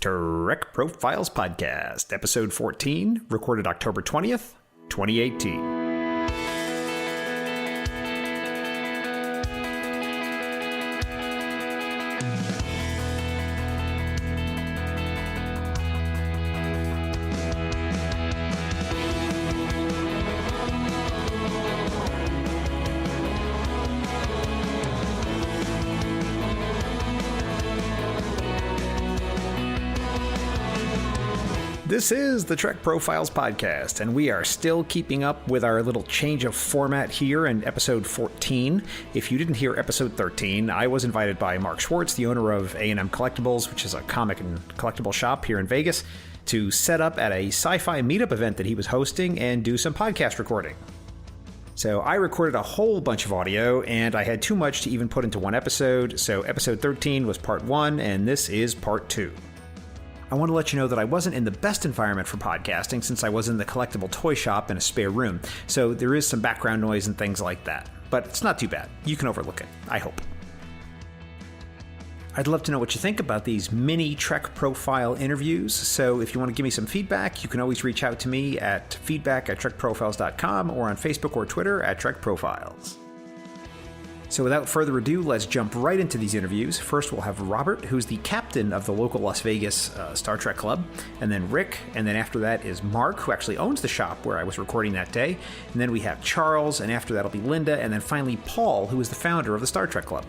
TrekProfiles Podcast, Episode 14, recorded October 20th, 2018. This is the Trek Profiles Podcast, and we are still keeping up with our little change of format here in episode 14. If you didn't hear episode 13, I was invited by Mark Schwartz, the owner of A&M Collectibles, which is a comic and collectible shop here in Vegas, to set up at a Sci-Fi meetup event that he was hosting and do some podcast recording. So I recorded a whole bunch of audio, and I had too much to even put into one episode, so episode 13 was part 1, and this is part 2. I want to let you know that I wasn't in the best environment for podcasting since I was in the collectible toy shop in a spare room, so there is some background noise and things like that. But it's not too bad. You can overlook it, I hope. I'd love to know what you think about these mini Trek Profile interviews, so if you want to give me some feedback, you can always reach out to me at feedback@trekprofiles.com or on Facebook or Twitter at TrekProfiles. So without further ado, let's jump right into these interviews. First, we'll have Robert, who's the captain of the local Las Vegas Star Trek Club, and then Rick, and then after that is Mark, who actually owns the shop where I was recording that day, and then we have Charles, and after that'll be Linda, and then finally Paul, who is the founder of the Star Trek Club.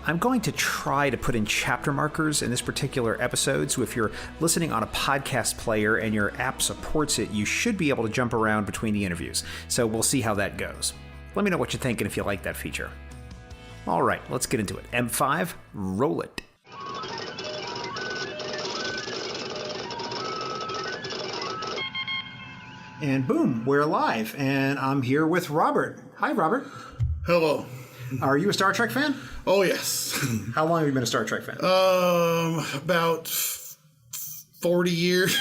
I'm going to try to put in chapter markers in this particular episode, so if you're listening on a podcast player and your app supports it, you should be able to jump around between the interviews. So we'll see how that goes. Let me know what you think and if you like that feature. All right, let's get into it. M5, roll it. And boom, we're live, and I'm here with Robert. Hi, Robert. Hello. Are you a Star Trek fan? Oh, yes. How long have you been a Star Trek fan? About 40 years.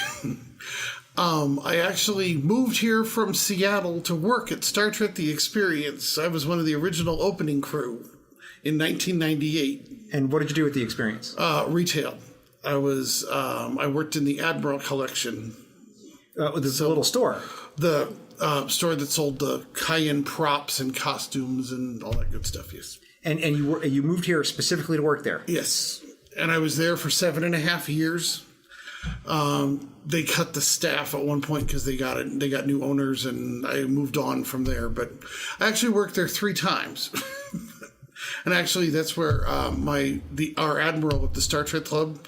I actually moved here from Seattle to work at Star Trek The Experience. I was one of the original opening crew in 1998. And what did you do with The Experience? Retail. I worked in the Admiral collection. This little store. The store that sold the high-end props and costumes and all that good stuff, yes. And you moved here specifically to work there? Yes. And I was there for 7.5 years. They cut the staff at one point because they got new owners, and I moved on from there. But I actually worked there 3 times, and actually that's where our admiral of the Star Trek Club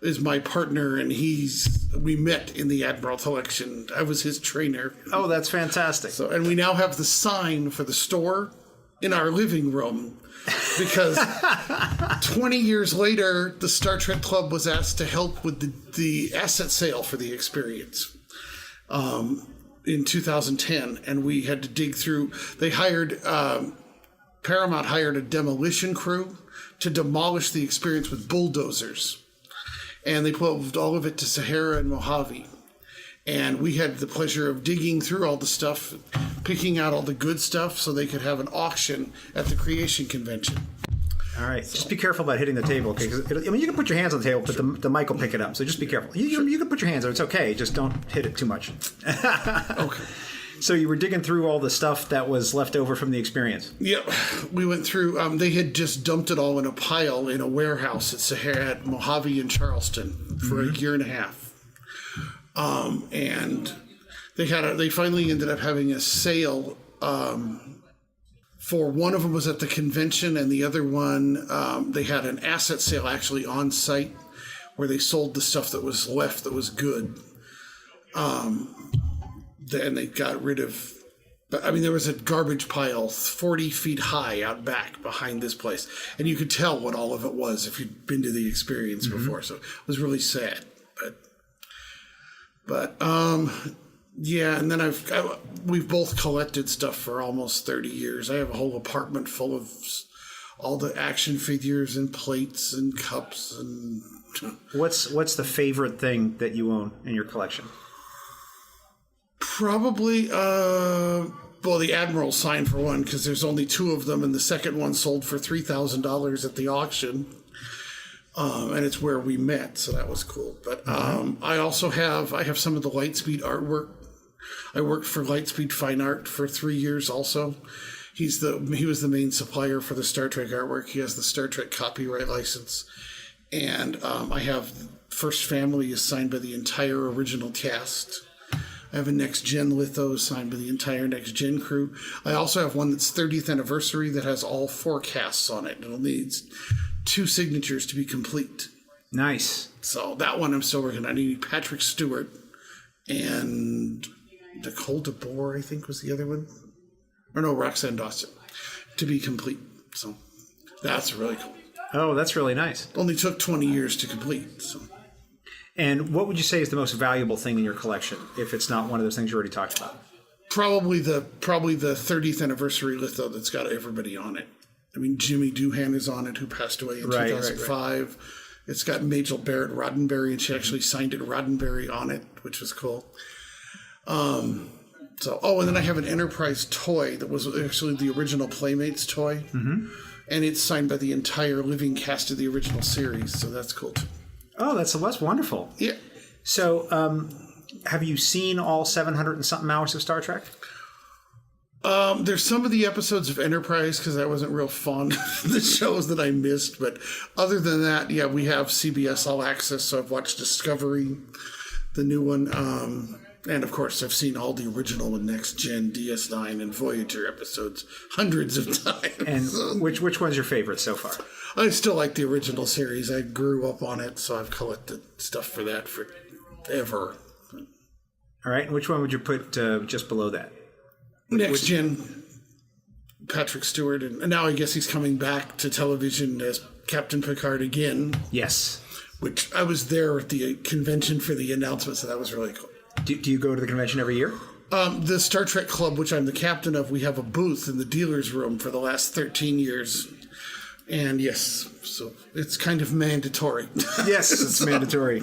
is my partner, and we met in the Admiral collection. I was his trainer. Oh, that's fantastic! So, and we now have the sign for the store in our living room. Because 20 years later, the Star Trek Club was asked to help with the asset sale for the Experience in 2010, and we had to dig through. They hired Paramount hired a demolition crew to demolish the Experience with bulldozers, and they moved all of it to Sahara and Mojave. And we had the pleasure of digging through all the stuff, picking out all the good stuff so they could have an auction at the Creation Convention. All right. Just be careful about hitting the table. Okay? You can put your hands on the table, but the mic will pick it up. So just be careful. You can put your hands on it. It's okay. Just don't hit it too much. Okay. So you were digging through all the stuff that was left over from the Experience. Yep. We went through, they had just dumped it all in a pile in a warehouse at Sahara at Mojave and Charleston for a year and a half. And they finally ended up having a sale for one of them was at the convention, and the other one they had an asset sale actually on site where they sold the stuff that was left that was good. Then they got rid of. There was a garbage pile 40 feet high out back behind this place, and you could tell what all of it was if you'd been to the Experience before. So it was really sad, But yeah, and then we've both collected stuff for almost 30 years. I have a whole apartment full of all the action figures and plates and cups and. What's the favorite thing that you own in your collection? Probably, the Admiral sign for one, because there's only 2 of them, and the second one sold for $3,000 at the auction. And it's where we met, so that was cool. But I have some of the Lightspeed artwork. I worked for Lightspeed Fine Art for 3 years also. He was the main supplier for the Star Trek artwork. He has the Star Trek copyright license. And I have First Family is signed by the entire original cast. I have a Next Gen litho signed by the entire Next Gen crew. I also have one that's 30th anniversary that has all 4 casts on it. It'll need 2 signatures to be complete. Nice. So that one I'm still working on. I need Patrick Stewart and Nicole DeBoer, I think was the other one. Or no, Roxanne Dawson to be complete. So that's really cool. Oh, that's really nice. Only took 20 years to complete. So. And what would you say is the most valuable thing in your collection, if it's not one of those things you already talked about? Probably the 30th anniversary litho that's got everybody on it. I mean, Jimmy Doohan is on it, who passed away in 2005. Right. It's got Majel Barrett Roddenberry, and she actually signed it Roddenberry on it, which was cool. And then I have an Enterprise toy that was actually the original Playmates toy. Mm-hmm. And it's signed by the entire living cast of the original series, so that's cool too. Oh, that's wonderful. Yeah. So, have you seen all 700 and something hours of Star Trek? There's some of the episodes of Enterprise, because I wasn't real fond of the shows that I missed. But other than that, yeah, we have CBS All Access, so I've watched Discovery, the new one. And, of course, I've seen all the original and Next Gen, DS9, and Voyager episodes hundreds of times. And which one's your favorite so far? I still like the original series. I grew up on it, so I've collected stuff for that forever. All right. And which one would you put just below that? Next Gen, Patrick Stewart. And now I guess he's coming back to television as Captain Picard again. Yes. Which I was there at the convention for the announcement, so that was really cool. Do you go to the convention every year? The Star Trek Club, which I'm the captain of, we have a booth in the dealer's room for the last 13 years. And yes, so it's kind of mandatory. Yes, it's mandatory.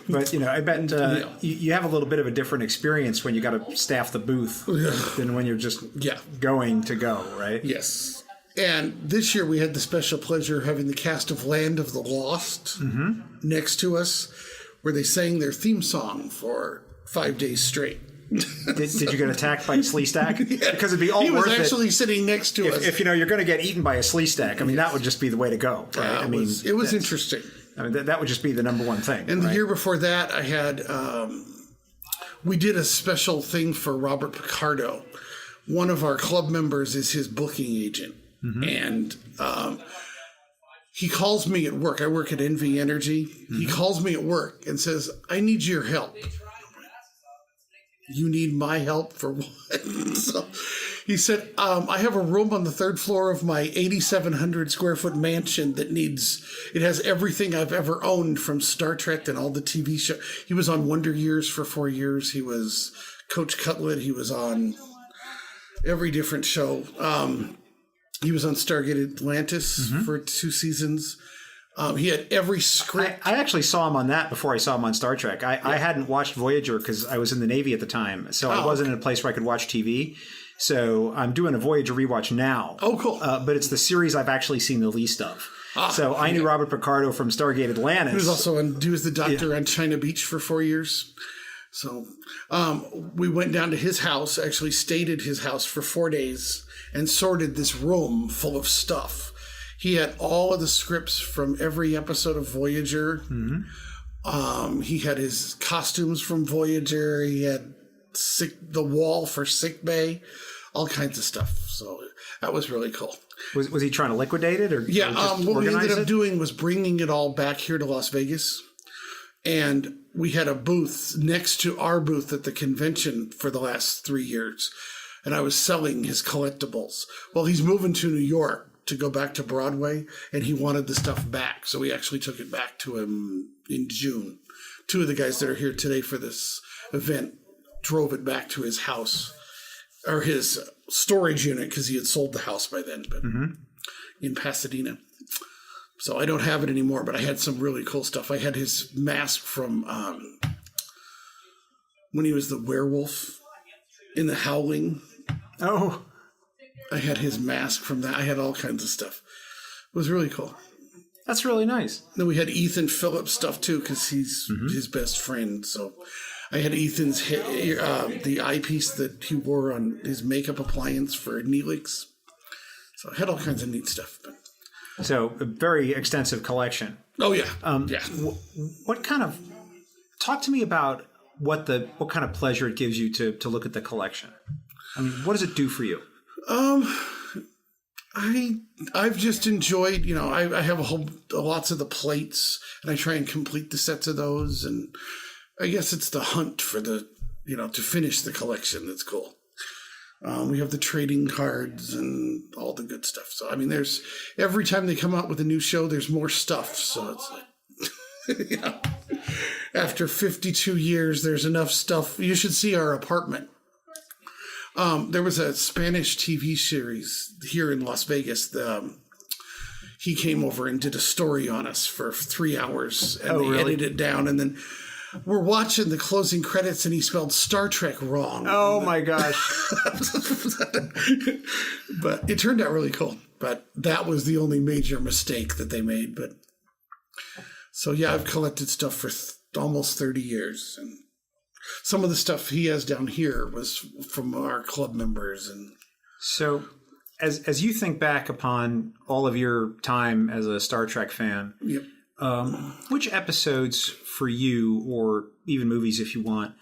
But, I bet you have a little bit of a different experience when you got to staff the booth than when you're just going to go, right? Yes. And this year we had the special pleasure of having the cast of Land of the Lost next to us, where they sang their theme song for 5 days straight. Did you get attacked by a slee stack? Yeah. Because it'd be all worth it. He was actually sitting next to us. If you're going to get eaten by a slee stack, I mean, that would just be the way to go, right? It was interesting. I mean, that would just be the number one thing. And the year before that, I had we did a special thing for Robert Picardo. One of our club members is his booking agent, and he calls me at work. I work at Envy Energy. He calls me at work and says, "I need your help." You need my help for what? So he said, I have a room on the 3rd floor of my 8,700 square foot mansion that it has everything I've ever owned from Star Trek and all the TV shows. He was on Wonder Years for 4 years. He was Coach Cutlet. He was on every different show. He was on Stargate Atlantis for 2 seasons. He had every script. I actually saw him on that before I saw him on Star Trek. I hadn't watched Voyager because I was in the Navy at the time, so I wasn't in a place where I could watch TV. So I'm doing a Voyager rewatch now. Oh, cool. But it's the series I've actually seen the least of. So I knew Robert Picardo from Stargate Atlantis. He was the doctor on China Beach for 4 years. So we went down to his house, actually stayed at his house for 4 days, and sorted this room full of stuff. He had all of the scripts from every episode of Voyager. He had his costumes from Voyager. He had the wall for sick bay, all kinds of stuff. So that was really cool. Was he trying to liquidate it? Or what we ended up doing was bringing it all back here to Las Vegas. And we had a booth next to our booth at the convention for the last 3 years. And I was selling his collectibles. Well, he's moving to New York to go back to Broadway, and he wanted the stuff back. So we actually took it back to him in June. 2 of the guys that are here today for this event drove it back to his house, or his storage unit, because he had sold the house by then, but in Pasadena. So I don't have it anymore, but I had some really cool stuff. I had his mask from when he was the werewolf in The Howling. Oh, I had his mask from that. I had all kinds of stuff. It was really cool. That's really nice. Then we had Ethan Phillips stuff too, because he's his best friend. So I had Ethan's the eyepiece that he wore on his makeup appliance for Neelix. So I had all kinds of neat stuff. So a very extensive collection. Oh yeah, yeah. What kind of talk to me about what kind of pleasure it gives you to look at the collection? I mean, what does it do for you? I've just enjoyed, I have lots of the plates, and I try and complete the sets of those, and I guess it's the hunt for to finish the collection that's cool. We have the trading cards and all the good stuff. So I mean, there's every time they come out with a new show, there's more stuff. So it's like, after 52 years, there's enough stuff. You should see our apartment. There was a Spanish TV series here in Las Vegas. He came over and did a story on us for 3 hours, and they edited it down. And then we're watching the closing credits, and he spelled Star Trek wrong. Oh my gosh! But it turned out really cool. But that was the only major mistake that they made. But so yeah, I've collected stuff for almost 30 years, and some of the stuff he has down here was from our club members. And so as you think back upon all of your time as a Star Trek fan, yep. Which episodes for you, or even movies if you want,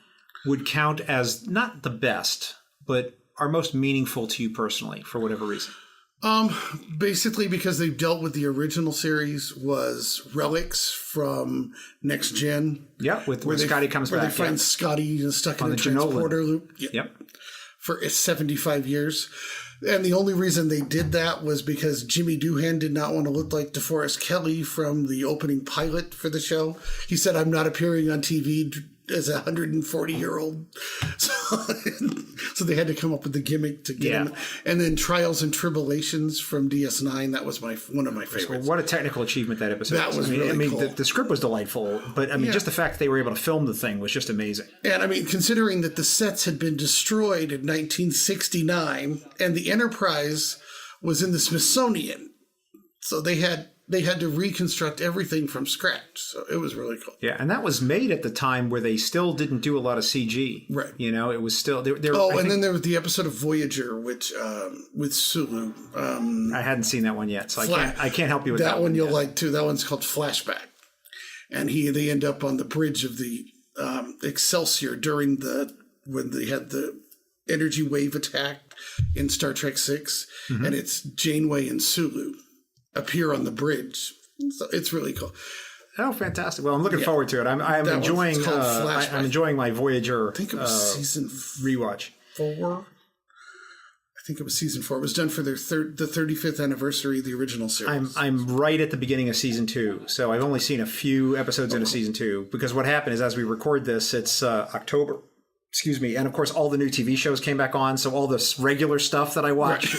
would count as not the best, but are most meaningful to you personally for whatever reason? Basically because they've dealt with the original series was Relics from Next Gen. Yeah, where Scotty comes back. Where they find Scotty stuck in a transporter loop. Yep. For 75 years. And the only reason they did that was because Jimmy Doohan did not want to look like DeForest Kelley from the opening pilot for the show. He said, "I'm not appearing on TV as a 140-year-old." So they had to come up with the gimmick to get him. And then Trials and Tribulations from DS9. That was one of my favorites. Well, what a technical achievement that episode was. That was really cool. The script was delightful, but I mean, just the fact that they were able to film the thing was just amazing. And I mean, considering that the sets had been destroyed in 1969 and the Enterprise was in the Smithsonian, so they had to reconstruct everything from scratch. So it was really cool. Yeah, and that was made at the time where they still didn't do a lot of CG. Right. It was still... Then there was the episode of Voyager, which with Sulu. I hadn't seen that one yet, so I can't help you with that one. That one you'll like, too. That one's called Flashback. And they end up on the bridge of the Excelsior when they had the energy wave attack in Star Trek VI. Mm-hmm. And it's Janeway and Sulu appear on the bridge. So it's really cool. Oh, fantastic. Well, I'm looking forward to it. I'm enjoying I'm enjoying my Voyager I think it was season rewatch. 4. I think it was season 4. It was done for the 35th anniversary of the original series. I'm right at the beginning of season 2. So I've only seen a few episodes into season 2 because what happened is as we record this, it's October. Excuse me. And of course, all the new TV shows came back on. So all this regular stuff that I watch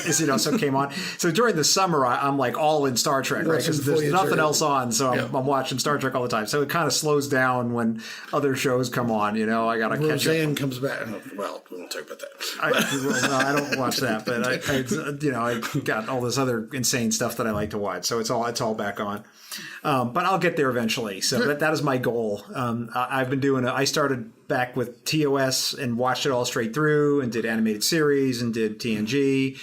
came on. So during the summer, I'm like all in Star Trek, right? Because there's nothing else on. So I'm watching Star Trek all the time. So it kind of slows down when other shows come on. I got to catch up. Roseanne comes back. Well, we won't talk about that. I don't watch that, but I got all this other insane stuff that I like to watch. So it's all back on. But I'll get there eventually. So that is my goal. I've been I started back with TOS and watched it all straight through and did animated series and did TNG,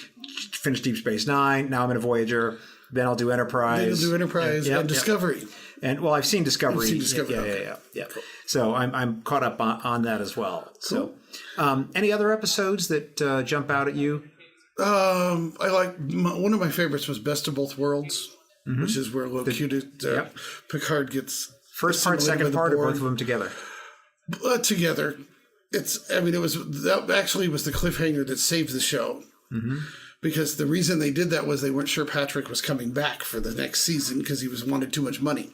finished Deep Space Nine. Now I'm in a Voyager. Then I'll do Enterprise. Then you'll do Enterprise and Discovery. And well, I've seen Discovery. Yeah. Cool. So I'm caught up on that as well. Cool. So any other episodes that jump out at you? I like one of my favorites was Best of Both Worlds. Mm-hmm. Which is where located Picard gets first part, second part, or both of them together. Together, that actually was the cliffhanger that saved the show, because the reason they did that was they weren't sure Patrick was coming back for the next season because he wanted too much money.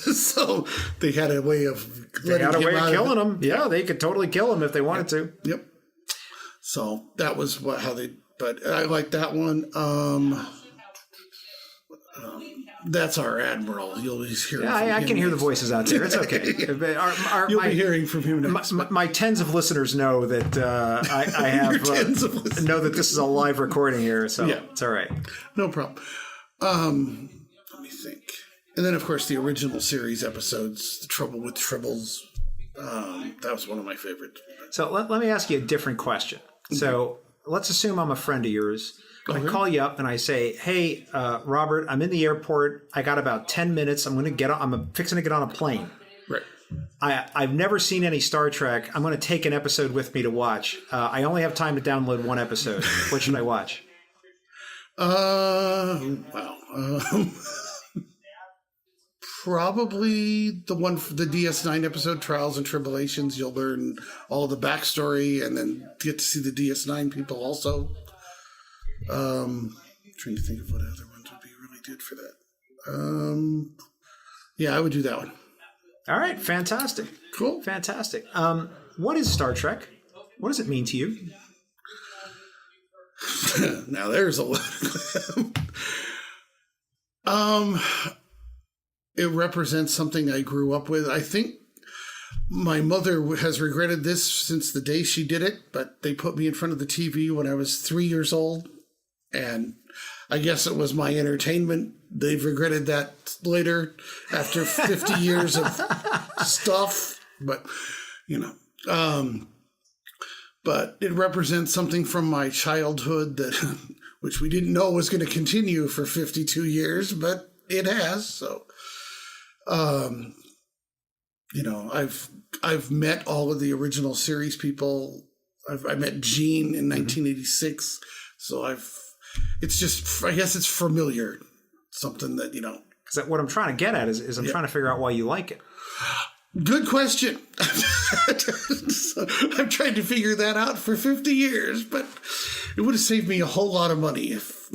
So they had a way of killing him. Yeah, they could totally kill him if they wanted to. Yep. So that was how they. But I like that one. That's our Admiral. You'll hear. Yeah, I can hear the voices out there. It's okay. You'll be hearing from him next. My tens of listeners know that I have know that this is a live recording here, so it's all right. No problem. Let me think. And then, of course, the original series episodes, The Trouble with Tribbles. That was one of my favorites. So let me ask you a different question. So let's assume I'm a friend of yours. I call you up and I say, "Hey, Robert, I'm in the airport. I got about 10 minutes. I'm fixing to get on a plane. Right. I've never seen any Star Trek. I'm going to take an episode with me to watch. I only have time to download one episode. What should I watch?" Probably the one for the DS9 episode, Trials and Tribulations. You'll learn all the backstory and then get to see the DS9 people also. Trying to think of what other ones would be really good for that. Yeah, I would do that one. All right. Fantastic. Cool. Fantastic. What is Star Trek? What does it mean to you? Now there's a lot. It represents something I grew up with. I think my mother has regretted this since the day she did it, but they put me in front of the TV when I was 3 years old, and I guess it was my entertainment. They've regretted that later after 50 years of stuff, but but it represents something from my childhood that which we didn't know was going to continue for 52 years, but it has. So I've met all of the original series people. I met Gene in 1986. So I guess it's familiar. Something that, Because what I'm trying to get at is I'm trying to figure out why you like it. Good question. I've tried to figure that out for 50 years, but it would have saved me a whole lot of money if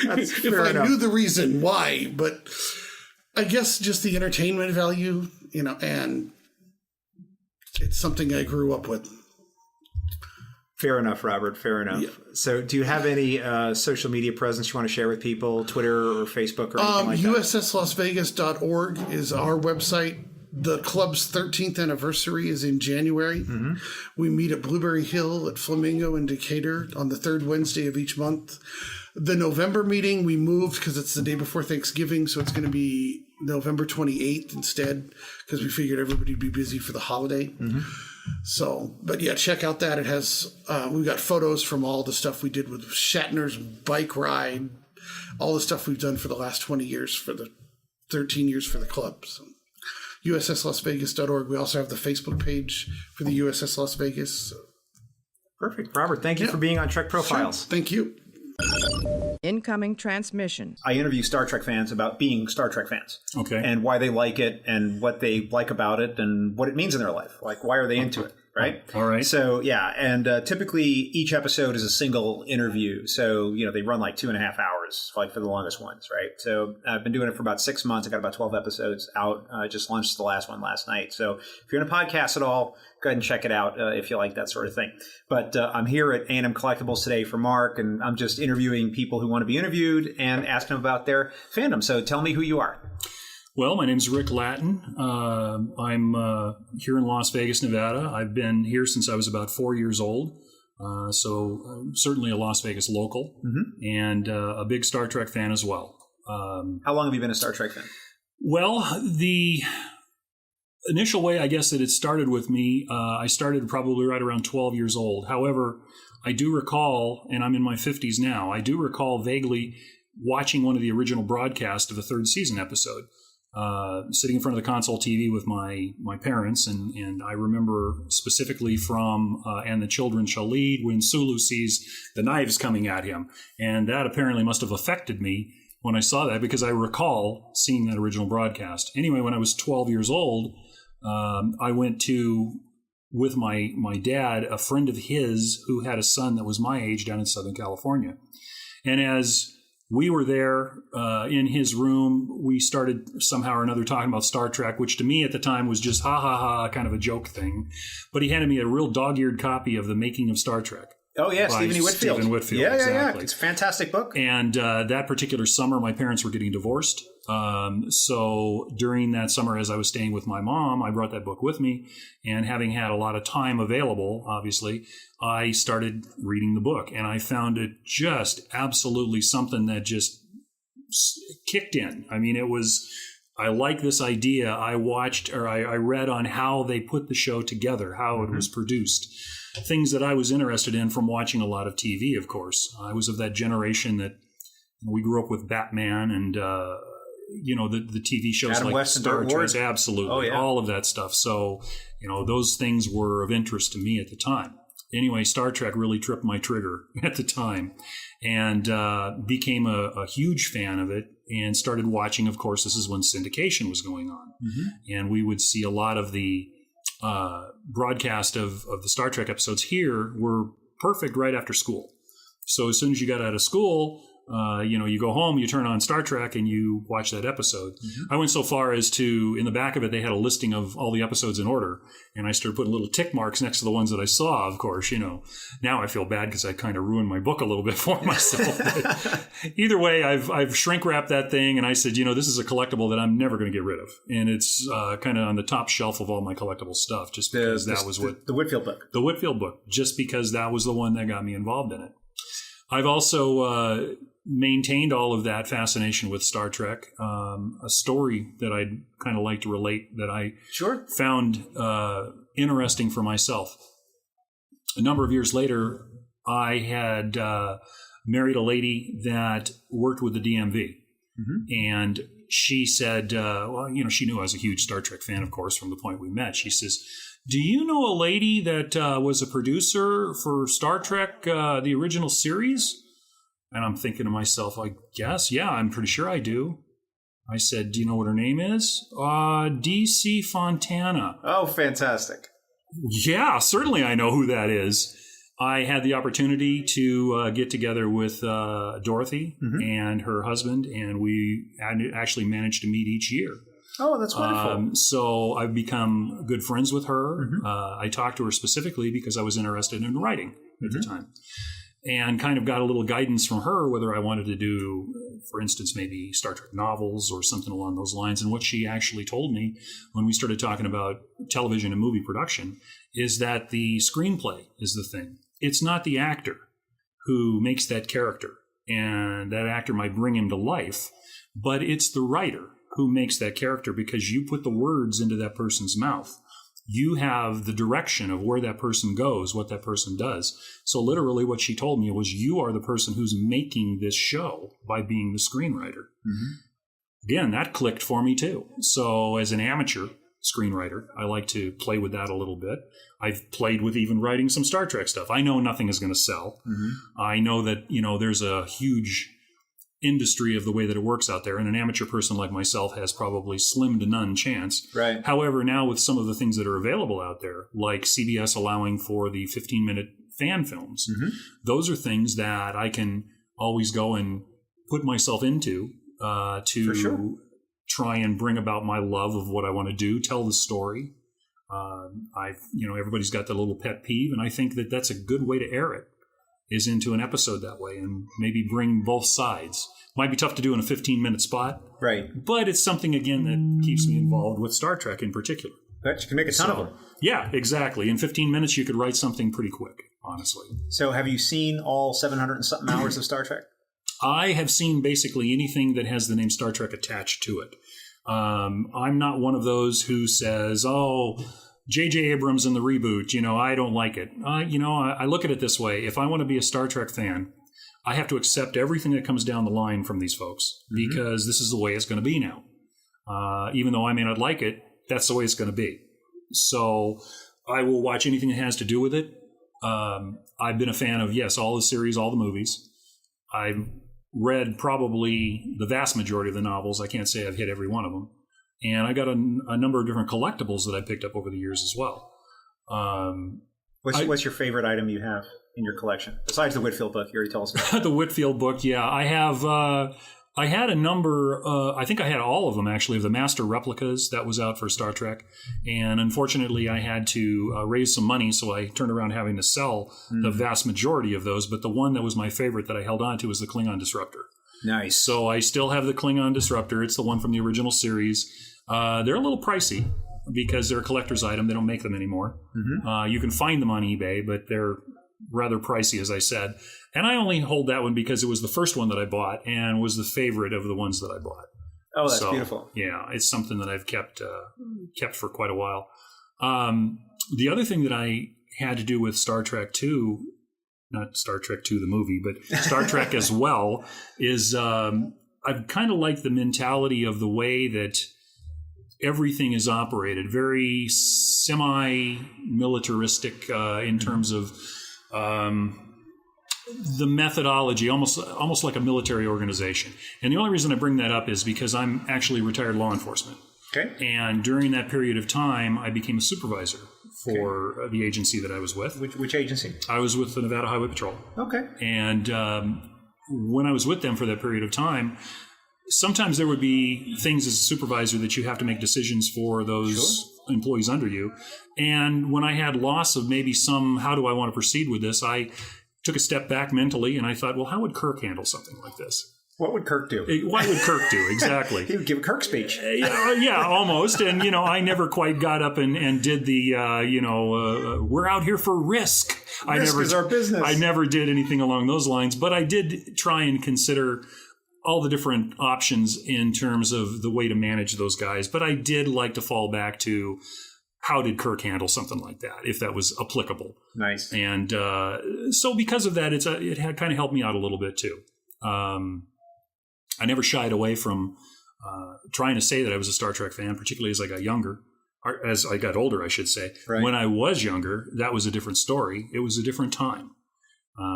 I knew the reason why. But I guess just the entertainment value, and it's something I grew up with. Fair enough, Robert. Fair enough. Yeah. So do you have any social media presence you want to share with people, Twitter or Facebook or anything like that? USSLasVegas.org is our website. The club's 13th anniversary is in January. Mm-hmm. We meet at Blueberry Hill at Flamingo in Decatur on the third Wednesday of each month. The November meeting, we moved because it's the day before Thanksgiving, so it's going to be November 28th instead because we figured everybody would be busy for the holiday. Mm-hmm. So, but yeah, check out that. It has, we've got photos from all the stuff we did with Shatner's bike ride, all the stuff we've done for the last 20 years, for the 13 years for the club. So, USSLasVegas.org. We also have the Facebook page for the USS Las Vegas. So. Perfect. Robert, thank you for being on Trek Profiles. Sure. Thank you. Incoming transmission. I interview Star Trek fans about being Star Trek fans. Okay. And why they like it and what they like about it and what it means in their life. Like, why are they into it? Right? All right. So, yeah. And typically each episode is a single interview. So, they run like 2.5 hours, like for the longest ones, right? So I've been doing it for about 6 months. I got about 12 episodes out. I just launched the last one last night. So if you're in a podcast at all, go ahead and check it out if you like that sort of thing. But I'm here at A&M Collectibles today for Mark, and I'm just interviewing people who want to be interviewed and asking them about their fandom. So tell me who you are. Well, my name's Rick Lattin. I'm here in Las Vegas, Nevada. I've been here since I was about 4 years old. So certainly a Las Vegas local, mm-hmm. and a big Star Trek fan as well. How long have you been a Star Trek fan? Well, the initial way, I guess, that it started with me, I started probably right around 12 years old. However, I do recall, and I'm in my 50s now, I do recall vaguely watching one of the original broadcasts of the third season episode. Sitting in front of the console TV with my parents, and I remember specifically from And the Children Shall Lead when Sulu sees the knives coming at him, and that apparently must have affected me when I saw that, because I recall seeing that original broadcast. Anyway, when I was 12 years old, I went to, with my dad, a friend of his who had a son that was my age down in Southern California, and as we were there in his room, we started somehow or another talking about Star Trek, which to me at the time was just ha ha ha, kind of a joke thing. But he handed me a real dog-eared copy of The Making of Star Trek. Oh, yeah, Stephen Whitfield. Stephen Whitfield, yeah, exactly. Yeah. It's a fantastic book. And that particular summer, my parents were getting divorced. So during that summer, as I was staying with my mom, I brought that book with me. And having had a lot of time available, obviously, I started reading the book. And I found it just absolutely something that just kicked in. I mean, I like this idea. I read on how they put the show together, how it was produced, things that I was interested in from watching a lot of TV, of course. I was of that generation that we grew up with Batman and, the TV shows Adam like West and Star Dirt Trek, Wars. absolutely, Oh, yeah. all of that stuff. So, those things were of interest to me at the time. Anyway, Star Trek really tripped my trigger at the time and became a huge fan of it and started watching. Of course, this is when syndication was going on. And we would see a lot of the broadcast of the Star Trek episodes here were perfect right after school. So as soon as you got out of school, you go home, you turn on Star Trek, and you watch that episode. I went so far as to, in the back of it, they had a listing of all the episodes in order, and I started putting little tick marks next to the ones that I saw, of course. Now I feel bad because I kind of ruined my book a little bit for myself. But either way, I've shrink-wrapped that thing, and I said, this is a collectible that I'm never going to get rid of. And it's kind of on the top shelf of all my collectible stuff, just because the Whitfield book. The Whitfield book, just because that was the one that got me involved in it. I've also maintained all of that fascination with Star Trek. A story that I'd kind of like to relate that I found interesting for myself. A number of years later, I had married a lady that worked with the DMV. And she said, she knew I was a huge Star Trek fan, of course, from the point we met. She says, do you know a lady that was a producer for Star Trek, the original series? And I'm thinking to myself, I guess, yeah, I'm pretty sure I do. I said, do you know what her name is? D.C. Fontana. Oh, fantastic. Yeah, certainly I know who that is. I had the opportunity to get together with Dorothy and her husband, and we actually managed to meet each year. Oh, that's wonderful. So I've become good friends with her. I talked to her specifically because I was interested in writing at the time, and kind of got a little guidance from her whether I wanted to do, for instance, maybe Star Trek novels or something along those lines. And what she actually told me when we started talking about television and movie production is that the screenplay is the thing. It's not the actor who makes that character, and that actor might bring him to life, but it's the writer who makes that character, because you put the words into that person's mouth. You have the direction of where that person goes, what that person does. So literally what she told me was, you are the person who's making this show by being the screenwriter. Again, that clicked for me too. So as an amateur screenwriter, I like to play with that a little bit. I've played with even writing some Star Trek stuff. I know nothing is going to sell. I know that, there's a huge industry of the way that it works out there, and an amateur person like myself has probably slim to none chance. Right. However, now with some of the things that are available out there, like CBS allowing for the 15-minute fan films, those are things that I can always go and put myself into to try and bring about my love of what I want to do, tell the story. Everybody's got their little pet peeve, and I think that that's a good way to air it, is into an episode that way, and maybe bring both sides. Might be tough to do in a 15-minute spot. Right. But it's something, again, that keeps me involved with Star Trek in particular. But you can make a ton of them. Yeah, exactly. In 15 minutes, you could write something pretty quick, honestly. So have you seen all 700 and something hours of Star Trek? I have seen basically anything that has the name Star Trek attached to it. I'm not one of those who says, J.J. Abrams in the reboot, I don't like it. I look at it this way. If I want to be a Star Trek fan, I have to accept everything that comes down the line from these folks, because this is the way it's going to be now. Even though I may not like it, that's the way it's going to be. So I will watch anything that has to do with it. I've been a fan of, all the series, all the movies. I've read probably the vast majority of the novels. I can't say I've hit every one of them. And I got a number of different collectibles that I picked up over the years as well. What's your favorite item you have in your collection? Besides the Whitfield book, you already told us about. The Whitfield book, yeah. I have. I had a number, I think I had all of them actually, of the Master replicas that was out for Star Trek. And unfortunately, I had to raise some money, so I turned around having to sell the vast majority of those. But the one that was my favorite that I held on to was the Klingon Disruptor. Nice. So I still have the Klingon Disruptor. It's the one from the original series. They're a little pricey because they're a collector's item. They don't make them anymore. You can find them on eBay, but they're rather pricey, as I said. And I only hold that one because it was the first one that I bought and was the favorite of the ones that I bought. Oh, that's beautiful. Yeah, it's something that I've kept for quite a while. The other thing that I had to do with Star Trek 2, not Star Trek 2 the movie, but Star Trek as well, is I've kind of liked the mentality of the way that everything is operated, very semi-militaristic in terms of the methodology, almost like a military organization. And the only reason I bring that up is because I'm actually retired law enforcement. Okay. And during that period of time, I became a supervisor for the agency that I was with. Which agency? I was with the Nevada Highway Patrol. Okay. And when I was with them for that period of time, sometimes there would be things as a supervisor that you have to make decisions for those employees under you. And when I had loss of maybe how do I want to proceed with this, I took a step back mentally and I thought, well, how would Kirk handle something like this? What would Kirk do? What would Kirk do? Exactly. He would give a Kirk speech. Yeah, almost. And, I never quite got up and did the, we're out here for risk. Risk is our business. I never did anything along those lines, but I did try and consider all the different options in terms of the way to manage those guys. But I did like to fall back to how did Kirk handle something like that, if that was applicable. Nice. And so because of that, it had kind of helped me out a little bit too. I never shied away from trying to say that I was a Star Trek fan, particularly as I got younger, or as I got older, I should say. Right. When I was younger, that was a different story. It was a different time.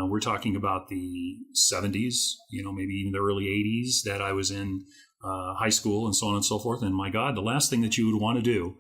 We're talking about the 70s, maybe even the early 80s that I was in high school and so on and so forth. And my God, the last thing that you would want to do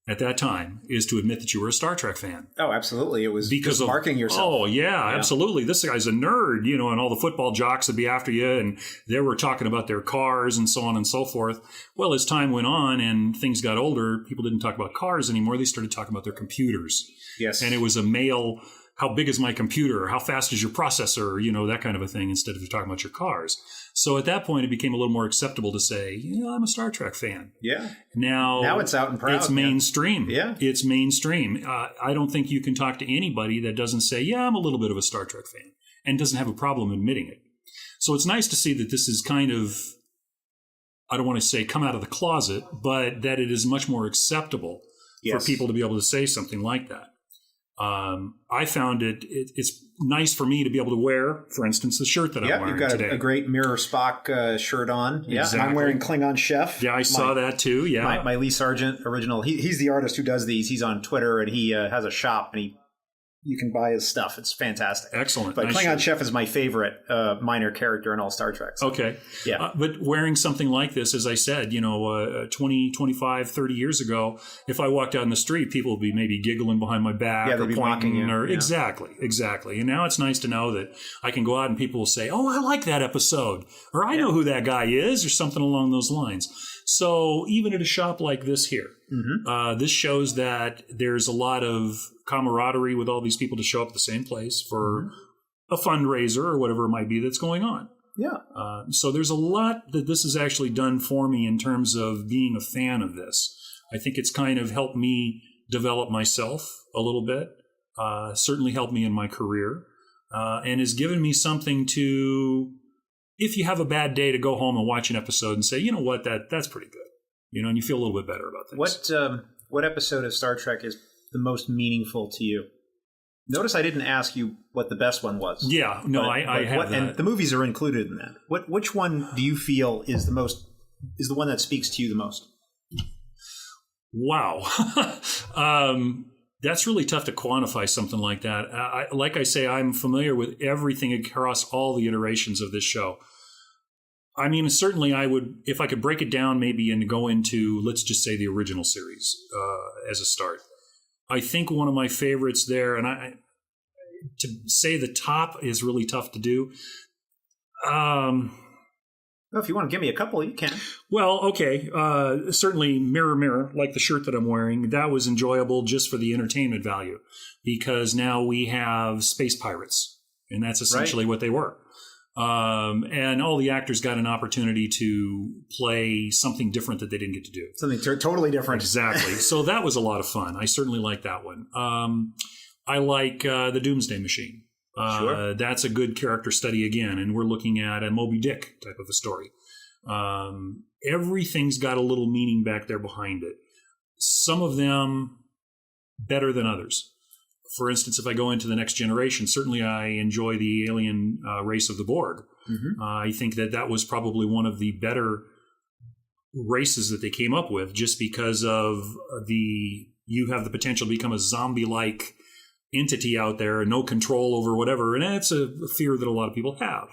at that time is to admit that you were a Star Trek fan. Oh, absolutely. It was because just marking yourself. Oh, yeah, absolutely. This guy's a nerd, and all the football jocks would be after you, and they were talking about their cars and so on and so forth. Well, as time went on and things got older, people didn't talk about cars anymore. They started talking about their computers. Yes. And it was a male, how big is my computer? How fast is your processor? That kind of a thing, instead of talking about your cars. So at that point, it became a little more acceptable to say, I'm a Star Trek fan. Yeah. Now it's out and proud. It's mainstream. Yeah. It's mainstream. I don't think you can talk to anybody that doesn't say, I'm a little bit of a Star Trek fan, and doesn't have a problem admitting it. So it's nice to see that this is kind of, I don't want to say come out of the closet, but that it is much more acceptable for people to be able to say something like that. I found it's nice for me to be able to wear, for instance, the shirt that I'm wearing today. You've got a great Mirror Spock shirt on. Yeah, exactly. And I'm wearing Klingon Chef. Yeah, I saw that too. Yeah, my Lee Sargent original. He's the artist who does these. He's on Twitter and he has a shop and you can buy his stuff. It's fantastic. Excellent. But nice Klingon Chef is my favorite minor character in all Star Trek. So. Okay. Yeah. But wearing something like this, as I said, 20, 25, 30 years ago, if I walked out in the street, people would be maybe giggling behind my back or be pointing. You. Exactly. And now it's nice to know that I can go out and people will say, oh, I like that episode. Or I know who that guy is, or something along those lines. So even at a shop like this here, this shows that there's a lot of camaraderie with all these people to show up at the same place for a fundraiser or whatever it might be that's going on. Yeah. So there's a lot that this has actually done for me in terms of being a fan of this. I think it's kind of helped me develop myself a little bit, certainly helped me in my career, and has given me something to, if you have a bad day, to go home and watch an episode and say, you know what, that's pretty good. And you feel a little bit better about things. What episode of Star Trek is the most meaningful to you? Notice I didn't ask you what the best one was. Yeah, no, I have that. And the movies are included in that. Which one do you feel is the one that speaks to you the most? Wow. That's really tough to quantify something like that. Like I say, I'm familiar with everything across all the iterations of this show. I mean, certainly I would, if I could break it down maybe and go into, let's just say, the original series as a start. I think one of my favorites there, and to say the top is really tough to do. Well, if you want to give me a couple, you can. Well, okay. Certainly Mirror, Mirror, like the shirt that I'm wearing, that was enjoyable just for the entertainment value, because now we have space pirates, and that's essentially what they were. And all the actors got an opportunity to play something different that they didn't get to do. Something totally different. Exactly. So that was a lot of fun. I certainly liked that one. I like the Doomsday Machine. Sure. That's a good character study again, and we're looking at a Moby Dick type of a story. Everything's got a little meaning back there behind it. Some of them better than others. For instance, if I go into the Next Generation, certainly I enjoy the alien race of the Borg. Mm-hmm. I think that was probably one of the better races that they came up with, just because of you have the potential to become a zombie-like entity out there, no control over whatever, and that's a fear that a lot of people have.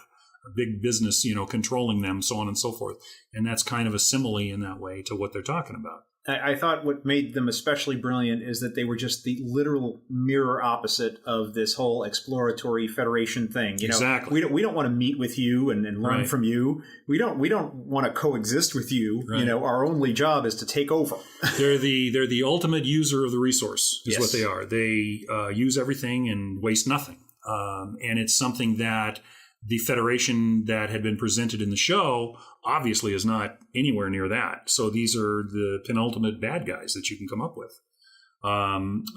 A big business, controlling them, so on and so forth. And that's kind of a simile in that way to what they're talking about. I thought what made them especially brilliant is that they were just the literal mirror opposite of this whole exploratory Federation thing. Exactly. We don't want to meet with you and learn right. from you. We don't want to coexist with you. Right. Our only job is to take over. They're the ultimate user of the resource, is yes. what they are. They use everything and waste nothing. And it's something that the Federation that had been presented in the show obviously is not anywhere near that. So these are the penultimate bad guys that you can come up with.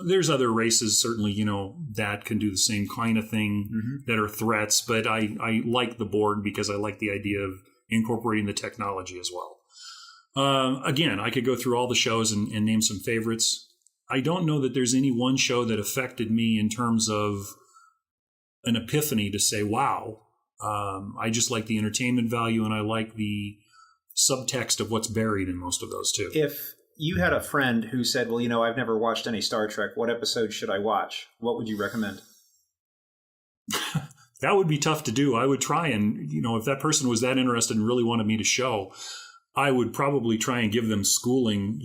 There's other races, certainly, that can do the same kind of thing mm-hmm. that are threats. But I like the Borg because I like the idea of incorporating the technology as well. Again, I could go through all the shows and name some favorites. I don't know that there's any one show that affected me in terms of an epiphany to say, wow. I just like the entertainment value, and I like the subtext of what's buried in most of those too. If you had a friend who said, well, I've never watched any Star Trek, what episode should I watch? What would you recommend? That would be tough to do. I would try and, if that person was that interested and really wanted me to show, I would probably try and give them schooling,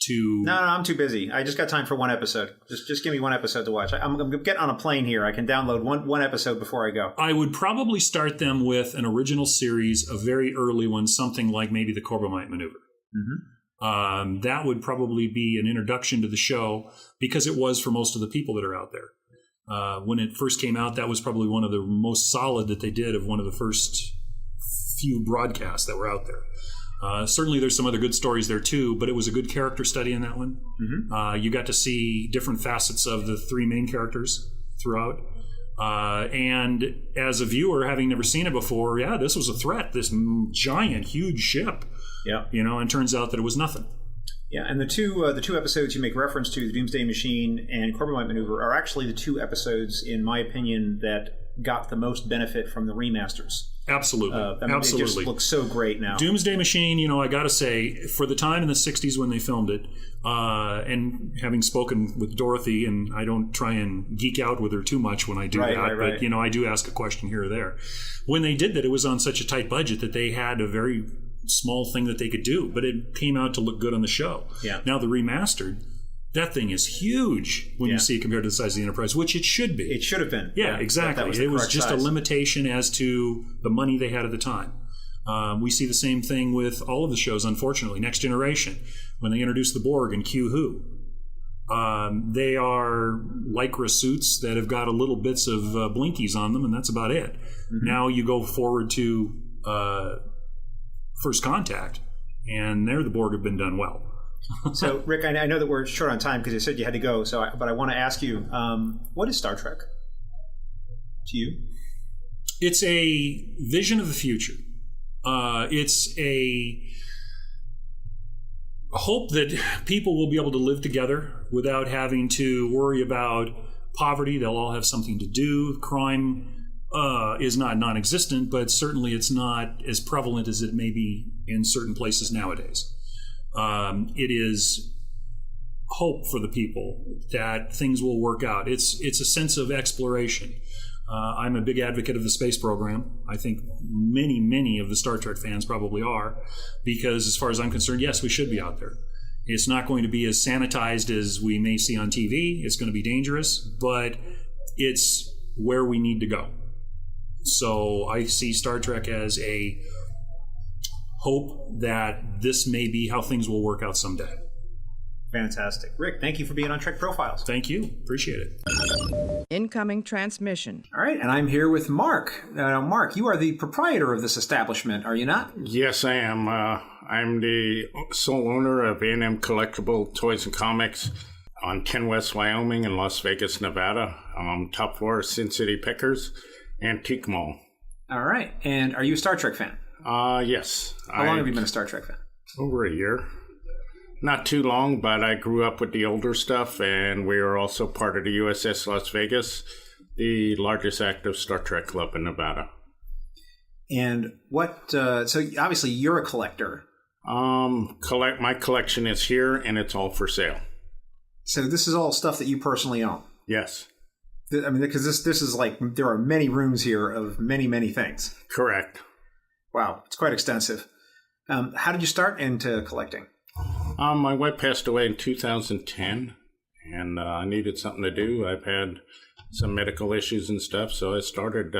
to... No, I'm too busy. I just got time for one episode. Just give me one episode to watch. I'm getting on a plane here. I can download one episode before I go. I would probably start them with an original series, a very early one, something like maybe the Corbomite Maneuver. Mm-hmm. That would probably be an introduction to the show because it was for most of the people that are out there. When it first came out, that was probably one of the most solid that they did of one of the first few broadcasts that were out there. Certainly there's some other good stories there too, but it was a good character study in that one. Mm-hmm. You got to see different facets of the three main characters throughout. And as a viewer, having never seen it before, this was a threat, this giant, huge ship. Yeah. And turns out that it was nothing. Yeah, and the two episodes you make reference to, the Doomsday Machine and Corbomite Maneuver, are actually the two episodes, in my opinion, that got the most benefit from the remasters. Absolutely. Absolutely. It just looks so great now. Doomsday Machine, I got to say, for the time in the 60s when they filmed it, and having spoken with Dorothy, and I don't try and geek out with her too much when I do that, but, I do ask a question here or there. When they did that, it was on such a tight budget that they had a very small thing that they could do, but it came out to look good on the show. Yeah. Now, the remastered, that thing is huge when you see it compared to the size of the Enterprise, which it should be. It should have been. Yeah, exactly. It was just a limitation as to the money they had at the time. We see the same thing with all of the shows, unfortunately. Next Generation, when they introduced the Borg and Q Who. They are Lycra suits that have got a little bits of blinkies on them, and that's about it. Mm-hmm. Now you go forward to First Contact, and there the Borg have been done well. So, Rick, I know that we're short on time because you said you had to go. But I want to ask you, what is Star Trek to you? It's a vision of the future. It's a hope that people will be able to live together without having to worry about poverty. They'll all have something to do. Crime is not non-existent, but certainly it's not as prevalent as it may be in certain places nowadays. It is hope for the people that things will work out. It's a sense of exploration. I'm a big advocate of the space program. I think many of the Star Trek fans probably are, because as far as I'm concerned, yes, we should be out there. It's not going to be as sanitized as we may see on TV. It's going to be dangerous, but it's where we need to go. So I see Star Trek as a hope that this may be how things will work out someday. Fantastic. Rick, thank you for being on Trek Profiles. Thank you. Appreciate it. Incoming transmission. All right, and I'm here with Mark. Mark, you are the proprietor of this establishment, are you not? Yes, I am. I'm the sole owner of A&M Collectible Toys and Comics. on 10 West Wyoming and Las Vegas, Nevada. Top floor, Sin City Pickers, Antique Mall. All right. And are you a Star Trek fan? Yes. How long have you been a Star Trek fan? Over a year. Not too long, but I grew up with the older stuff, and we are also part of the USS Las Vegas, the largest active Star Trek club in Nevada. And what, so obviously you're a collector. My collection is here, and it's all for sale. So this is all stuff that you personally own? Yes. I mean, because this is like, there are many rooms here of many, many things. Correct. Wow, it's quite extensive. How did you start into collecting? My wife passed away in 2010, and I needed something to do. I've had some medical issues and stuff, so I started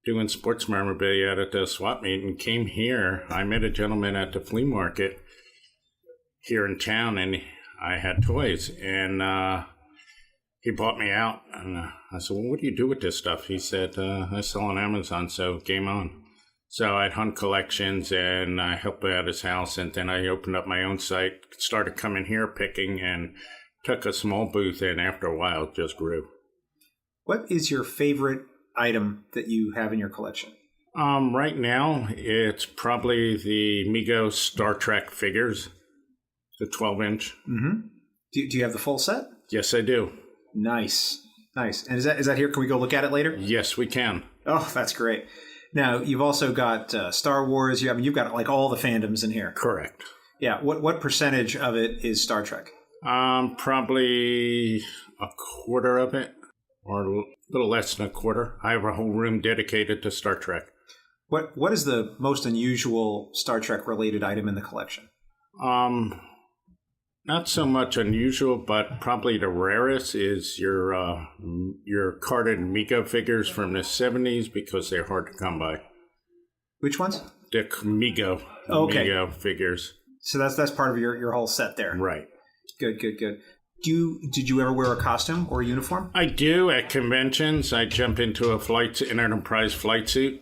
doing sports memorabilia at the swap meet and came here. I met a gentleman at the flea market here in town, and I had toys, and he bought me out. And I said, well, what do you do with this stuff? He said, I sell on Amazon, so game on. So I'd hunt collections, and I helped out his house, and then I opened up my own site, started coming here picking, and took a small booth, and after a while, it just grew. What is your favorite item that you have in your collection? Right now, it's probably the Mego Star Trek figures, the 12-inch. Mm-hmm. Do you have the full set? Yes, I do. Nice. And is that here? Can we go look at it later? Yes, we can. Oh, that's great. Now, you've also got Star Wars. You've got like all the fandoms in here. Correct. Yeah. What percentage of it is Star Trek? Probably a quarter of it, or a little less than a quarter. I have a whole room dedicated to Star Trek. What is the most unusual Star Trek related item in the collection? Not so much unusual, but probably the rarest is your carded Mego figures from the 70s because they're hard to come by. Which ones? The Mego. Okay. Mego figures. So that's part of your whole set there. Right. Good. Did you ever wear a costume or a uniform? I do at conventions. I jump into an Enterprise flight suit.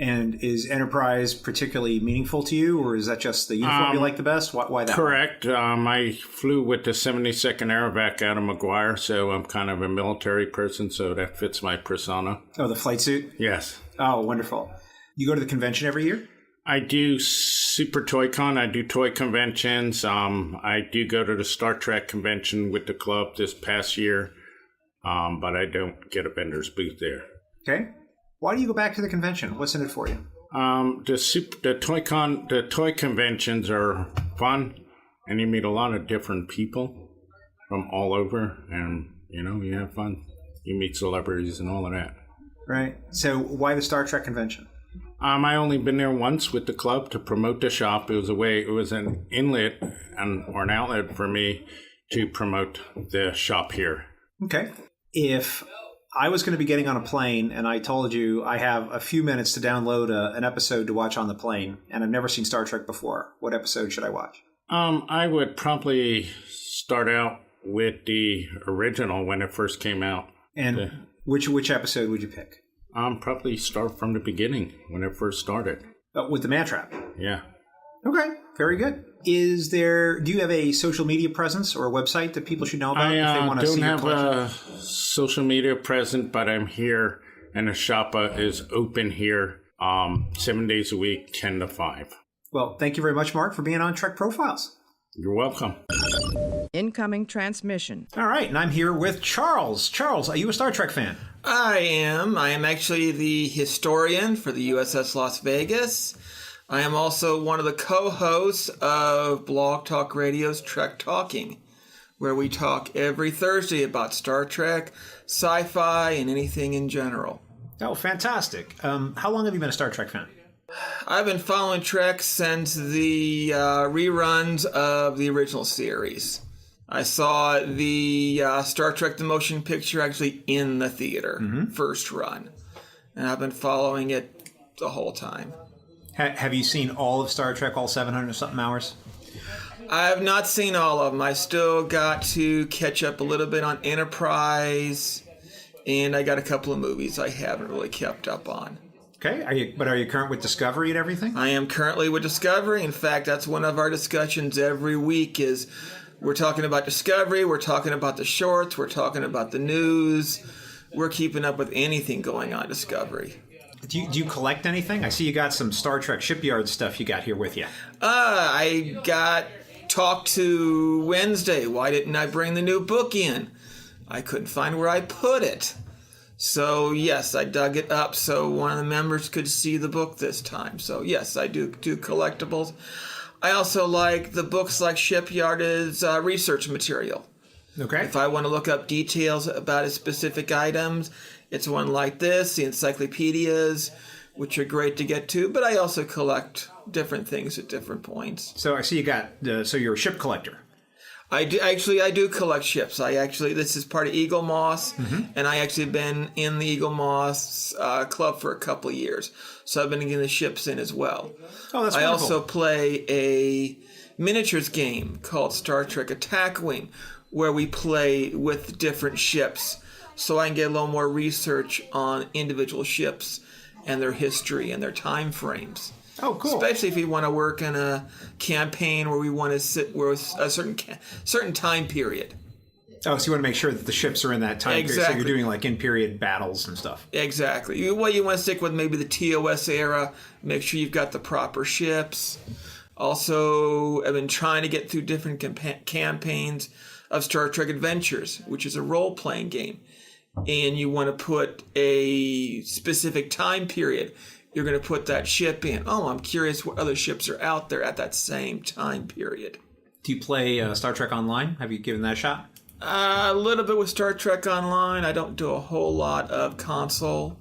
And is Enterprise particularly meaningful to you, or is that just the uniform you like the best? Why that? Correct. I flew with the 72nd Aerovac out of McGuire, so I'm kind of a military person, so that fits my persona. Oh, the flight suit? Yes. Oh, wonderful. You go to the convention every year? I do Super Toy Con. I do toy conventions. I do go to the Star Trek convention with the club this past year, but I don't get a vendor's booth there. Okay. Why do you go back to the convention? What's in it for you? The toy conventions are fun, and you meet a lot of different people from all over, and you have fun. You meet celebrities and all of that. Right. So why the Star Trek convention? I only been there once with the club to promote the shop. It was an inlet or an outlet for me to promote the shop here. Okay. If I was going to be getting on a plane and I told you I have a few minutes to download an episode to watch on the plane, and I've never seen Star Trek before, what episode should I watch? I would probably start out with the original when it first came out. And which episode would you pick? Probably start from the beginning when it first started. With the man trap? Yeah. Okay, very good. Do you have a social media presence or a website that people should know about if they want to see your collection? I don't have a social media presence, but I'm here, and the shop is open here 7 days a week, 10 to 5. Well, thank you very much, Mark, for being on Trek Profiles. You're welcome. Incoming transmission. All right, and I'm here with Charles. Charles, are you a Star Trek fan? I am. I am actually the historian for the USS Las Vegas. I am also one of the co-hosts of Blog Talk Radio's Trek Talking, where we talk every Thursday about Star Trek, sci-fi, and anything in general. Oh, fantastic. How long have you been a Star Trek fan? I've been following Trek since the reruns of the original series. I saw the Star Trek The Motion Picture actually in the theater, first run. And I've been following it the whole time. Have you seen all of Star Trek, all 700-something hours? I have not seen all of them. I still got to catch up a little bit on Enterprise, and I got a couple of movies I haven't really kept up on. Okay, are you current with Discovery and everything? I am currently with Discovery. In fact, that's one of our discussions every week is We're talking about Discovery. We're talking about the shorts. We're talking about the news. We're keeping up with anything going on Discovery. Do you collect anything? I see you got some Star Trek shipyard stuff you got here with you. I got talked to Wednesday. Why didn't I bring the new book in? I couldn't find where I put it. So, yes, I dug it up so one of the members could see the book this time. So, yes, I do collectibles. I also like the books like Shipyard is research material. Okay. If I want to look up details about a specific items, it's one like this, the encyclopedias, which are great to get to, but I also collect different things at different points. So I see you got, so you're a ship collector. I do collect ships. This is part of Eagle Moss, and I actually been in the Eagle Moss club for a couple of years. So I've been getting the ships in as well. Oh, that's wonderful. I also play a miniatures game called Star Trek Attack Wing, where we play with different ships, so I can get a little more research on individual ships and their history and their time frames. Oh, cool. Especially if you want to work in a campaign where we want to sit with a certain time period. Oh, so you want to make sure that the ships are in that time period. So you're doing like in-period battles and stuff. Exactly. You want to stick with maybe the TOS era. Make sure you've got the proper ships. Also, I've been trying to get through different campaigns of Star Trek Adventures, which is a role-playing game. And you want to put a specific time period. You're going to put that ship in. Oh, I'm curious what other ships are out there at that same time period. Do you play Star Trek Online? Have you given that a shot? A little bit with Star Trek Online. I don't do a whole lot of console.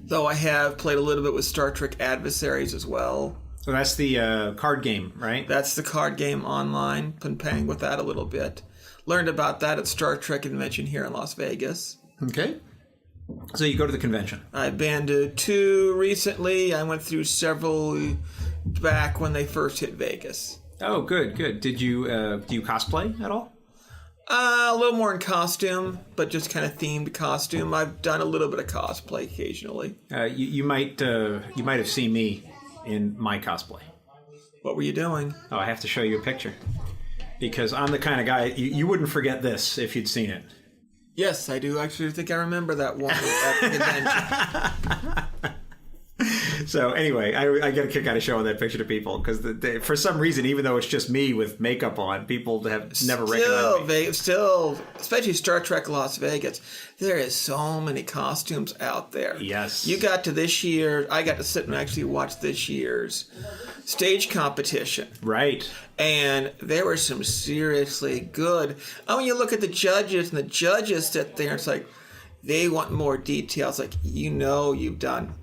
Though I have played a little bit with Star Trek Adversaries as well. So that's the card game, right? That's the card game online. Been playing with that a little bit. Learned about that at Star Trek Convention here in Las Vegas. Okay. So you go to the convention. I've been to 2 recently. I went through several back when they first hit Vegas. Oh, good, good. Did you do you cosplay at all? A little more in costume, but just kind of themed costume. I've done a little bit of cosplay occasionally. You might have seen me in my cosplay. What were you doing? Oh, I have to show you a picture because I'm the kind of guy you wouldn't forget this if you'd seen it. Yes, I do. Actually, think I remember that one at the convention. So anyway, I get a kick out of showing that picture to people because for some reason, even though it's just me with makeup on, people have never recognized me. Still, especially Star Trek Las Vegas, there is so many costumes out there. Yes. You got to this year, I got to sit and actually watch this year's stage competition. Right. And there were some seriously good. Oh, when you look at the judges, and the judges sit there, and it's like, they want more details. Like, you've done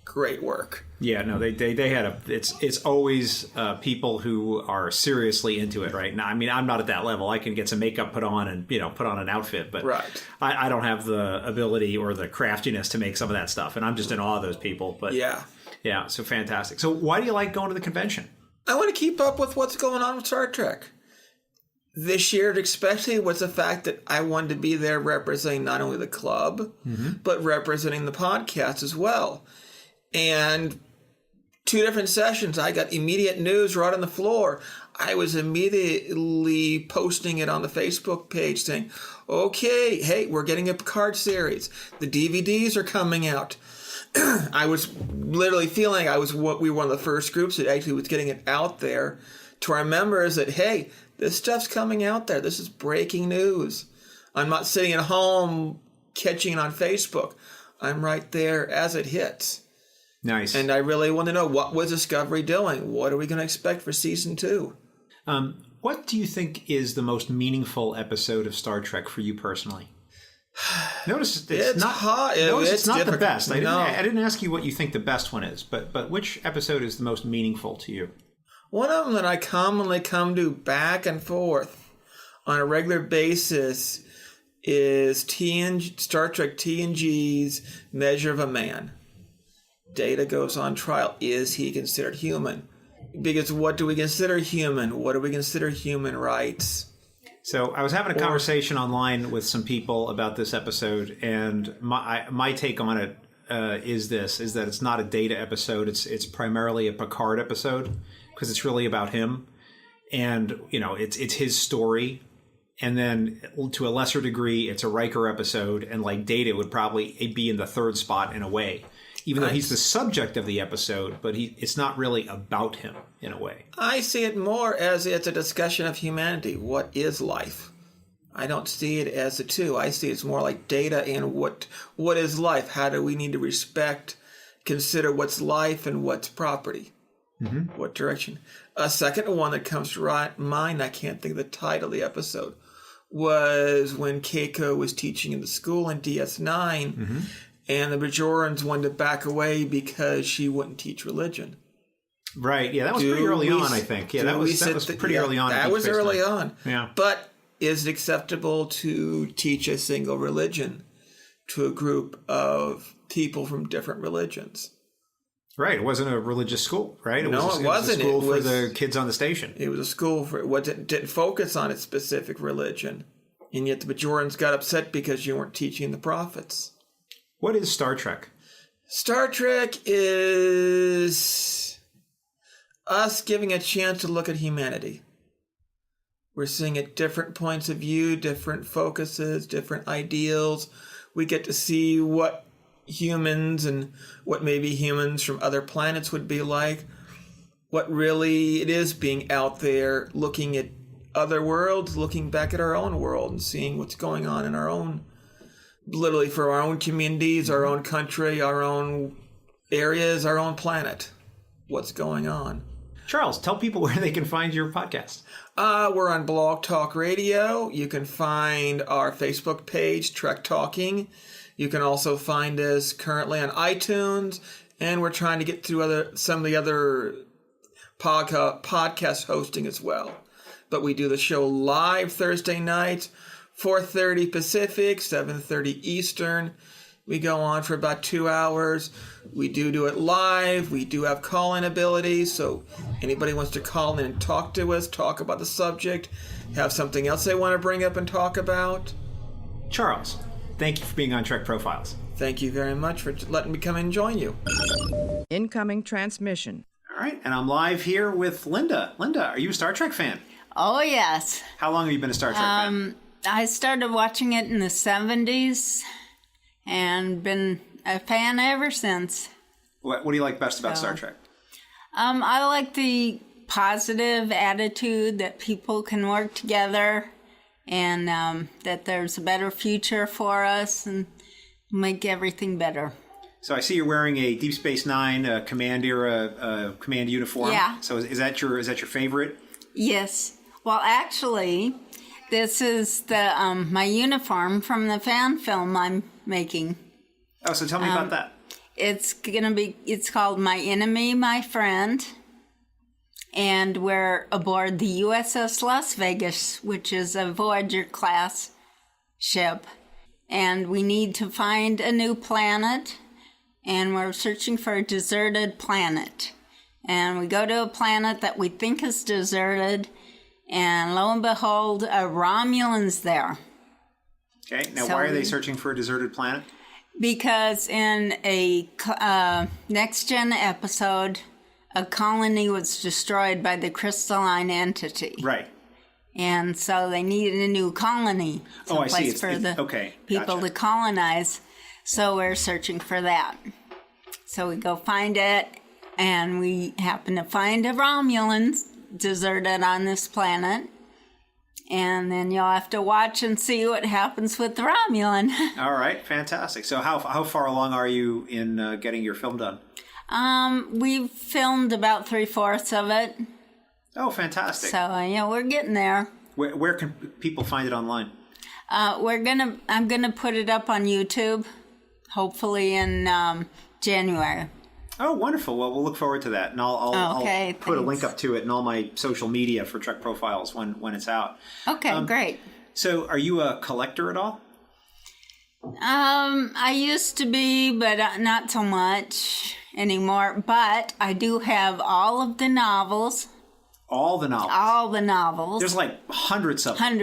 great work. Yeah, no, they had it's always people who are seriously into it, right? Now, I mean, I'm not at that level. I can get some makeup put on and put on an outfit, but right. I don't have the ability or the craftiness to make some of that stuff, and I'm just in awe of those people. But yeah, so fantastic. So why do you like going to the convention? I want to keep up with what's going on with Star Trek. This year, especially, was the fact that I wanted to be there representing not only the club, but representing the podcast as well. And 2 different sessions, I got immediate news right on the floor. I was immediately posting it on the Facebook page saying, okay, hey, we're getting a Picard series. The DVDs are coming out. I was literally feeling we were one of the first groups that actually was getting it out there to our members that, hey, this stuff's coming out there. This is breaking news. I'm not sitting at home catching it on Facebook. I'm right there as it hits. Nice. And I really want to know, what was Discovery doing? What are we going to expect for season 2? What do you think is the most meaningful episode of Star Trek for you personally? Notice it's not hot. Notice it's not the best. I No. didn't ask you what you think the best one is, but which episode is the most meaningful to you? One of them that I commonly come to back and forth on a regular basis is Star Trek TNG's Measure of a Man. Data goes on trial. Is he considered human? Because what do we consider human? What do we consider human rights? So I was having a conversation online with some people about this episode, and my take on it is that it's not a Data episode. It's primarily a Picard episode because it's really about him. and it's his story. And then to a lesser degree, it's a Riker episode, and like Data would probably be in the third spot in a way, even though he's the subject of the episode, but it's not really about him in a way. I see it more as it's a discussion of humanity. What is life? I don't see it as the two. I see it's more like Data and what is life? How do we need to respect, consider what's life and what's property? Mm-hmm. What direction? A second one that comes to mind, I can't think of the title of the episode, was when Keiko was teaching in the school in DS9, mm-hmm. and the Bajorans wanted to back away because she wouldn't teach religion. Right. Yeah, that was pretty early on, I think. Yeah, that was pretty early on. That was early on. Yeah. But is it acceptable to teach a single religion to a group of people from different religions? Right. It wasn't a religious school, right? It wasn't. It was a school for the kids on the station. It was a school for what didn't focus on its specific religion. And yet the Bajorans got upset because you weren't teaching the prophets. What is Star Trek? Star Trek is us giving a chance to look at humanity. We're seeing at different points of view, different focuses, different ideals. We get to see what humans and what maybe humans from other planets would be like. What really it is being out there, looking at other worlds, looking back at our own world and seeing what's going on in our own, literally for our own communities, our own country, our own areas, our own planet. What's going on? Charles, tell people where they can find your podcast. We're on Blog Talk Radio. You can find our Facebook page, Trek Talking. You can also find us currently on iTunes, and we're trying to get through some of the other podcast hosting as well. But we do the show live Thursday nights, 4:30 Pacific, 7:30 Eastern. We go on for about 2 hours. We do it live. We do have call-in ability, so anybody wants to call in and talk to us, talk about the subject, have something else they want to bring up and talk about. Charles, thank you for being on Trek Profiles. Thank you very much for letting me come and join you. Incoming transmission. All right, and I'm live here with Linda. Linda, are you a Star Trek fan? Oh, yes. How long have you been a Star Trek fan? I started watching it in the 70s and been a fan ever since. What do you like best about Star Trek? I like the positive attitude that people can work together and that there's a better future for us and make everything better. So I see you're wearing a Deep Space Nine command era command uniform. Yeah. So is that your favorite? Yes. Well, actually, this is the my uniform from the fan film I'm making. Oh, so tell me about that. It's called My Enemy, My Friend. And we're aboard the USS Las Vegas, which is a Voyager class ship. And we need to find a new planet. And we're searching for a deserted planet. And we go to a planet that we think is deserted. And lo and behold, a Romulan's there. Okay. Now, why are they searching for a deserted planet? Because in a Next Gen episode, a colony was destroyed by the crystalline entity. Right. And so they needed a new colony. Oh, I see. For the people gotcha. to colonize. So we're searching for that. So we go find it, and we happen to find a Romulan deserted on this planet. And then you'll have to watch and see what happens with the Romulan. All right, fantastic. So how far along are you in getting your film done? We've filmed about 3/4 of it. Oh, fantastic. So, we're getting there. Where can people find it online? I'm gonna put it up on YouTube, hopefully in January. Oh, wonderful. Well, we'll look forward to that. And I'll put a link up to it in all my social media for Trek Profiles when it's out. Okay, great. So are you a collector at all? I used to be, but not so much anymore. But I do have all of the novels. All the novels? All the novels. There's like hundreds of them.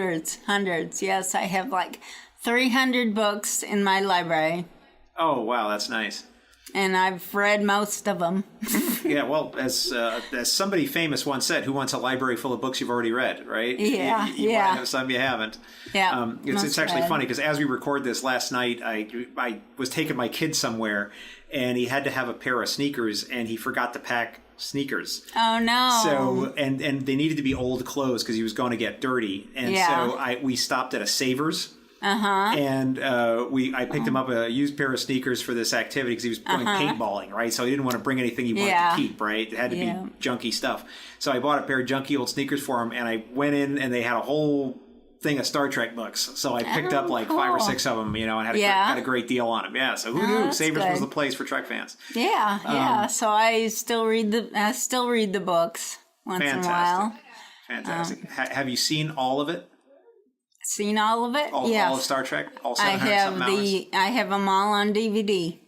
Hundreds. Yes, I have like 300 books in my library. Oh, wow, that's nice. And I've read most of them. Yeah, well, as somebody famous once said, who wants a library full of books you've already read, right? Yeah, you want to have some you haven't. Yeah, it's actually funny because as we record this last night, I was taking my kid somewhere, and he had to have a pair of sneakers, and he forgot to pack sneakers. Oh no! So and they needed to be old clothes because he was going to get dirty, and so we stopped at a Savers. And I picked him up a used pair of sneakers for this activity because he was going paintballing, right? So he didn't want to bring anything he wanted to keep, right? It had to be junky stuff. So I bought a pair of junky old sneakers for him, and I went in and they had a whole thing of Star Trek books. So I picked up like 5 or 6 of them, and had a great deal on them. Yeah, so who knew Savers was the place for Trek fans? Yeah. So I still read the books once in a while. Fantastic. Have you seen all of it? Seen all of it? All of Star Trek? All 700 hours? I have them all on DVD.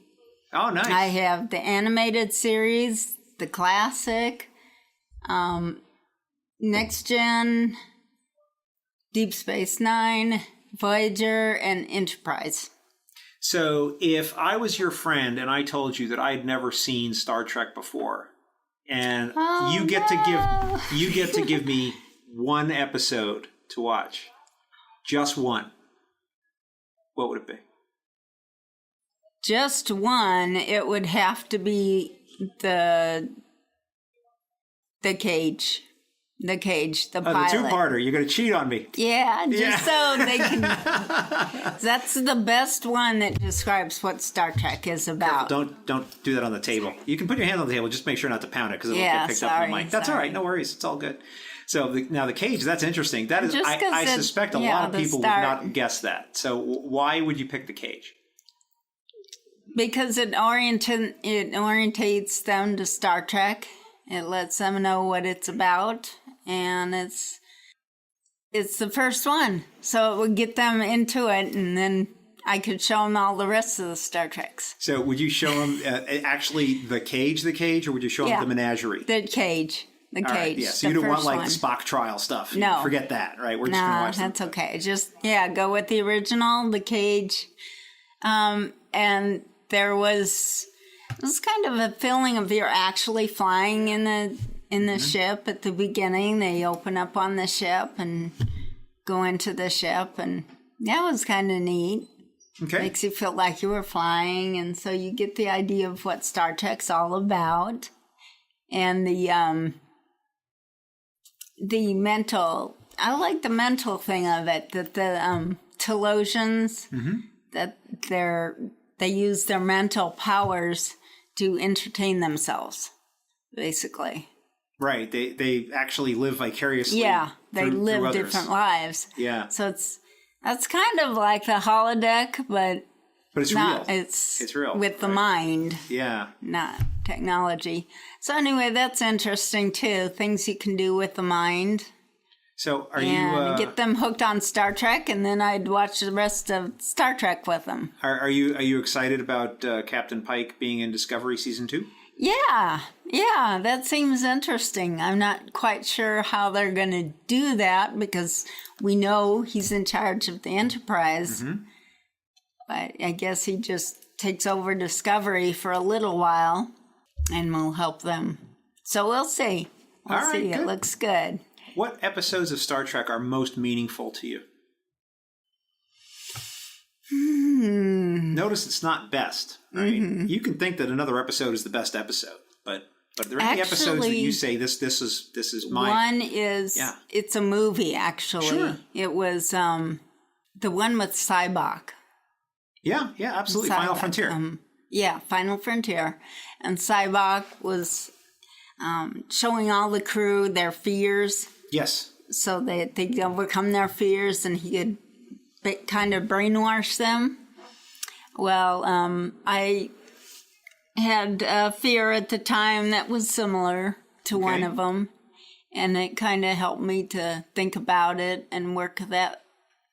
Oh, nice. I have the animated series, the classic, Next Gen, Deep Space Nine, Voyager, and Enterprise. So if I was your friend and I told you that I'd never seen Star Trek before, and you get to give me one episode to watch, just one, what would it be? Just one, it would have to be the Cage. The pilot. The two-parter. You're going to cheat on me. Yeah, so they can... That's the best one that describes what Star Trek is about. Don't do that on the table. You can put your hand on the table. Just make sure not to pound it because it'll get picked up on the mic. That's all right. No worries. It's all good. So now the Cage, that's interesting. That is, I suspect a lot of people would not guess that. So why would you pick the Cage? Because it orientates them to Star Trek. It lets them know what it's about, and it's the first one. So it would get them into it, and then I could show them all the rest of the Star Treks. So would you show them actually the Cage, or would you show them the Menagerie? The Cage. The Cage. Right, yeah, so you don't want like the Spock trial stuff. No. Forget that, right? We're just going to watch that's okay. Just, go with the original, the Cage. And there was... It was kind of a feeling of you're actually flying in the ship at the beginning. They open up on the ship and go into the ship, and that was kind of neat. Okay. Makes you feel like you were flying, and so you get the idea of what Star Trek's all about. And the mental, I like the mental thing of it, that the Telosians, that they use their mental powers to entertain themselves, basically. Right. They actually live vicariously. Yeah, they through live others. different lives. Yeah. So that's kind of like the holodeck, but it's not, real. It's real with the mind. Yeah. Not technology. So anyway, that's interesting too. Things you can do with the mind. So are and you get them hooked on Star Trek, and then I'd watch the rest of Star Trek with them. Are you excited about Captain Pike being in Discovery Season 2? Yeah, that seems interesting. I'm not quite sure how they're going to do that because we know he's in charge of the Enterprise. But I guess he just takes over Discovery for a little while and will help them. So we'll see. We'll see. Good. It looks good. What episodes of Star Trek are most meaningful to you? Notice it's not best, right? You can think that another episode is the best episode, but are there any episodes that you say this is mine? One is it's a movie actually. Sure. It was the one with Cybok. Yeah, absolutely. Final Frontier. Final Frontier, and Cybok was showing all the crew their fears. Yes. So they overcome their fears, and he could kind of brainwash them. Well, I had a fear at the time that was similar to one of them, and it kind of helped me to think about it and work that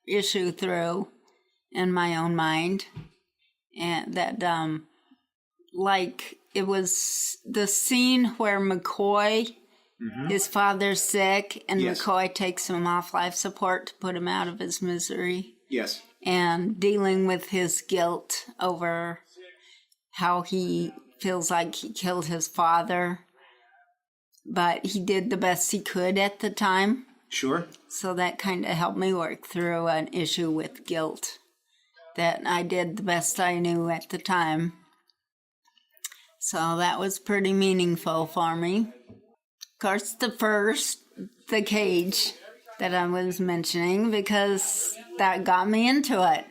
issue through in my own mind. And that, like, it was the scene where McCoy... His father's sick, and McCoy takes him off life support to put him out of his misery. Yes. And dealing with his guilt over how he feels like he killed his father. but he did the best he could at the time. Sure. So that kind of helped me work through an issue with guilt, that I did the best I knew at the time. So that was pretty meaningful for me. Of course, the cage that I was mentioning, because that got me into it.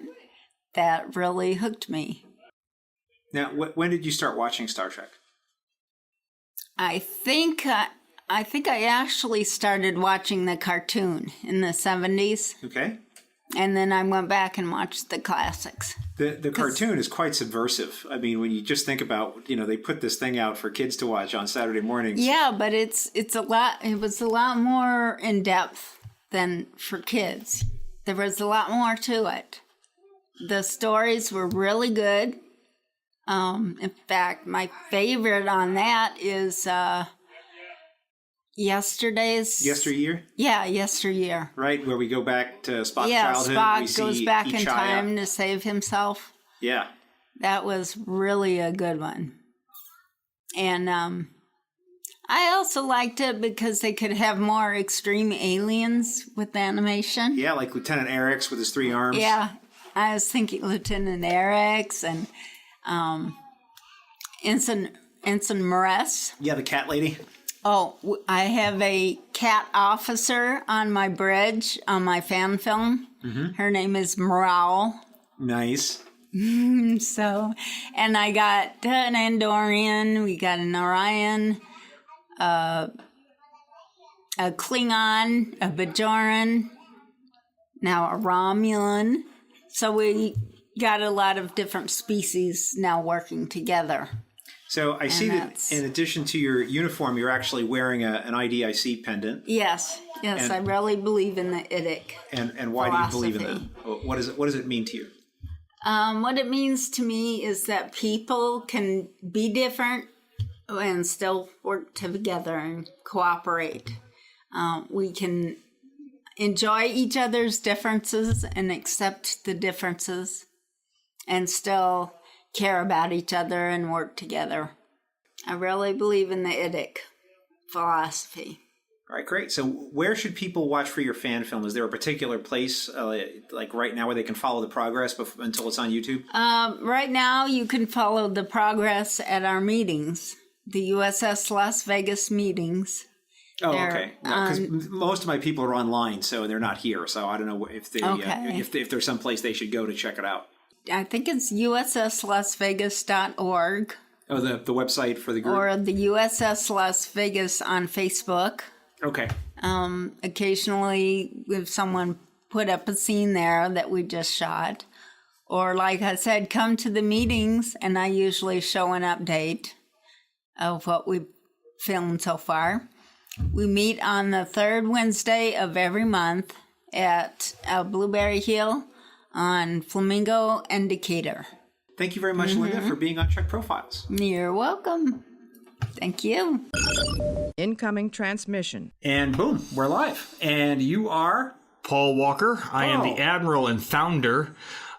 That really hooked me. Now, when did you start watching Star Trek? I think I actually started watching the cartoon in the 70s. Okay. And then I went back and watched the classics. The cartoon is quite subversive. I mean, when you just think about, they put this thing out for kids to watch on Saturday mornings. Yeah, but it was a lot more in depth than for kids. There was a lot more to it. The stories were really good. In fact, my favorite on that is Yesteryear? Yeah, Yesteryear. Right, where we go back to Spock's childhood. Spock goes back in time to save himself. Yeah. That was really a good one. And I also liked it because they could have more extreme aliens with the animation. Yeah, like Lieutenant Eric's with his 3 arms. Yeah, I was thinking Lieutenant Eric's and Ensign Moress. Yeah, the cat lady. Oh, I have a cat officer on my bridge on my fan film. Mm-hmm. Her name is Morale. Nice. So, and I got an Andorian, we got an Orion, a Klingon, a Bajoran, now a Romulan. So we got a lot of different species now working together. So I see that in addition to your uniform, you're actually wearing an IDIC pendant. Yes, I really believe in the IDIC. And why philosophy. do you believe in that? What does it mean to you? What it means to me is that people can be different and still work together and cooperate. We can enjoy each other's differences and accept the differences and still care about each other and work together. I really believe in the IDIC philosophy. All right, great. So where should people watch for your fan film? Is there a particular place, like right now, where they can follow the progress until it's on YouTube? Right now, you can follow the progress at our meetings, the USS Las Vegas meetings. Oh, okay. Because most of my people are online, so they're not here. So I don't know if if there's some place they should go to check it out. I think it's usslasvegas.org. Oh, the website for the group? Or the USS Las Vegas on Facebook. Okay. Occasionally, if someone put up a scene there that we just shot. Or like I said, come to the meetings, and I usually show an update of what we've filmed so far. We meet on the third Wednesday of every month at Blueberry Hill on Flamingo and Decatur. Thank you very much, Linda, for being on Trek Profiles. You're welcome. Thank you. Incoming transmission. And boom, we're live. And you are? Paul Walker. I am the Admiral and founder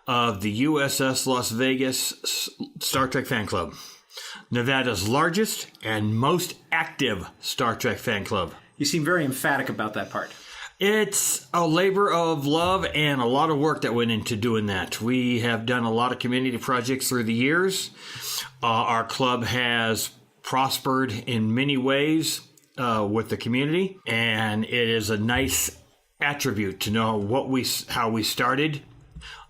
of the USS Las Vegas Star Trek Fan Club, Nevada's largest and most active Star Trek fan club. You seem very emphatic about that part. It's a labor of love and a lot of work that went into doing that. We have done a lot of community projects through the years. Our club has prospered in many ways with the community, and it is a nice attribute to know how we started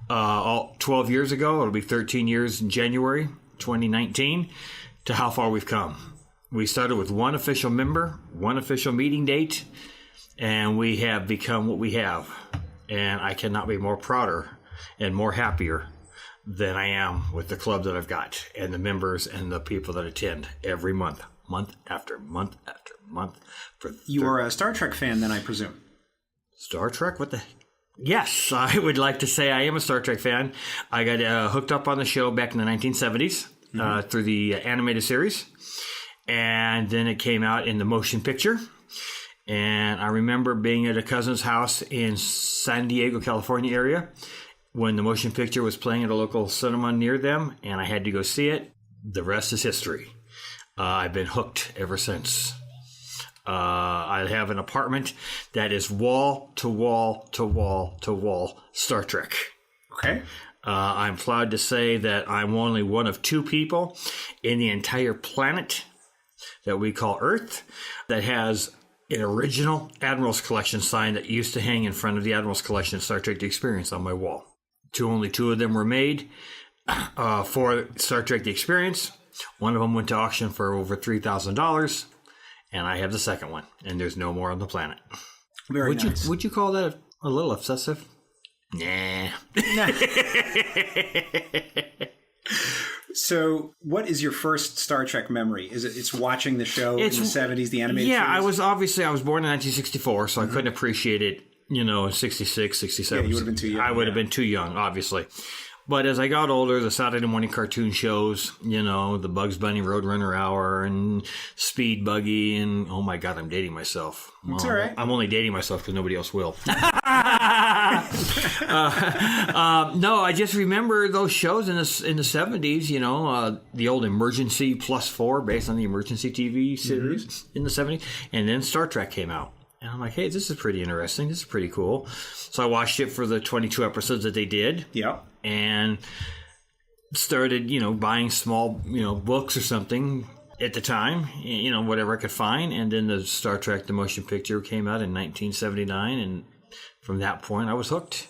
12 years ago. It'll be 13 years in January 2019 to how far we've come. We started with one official member, one official meeting date, and we have become what we have. And I cannot be more prouder and more happier than I am with the club that I've got and the members and the people that attend every month, month after month after month. You are a Star Trek fan, then, I presume. Star Trek? What the heck? Yes, I would like to say I am a Star Trek fan. I got hooked up on the show back in the 1970s through the animated series. And then it came out in the motion picture. And I remember being at a cousin's house in San Diego, California area when the motion picture was playing at a local cinema near them, and I had to go see it. The rest is history. I've been hooked ever since. I have an apartment that is wall to wall to wall to wall Star Trek. Okay. I'm proud to say that I'm only one of 2 people in the entire planet that we call Earth that has an original Admiral's Collection sign that used to hang in front of the Admiral's Collection Star Trek The Experience on my wall. Only two of them were made for Star Trek The Experience. One of them went to auction for over $3,000, and I have the second one, and there's no more on the planet. Very nice. Would you call that a little obsessive? Nah. So, what is your first Star Trek memory? It's watching the show in the 70s, the animated series? I was born in 1964, so I couldn't appreciate it, in 66, 67. Yeah, you would have been too young. I would have been too young, obviously. But as I got older, the Saturday morning cartoon shows, the Bugs Bunny Roadrunner Hour and Speed Buggy, and oh my God, I'm dating myself. It's all right. I'm only dating myself because nobody else will. No, I just remember those shows in the 70s, the old Emergency +4 based on the Emergency TV series in the 70s. And then Star Trek came out. And I'm like, hey, this is pretty interesting. This is pretty cool. So I watched it for the 22 episodes that they did. Yeah. And started, buying small, books or something at the time, whatever I could find. And then the Star Trek, the motion picture came out in 1979. And from that point, I was hooked,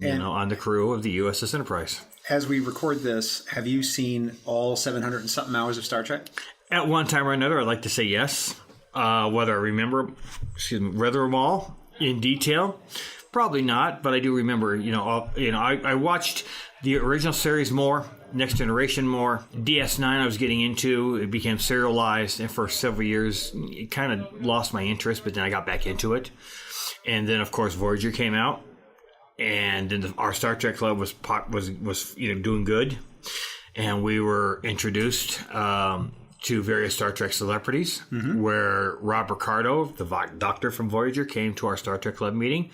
on the crew of the USS Enterprise. As we record this, have you seen all 700 and something hours of Star Trek? At one time or another, I'd like to say yes. Whether I remember, them all in detail, probably not. But I do remember, I watched the original series more, Next Generation more. DS9 I was getting into. It became serialized, and for several years, it kind of lost my interest. But then I got back into it, and then of course Voyager came out, and then our Star Trek club was doing good, and we were introduced. To various Star Trek celebrities, where Rob Ricardo, the doctor from Voyager, came to our Star Trek Club meeting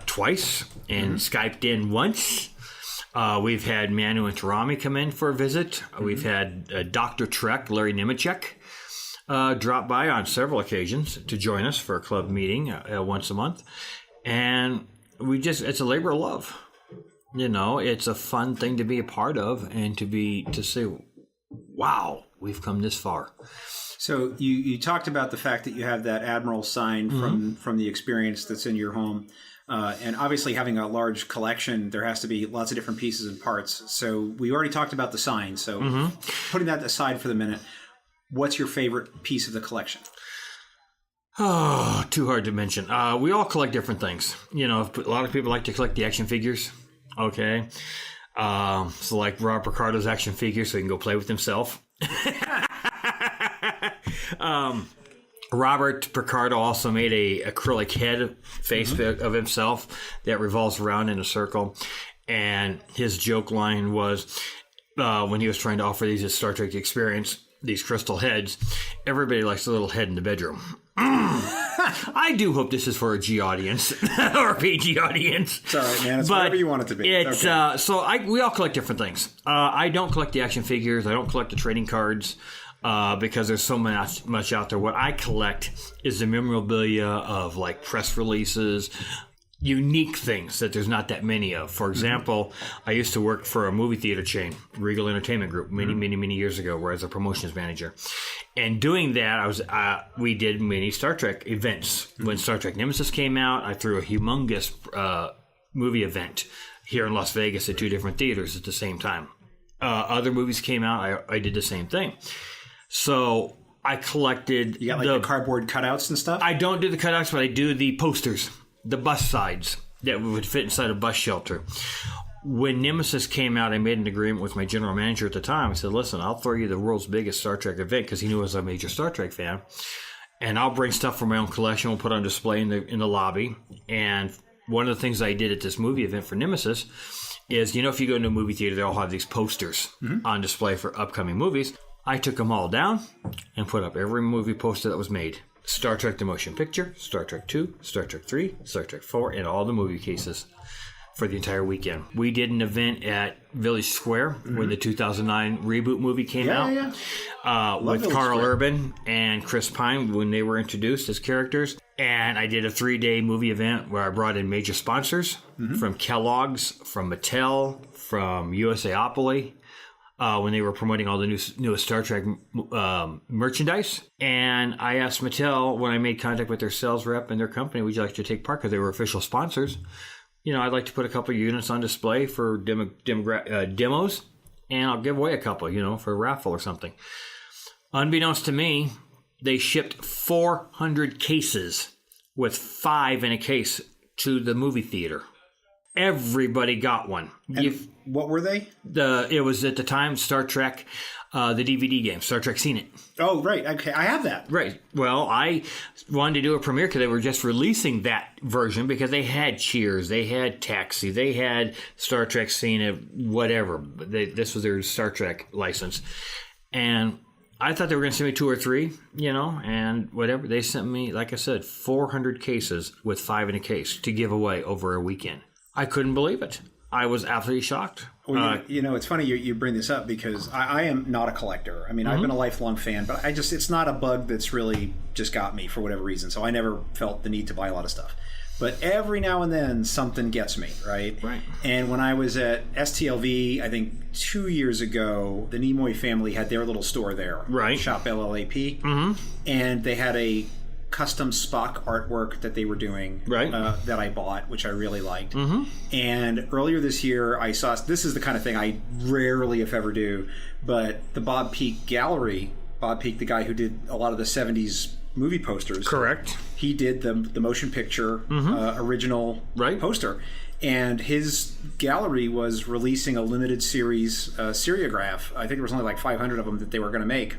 twice and Skyped in once. We've had Manu Intirami come in for a visit. We've had Dr. Trek, Larry Nemeczek, drop by on several occasions to join us for a club meeting once a month. And it's a labor of love. It's a fun thing to be a part of and to say, wow, we've come this far. So you talked about the fact that you have that Admiral sign from the experience that's in your home. And obviously having a large collection, there has to be lots of different pieces and parts. So we already talked about the sign. So putting that aside for the minute, what's your favorite piece of the collection? Oh, too hard to mention. We all collect different things. A lot of people like to collect the action figures. Okay. So like Rob Ricardo's action figures so he can go play with himself. Robert Picardo also made a acrylic head face of himself that revolves around in a circle. And his joke line was when he was trying to offer these at Star Trek Experience, these crystal heads, everybody likes a little head in the bedroom. I do hope this is for a G audience or a PG audience. It's all right, man. It's whatever you want it to be. It's okay. We all collect different things. I don't collect the action figures. I don't collect the trading cards because there's so much out there. What I collect is the memorabilia of like press releases, unique things that there's not that many of. For example, I used to work for a movie theater chain, Regal Entertainment Group, many years ago, where I was a promotions manager. And doing that, we did many Star Trek events. When Star Trek Nemesis came out, I threw a humongous movie event here in Las Vegas at 2 different theaters at the same time. Other movies came out, I did the same thing. So I collected... You got the cardboard cutouts and stuff? I don't do the cutouts, but I do the posters. The bus sides that would fit inside a bus shelter. When Nemesis came out, I made an agreement with my general manager at the time. I said, listen, I'll throw you the world's biggest Star Trek event because he knew I was a major Star Trek fan. And I'll bring stuff from my own collection. We'll put on display in the lobby. And one of the things I did at this movie event for Nemesis is, if you go into a movie theater, they all have these posters on display for upcoming movies. I took them all down and put up every movie poster that was made. Star Trek the Motion Picture, Star Trek 2, Star Trek 3, Star Trek 4, and all the movie cases. for the entire weekend. We did an event at Village Square when the 2009 reboot movie came out. With Village Carl Square. Urban and Chris Pine when they were introduced as characters. And I did a 3-day movie event where I brought in major sponsors from Kellogg's, from Mattel, from USAopoly, when they were promoting all the newest Star Trek merchandise. And I asked Mattel, when I made contact with their sales rep and their company, would you like to take part? Because they were official sponsors. You know, I'd like to put a couple of units on display for demos, and I'll give away a couple, for a raffle or something. Unbeknownst to me, they shipped 400 cases with 5 in a case to the movie theater. Everybody got one. What were they? It was at the time Star Trek, the DVD game, Star Trek Seen It. Oh, right. Okay, I have that. Right. Well, I wanted to do a premiere because they were just releasing that version because they had Cheers, they had Taxi, they had Star Trek Seen It, whatever. This was their Star Trek license. And I thought they were going to send me 2 or 3, and whatever. They sent me, like I said, 400 cases with 5 in a case to give away over a weekend. I couldn't believe it. I was absolutely shocked. Well, it's funny you bring this up because I am not a collector. I mean, I've been a lifelong fan, but it's not a bug that's really just got me for whatever reason. So I never felt the need to buy a lot of stuff. But every now and then something gets me, right? Right. And when I was at STLV, I think 2 years ago, the Nimoy family had their little store there. Right. Shop LLAP. And they had a custom Spock artwork that they were doing that I bought, which I really liked. And earlier this year, I saw, this is the kind of thing I rarely, if ever, do, but the Bob Peak Gallery, Bob Peak, the guy who did a lot of the 70s movie posters. Correct. He did the motion picture original poster. And his gallery was releasing a limited series seriograph. I think there was only like 500 of them that they were going to make.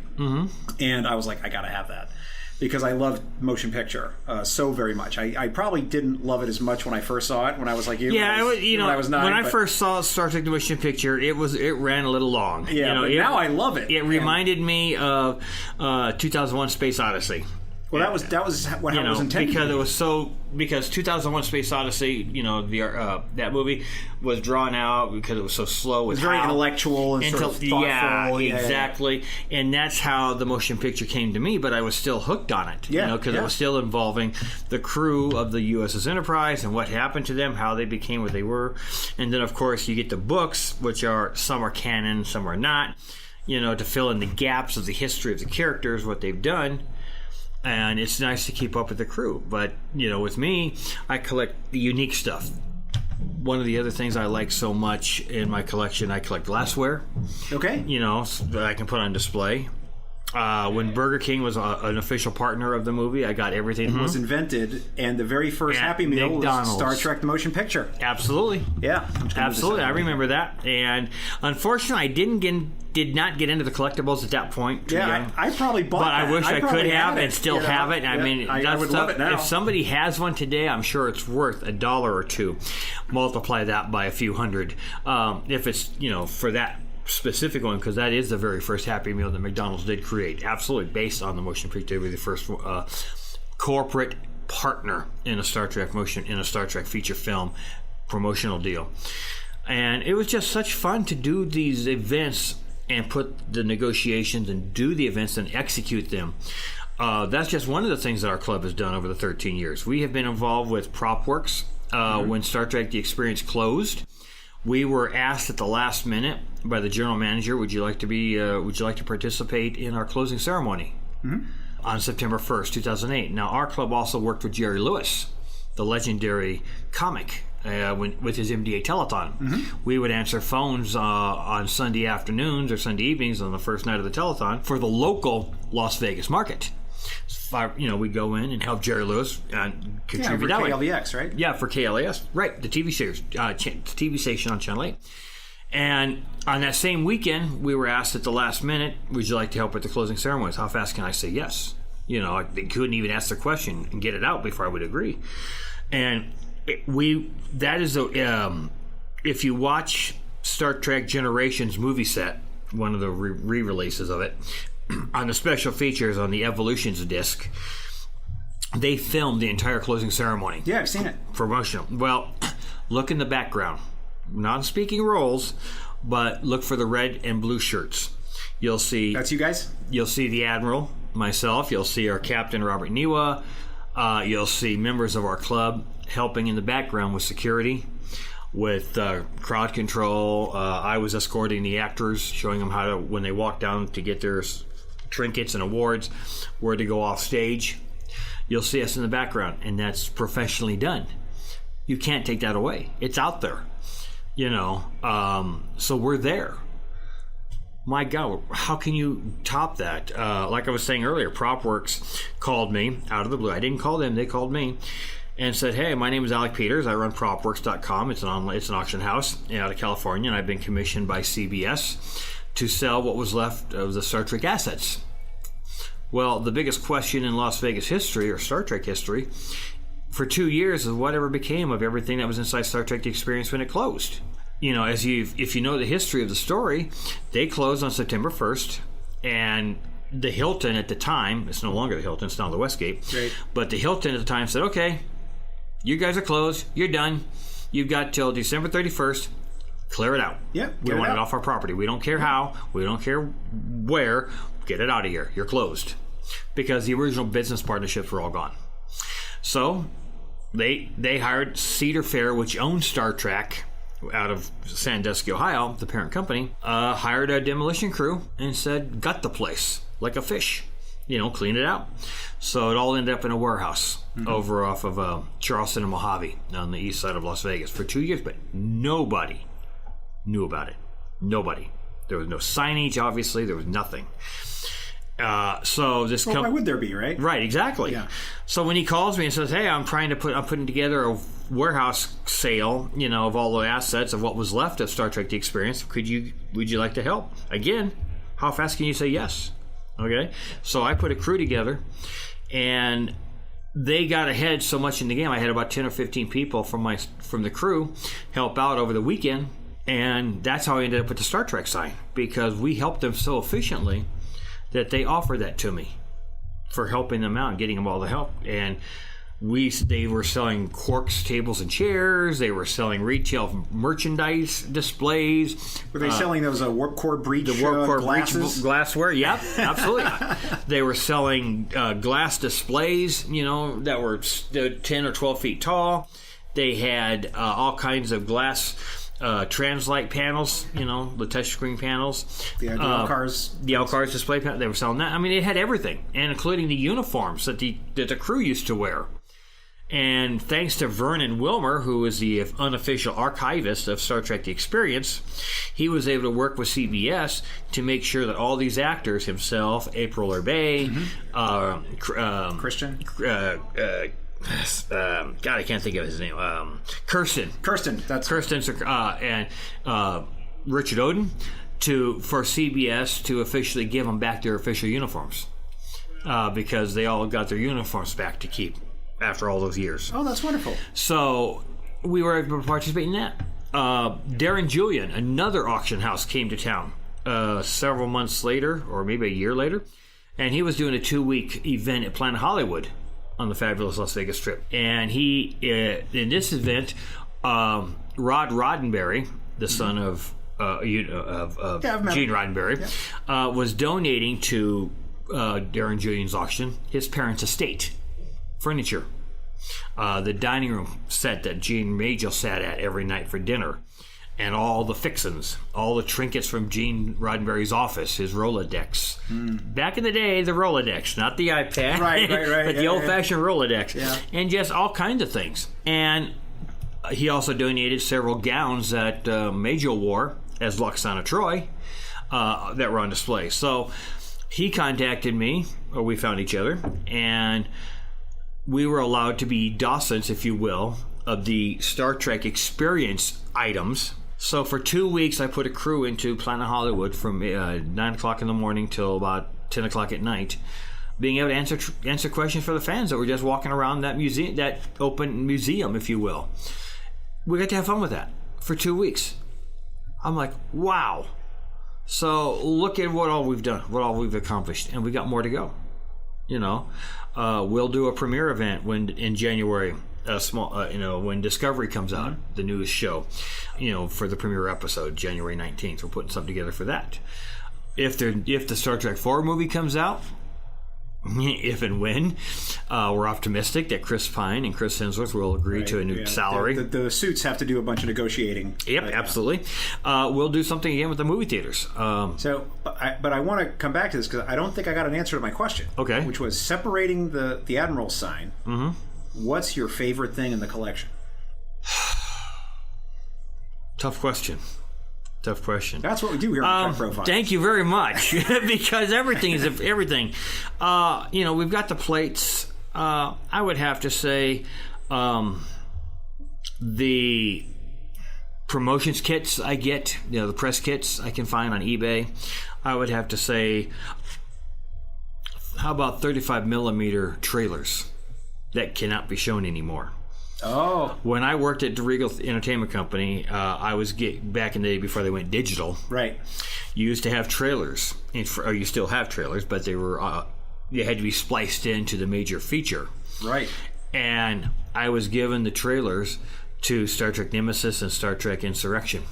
And I was like, I got to have that. Because I loved motion picture so very much. I probably didn't love it as much when I first saw it. When I was like you, when I was 9. When I first saw Star Trek: The Motion Picture, it ran a little long. Yeah, but now I love it. It reminded me of 2001: Space Odyssey. Well, that was what it was intended. Because 2001: Space Odyssey, that movie was drawn out because it was so slow. It was very intellectual and sort of thoughtful. Yeah, exactly. And that's how the motion picture came to me. But I was still hooked on it. Because it was still involving the crew of the USS Enterprise and what happened to them, how they became what they were, and then of course you get the books, which are some are canon, some are not. To fill in the gaps of the history of the characters, what they've done. And it's nice to keep up with the crew. But, with me, I collect the unique stuff. One of the other things I like so much in my collection, I collect glassware. Okay. That I can put on display. When Burger King was an official partner of the movie, I got everything. It was invented, and the very first Happy Meal was Star Trek: The Motion Picture. Absolutely. Yeah. Absolutely. I remember that. And unfortunately, I did not get into the collectibles at that point. I probably bought but that. I wish I could have and still have it. I would love it now. If somebody has one today, I'm sure it's worth $1 or $2. Multiply that by a few hundred. If it's, for that specific one, because that is the very first Happy Meal that McDonald's did create. Absolutely. Based on the motion picture. They were the first corporate partner in a Star Trek feature film promotional deal. And it was just such fun to do these events and put the negotiations and do the events and execute them. That's just one of the things that our club has done over the 13 years. We have been involved with PropWorks when Star Trek The Experience closed. We were asked at the last minute by the general manager, would you like to participate in our closing ceremony on September 1st, 2008. Now, our club also worked with Jerry Lewis, the legendary comic, with his MDA telethon. We would answer phones on Sunday afternoons or Sunday evenings on the first night of the telethon for the local Las Vegas market. We'd go in and help Jerry Lewis and contribute that way. For KLVX, right? Yeah, for KLAS. Right, the TV series, TV station on Channel 8. And on that same weekend, we were asked at the last minute, would you like to help with the closing ceremonies? How fast can I say yes? They couldn't even ask the question and get it out before I would agree. And if you watch Star Trek Generations movie set, one of the re-releases of it, on the special features on the Evolutions disc, they filmed the entire closing ceremony. Yeah, I've seen it. Promotional. Well, look in the background. Not speaking roles, but look for the red and blue shirts. You'll see... That's you guys? You'll see the Admiral, myself. You'll see our Captain, Robert Niwa. You'll see members of our club helping in the background with security, with crowd control. I was escorting the actors, showing them how to, when they walk down to get their trinkets and awards, where to go off stage. You'll see us in the background, and that's professionally done. You can't take that away. It's out there, so we're there. My God, how can you top that? Like I was saying earlier, PropWorks called me out of the blue. I didn't call them, they called me and said, hey, my name is Alec Peters. I run PropWorks.com. It's an auction house out of California, and I've been commissioned by CBS to sell what was left of the Star Trek assets. Well, the biggest question in Las Vegas history, or Star Trek history, for 2 years is whatever became of everything that was inside Star Trek The Experience when it closed. If you know the history of the story, they closed on September 1st, and the Hilton at the time, it's no longer the Hilton, it's now the Westgate, right. But the Hilton at the time said, okay, you guys are closed, you're done, you've got till December 31st, clear it out. Yeah, we want it off our property. We don't care how, we don't care where, get it out of here, you're closed. Because the original business partnerships were all gone. So they hired Cedar Fair, which owned Star Trek, out of Sandusky, Ohio, the parent company, hired a demolition crew and said, gut the place like a fish, clean it out. So it all ended up in a warehouse over off of Charleston and Mojave on the east side of Las Vegas for 2 years, but nobody knew about it. Nobody. There was no signage, obviously. There was nothing. So this why would there be, right? Right, exactly. Yeah. So when he calls me and says, hey, I'm putting together a warehouse sale, of all the assets of what was left of Star Trek The Experience. Would you like to help? Again, how fast can you say yes? Okay. So I put a crew together, and they got ahead so much in the game. I had about 10 or 15 people from the crew help out over the weekend, and that's how I ended up with the Star Trek sign, because we helped them so efficiently that they offered that to me for helping them out and getting them all the help. And they were selling Quarks tables and chairs. They were selling retail merchandise displays. Were they selling those warp core breach glassware? Yep, absolutely. They were selling glass displays, that were 10 or 12 feet tall. They had all kinds of glass Translite panels, the touchscreen panels. The LCARS display panel. They were selling that. I mean, it had everything, and including the uniforms that the crew used to wear. And thanks to Vernon Wilmer, who is the unofficial archivist of Star Trek The Experience, he was able to work with CBS to make sure that all these actors, himself, April Urbay, Christian, God, I can't think of his name. Kirsten, that's Kirsten, and Richard Odin, for CBS to officially give them back their official uniforms, because they all got their uniforms back to keep after all those years. Oh, that's wonderful. So we were able to participate in that. Darren Julian, another auction house, came to town several months later, or maybe a year later, and he was doing a 2-week event at Planet Hollywood on the fabulous Las Vegas Strip. And he, in this event, Rod Roddenberry, the son of Gene Roddenberry, was donating to Darren Julian's auction his parents' estate furniture, the dining room set that Gene Major sat at every night for dinner, and all the fixins, all the trinkets from Gene Roddenberry's office, his Rolodex. Back in the day, the Rolodex, not the iPad, right, but the old-fashioned Rolodex, and just all kinds of things. And he also donated several gowns that Major wore as Loxana Troy that were on display. So he contacted me, or we found each other, and we were allowed to be docents, if you will, of the Star Trek Experience items. So for 2 weeks, I put a crew into Planet Hollywood from 9 o'clock in the morning till about 10 o'clock at night, being able to answer questions for the fans that were just walking around that museum, that open museum, if you will. We got to have fun with that for 2 weeks. I'm like, wow. So look at what all we've done, what all we've accomplished, and we got more to go. We'll do a premiere event in January when Discovery comes out, the newest show, for the premiere episode, January 19th. We're putting something together for that. If the Star Trek 4 movie comes out, if and when, we're optimistic that Chris Pine and Chris Hemsworth will agree to a new salary. The suits have to do a bunch of negotiating. Yep, absolutely. We'll do something again with the movie theaters. But I want to come back to this because I don't think I got an answer to my question. Okay. Which was separating the Admiral's sign. Mm-hmm. What's your favorite thing in the collection? Tough question. That's what we do here on TrekProfiles. Thank you very much, because everything is everything. We've got the plates. I would have to say the promotions kits I get, the press kits I can find on eBay. I would have to say, how about 35 millimeter trailers that cannot be shown anymore? Oh. When I worked at the Regal Entertainment Company, I was back in the day before they went digital. Right. You used to have trailers, or you still have trailers, but they had to be spliced into the major feature. Right. And I was given the trailers to Star Trek Nemesis and Star Trek Insurrection.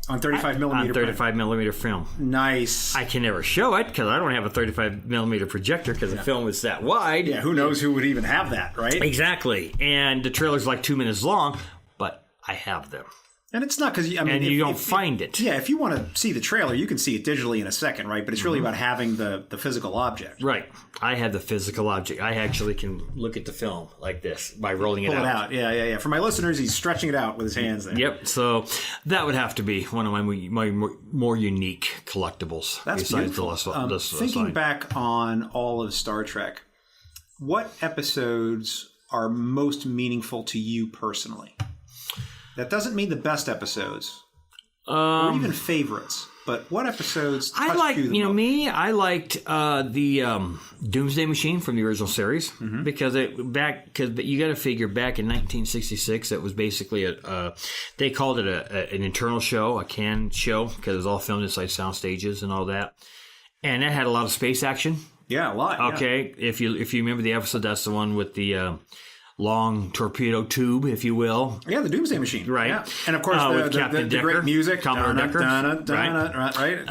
On 35 millimeter. On 35 millimeter film. Nice. I can never show it because I don't have a 35 millimeter projector because the film is that wide. Yeah, who knows who would even have that, right? Exactly. And the trailer's like 2 minutes long, but I have them. And it's not because you don't find it. Yeah, if you want to see the trailer, you can see it digitally in a second, right? But it's really about having the physical object. Right. I have the physical object. I actually can look at the film like this by rolling Pull it out. Yeah. For my listeners, he's stretching it out with his hands there. Yep. So that would have to be one of my more unique collectibles. That's besides beautiful. the Thinking back on all of Star Trek, what episodes are most meaningful to you personally? That doesn't mean the best episodes, or even favorites. But what episodes touched you the most? I liked the Doomsday Machine from the original series because you got to figure back in 1966 it was basically they called it an internal show, a canned show because it was all filmed inside sound stages and all that, and it had a lot of space action. Yeah, a lot. Okay, yeah. if you remember the episode, that's the one with the long torpedo tube, if you will. Yeah, the Doomsday Machine. Right. Yeah. And of course, the great music. Commodore Decker. Right.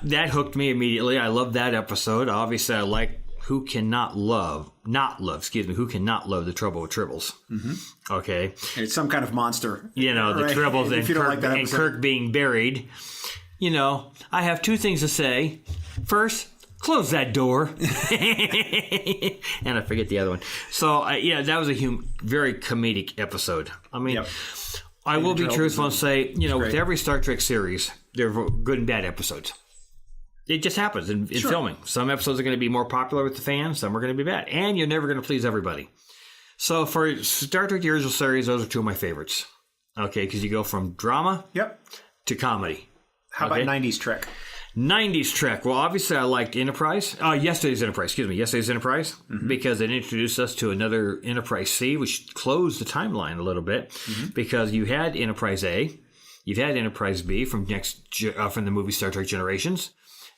That hooked me immediately. I loved that episode. Obviously, I like who cannot love the Trouble with Tribbles. Mm-hmm. Okay. It's some kind of monster. The Tribbles and Kirk being buried. I have two things to say. First, close that door. And I forget the other one. So, that was a very comedic episode. I mean, I will be truthful and say, with every Star Trek series, there are good and bad episodes. It just happens in filming. Some episodes are going to be more popular with the fans. Some are going to be bad. And you're never going to please everybody. So, for Star Trek the original series, those are two of my favorites. Okay, because you go from drama to comedy. How about 90s Trek? 90s Trek. Well, obviously, I liked Enterprise. Yesterday's Enterprise, because it introduced us to another Enterprise C, which closed the timeline a little bit, because you had Enterprise A, you've had Enterprise B from the movie Star Trek Generations,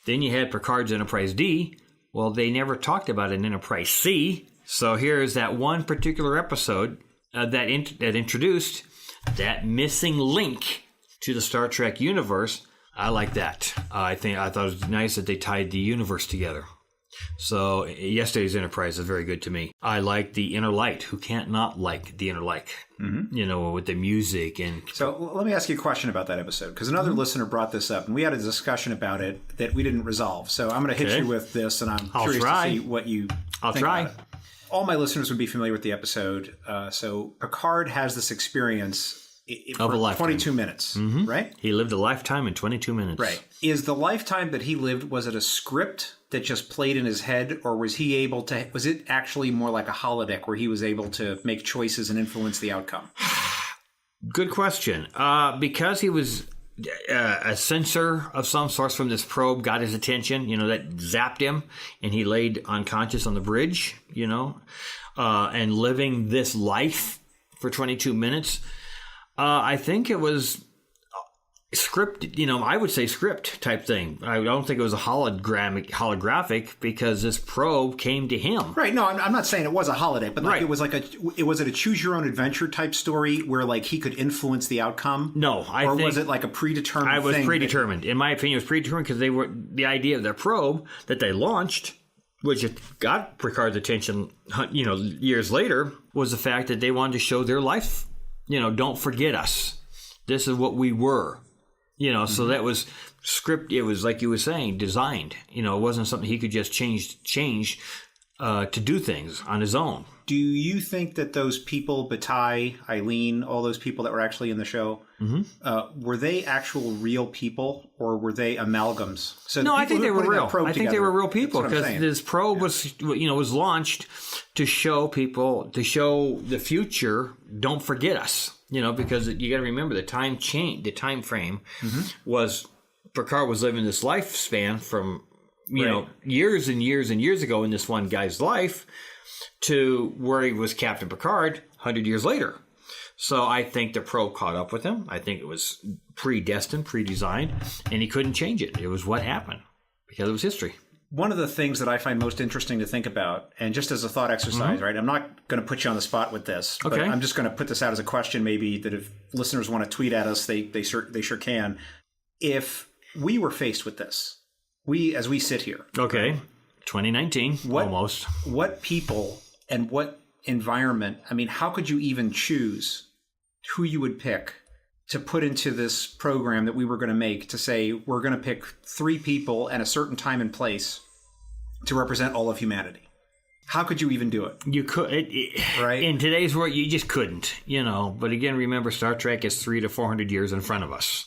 then you had Picard's Enterprise D. Well, they never talked about an Enterprise C, so here's that one particular episode that introduced that missing link to the Star Trek universe. I like that. I thought it was nice that they tied the universe together. So yesterday's Enterprise is very good to me. I like the Inner Light. Who can't not like the Inner Light? With the music and. So let me ask you a question about that episode, because another listener brought this up, and we had a discussion about it that we didn't resolve. So I'm going to hit you with this, and I'm curious to see what you. I'll think try. About it. All my listeners would be familiar with the episode. So Picard has this experience. Of a lifetime. 22 minutes, right? He lived a lifetime in 22 minutes. Right. Is the lifetime that he lived, was it a script that just played in his head, or was it actually more like a holodeck where he was able to make choices and influence the outcome? Good question. Because he was a sensor of some sort from this probe got his attention, that zapped him, and he laid unconscious on the bridge, and living this life for 22 minutes. I think it was script, I would say script type thing. I don't think it was a holographic because this probe came to him. Right. No, I'm not saying it was a holiday, but Right. it was was it a choose your own adventure type story where like he could influence the outcome? No, or was it like a predetermined I was thing predetermined. In my opinion, it was predetermined because the idea of their probe that they launched, which got Picard's attention, years later, was the fact that they wanted to show their life. Don't forget us. This is what we were. So that was script. It was like you were saying, designed. It wasn't something he could just change to do things on his own. Do you think that those people, Bataille, Eileen, all those people that were actually in the show, were they actual real people or were they amalgams? So No, I think they were real. I think they were real people because because this probe was launched to show people, to show the future. Don't forget us. Because you got to remember the time frame was Picard was living this lifespan from years and years and years ago in this one guy's life to where he was Captain Picard 100 years later. So I think the probe caught up with him. I think it was predestined, pre-designed, and he couldn't change it. It was what happened because it was history. One of the things that I find most interesting to think about, and just as a thought exercise, right? I'm not going to put you on the spot with this, but I'm just going to put this out as a question maybe that if listeners want to tweet at us, they sure can. If we were faced with this, as we sit here. Okay, 2019, almost. What people and what environment, how could you even choose who you would pick to put into this program that we were going to make to say we're going to pick 3 people at a certain time and place to represent all of humanity? How could you even do it? You could, right? In today's world, you just couldn't, But again, remember, Star Trek is 300 to 400 years in front of us.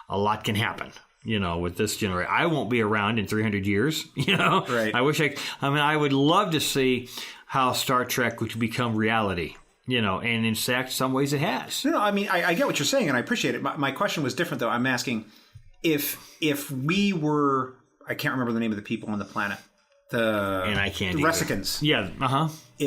A lot can happen, with this generation. I won't be around in 300 years, Right. I wish I would love to see how Star Trek would become reality. And in fact, some ways it has. No, I get what you're saying, and I appreciate it. My question was different, though. I'm asking if we were, I can't remember the name of the people on the planet. And I can't. The Ressicans. Yeah.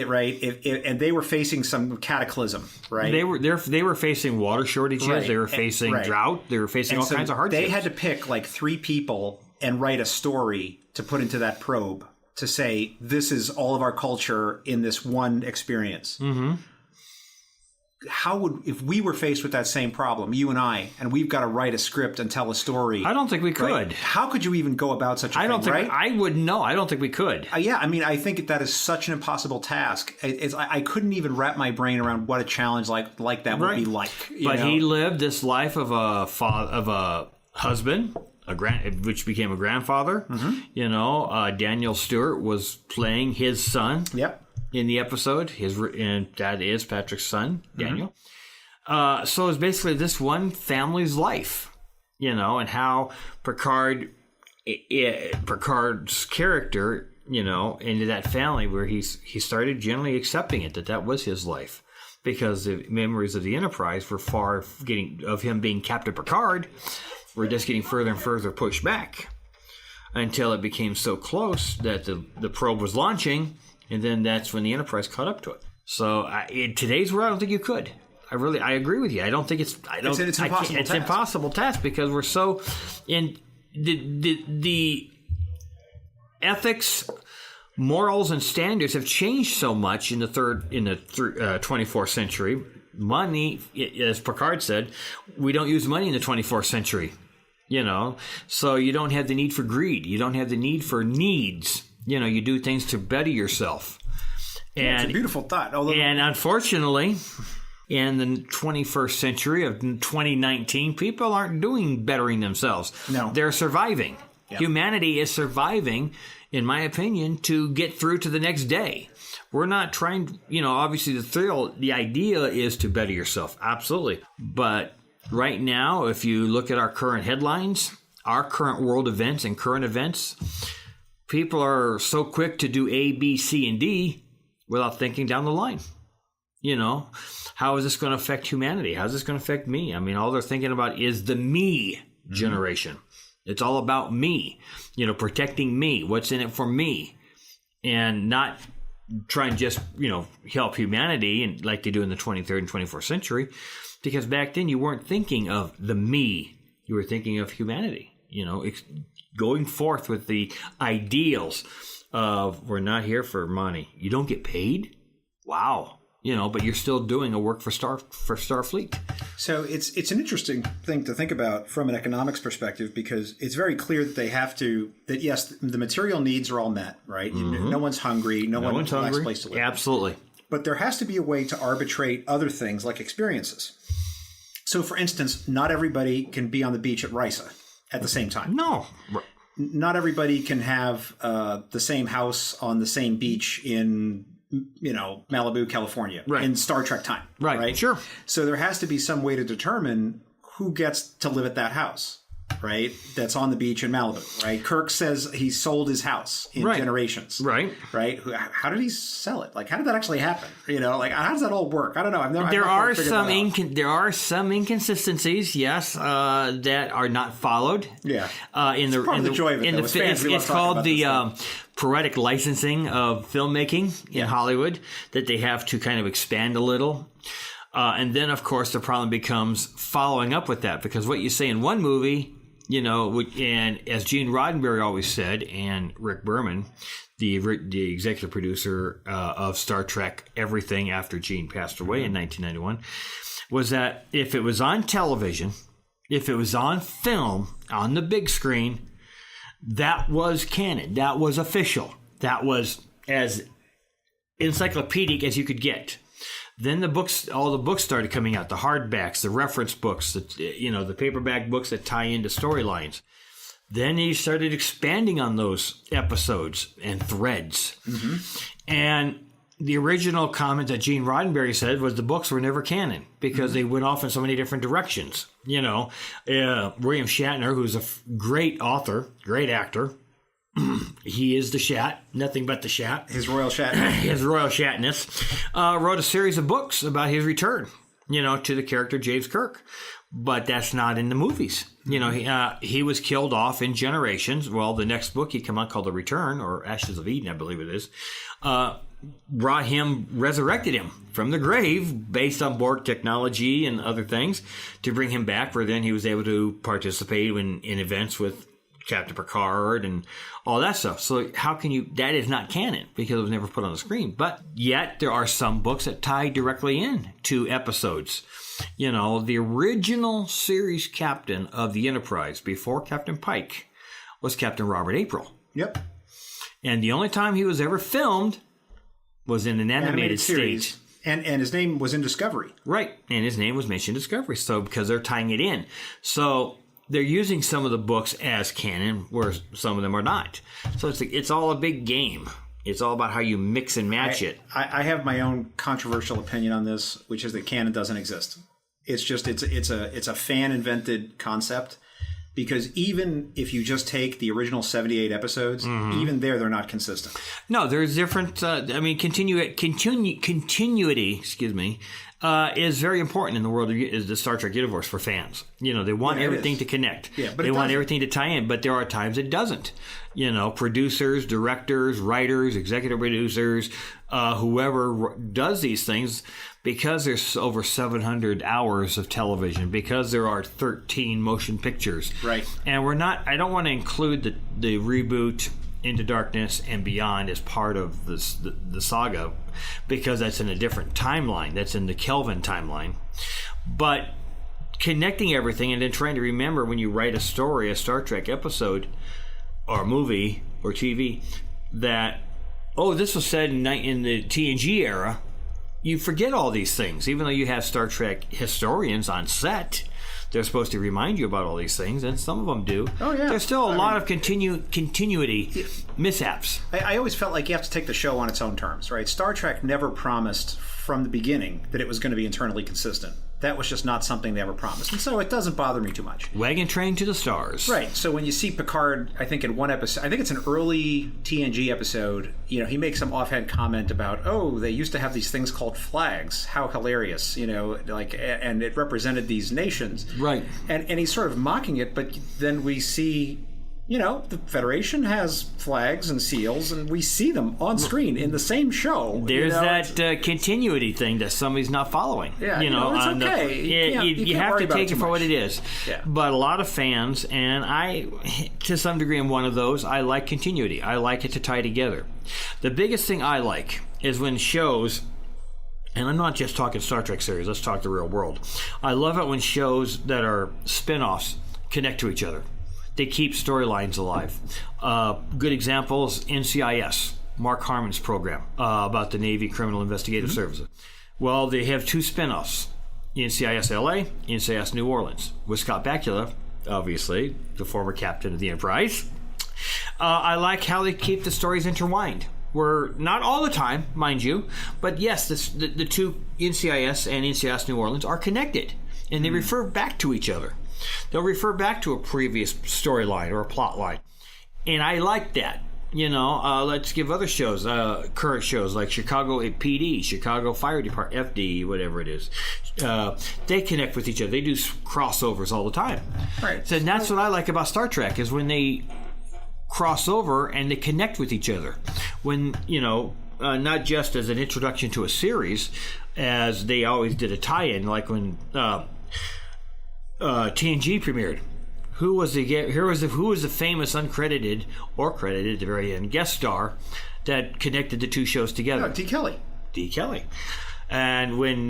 Right. And they were facing some cataclysm. Right. They were facing water shortages. Right. They were facing drought. They were facing all kinds of hardships. They had to pick like 3 people and write a story to put into that probe to say this is all of our culture in this one experience. Mm-hmm. If we were faced with that same problem, you and I, and we've got to write a script and tell a story. I don't think we could. Right? How could you even go about such a thing, right? I wouldn't know. I don't think we could. I think that is such an impossible task. I couldn't even wrap my brain around what a challenge like that would be like. But he lived this life of a husband, which became a grandfather. Mm-hmm. Daniel Stewart was playing his son. Yep. In the episode, and that is Patrick's son, Daniel. Mm-hmm. So it's basically this one family's life, and how Picard's character, into that family where he started generally accepting it, that was his life, because the memories of the Enterprise were of him being Captain Picard, were just getting further and further pushed back until it became so close that the probe was launching. And then that's when the Enterprise caught up to it. So in today's world, I don't think you could. I agree with you. I don't think it's. It's an impossible task. It's an impossible task because we're so in the ethics, morals, and standards have changed so much in the 24th century. Money, as Picard said, we don't use money in the 24th century. So you don't have the need for greed. You don't have the need for needs. You do things to better yourself. And it's a beautiful thought. And unfortunately, in the 21st century of 2019, people aren't bettering themselves. No. They're surviving. Yep. Humanity is surviving, in my opinion, to get through to the next day. We're not trying, obviously the idea is to better yourself. Absolutely. But right now, if you look at our current headlines, our current world events and current events, people are so quick to do A, B, C, and D without thinking down the line. How is this going to affect humanity? How is this going to affect me? All they're thinking about is the me generation. Mm-hmm. It's all about me, protecting me, what's in it for me, and not try and just, help humanity and like they do in the 23rd and 24th century, because back then you weren't thinking of the me. You were thinking of humanity, going forth with the ideals of we're not here for money. You don't get paid? Wow. But you're still doing a work for Starfleet. So it's an interesting thing to think about from an economics perspective, because it's very clear that yes, the material needs are all met, right? Mm-hmm. No one's hungry. No one's lacks a place to live. Absolutely. But there has to be a way to arbitrate other things like experiences. So, for instance, not everybody can be on the beach at Risa at the same time. No. Not everybody can have the same house on the same beach in Malibu, California, in Star Trek time. Right, sure. So there has to be some way to determine who gets to live at that house, right? That's on the beach in Malibu, right? Kirk says he sold his house in Generations. Right. How did he sell it? Like, how did that actually happen? How does that all work? I don't know. There are some inconsistencies, yes, that are not followed. Yeah. In the joy of it, it's called the poetic licensing of filmmaking in Hollywood, that they have to kind of expand a little. And then, of course, the problem becomes following up with that, because what you say in one movie, and as Gene Roddenberry always said, and Rick Berman, the executive producer of Star Trek Everything after Gene passed away in 1991, was that if it was on television, if it was on film, on the big screen, that was canon. That was official. That was as encyclopedic as you could get. Then all the books started coming out, the hardbacks, the reference books, the paperback books that tie into storylines. Then he started expanding on those episodes and threads. Mm-hmm. And the original comment that Gene Roddenberry said was the books were never canon because they went off in so many different directions. William Shatner, who's a great author, great actor, he is the Shat, nothing but the Shat. His Royal Shatness. His Royal Shatness. Wrote a series of books about his return, to the character James Kirk. But that's not in the movies. He was killed off in Generations. Well, the next book he came out called The Return, or Ashes of Eden, I believe it is, resurrected him from the grave based on Borg technology and other things to bring him back, where then he was able to participate in events with Captain Picard and all that stuff. So how can you... That is not canon because it was never put on the screen. But yet there are some books that tie directly in to episodes. The original series captain of the Enterprise before Captain Pike was Captain Robert April. Yep. And the only time he was ever filmed was in an animated series. And his name was in Discovery. Right. And his name was mentioned in Discovery. So because they're tying it in. So they're using some of the books as canon, where some of them are not. So it's all a big game. It's all about how you mix and match it. I have my own controversial opinion on this, which is that canon doesn't exist. It's just it's a fan invented concept, because even if you just take the original 78 episodes, even they're not consistent. No, there's different. Continuity. Excuse me. Is very important in the world of the Star Trek universe for fans. They want everything to connect. Yeah, but they want everything to tie in, but there are times it doesn't. Producers, directors, writers, executive producers, whoever does these things, because there's over 700 hours of television, because there are 13 motion pictures. Right. And I don't want to include the reboot Into Darkness and Beyond as part of the saga, because that's in a different timeline. That's in the Kelvin timeline. But connecting everything and then trying to remember when you write a story, a Star Trek episode or movie or TV, that, this was said in the TNG era, you forget all these things. Even though you have Star Trek historians on set, they're supposed to remind you about all these things, and some of them do. Oh, yeah. There's still a lot of continuity mishaps. I always felt like you have to take the show on its own terms, right? Star Trek never promised from the beginning that it was going to be internally consistent. That was just not something they ever promised. And so it doesn't bother me too much. Wagon train to the stars. Right. So when you see Picard, I think in one episode, I think it's an early TNG episode, he makes some offhand comment about, they used to have these things called flags. How hilarious, and it represented these nations. Right. And he's sort of mocking it, but then we see, the Federation has flags and seals, and we see them on screen in the same show. There's that continuity thing that somebody's not following. Yeah, it's okay. You have to take it for what it is. Yeah. But a lot of fans, and I, to some degree, am one of those, I like continuity. I like it to tie together. The biggest thing I like is when shows, and I'm not just talking Star Trek series, let's talk the real world. I love it when shows that are spin-offs connect to each other. They keep storylines alive. Good examples, NCIS, Mark Harmon's program about the Navy Criminal Investigative Services. Well, they have 2 spin-offs, NCIS LA, NCIS New Orleans, with Scott Bakula, obviously, the former captain of the Enterprise. I like how they keep the stories intertwined. We're not all the time, mind you, but yes, the 2 NCIS and NCIS New Orleans are connected, and they refer back to each other. They'll refer back to a previous storyline or a plot line. And I like that. Let's give other shows, current shows like Chicago PD, Chicago Fire Department, FD, whatever it is. They connect with each other. They do crossovers all the time. Right. So that's what I like about Star Trek is when they cross over and they connect with each other. When, not just as an introduction to a series, as they always did a tie-in, like when TNG premiered. Who was the famous uncredited or credited at the very end guest star that connected the 2 shows together? D. Kelly. D. Kelly. And when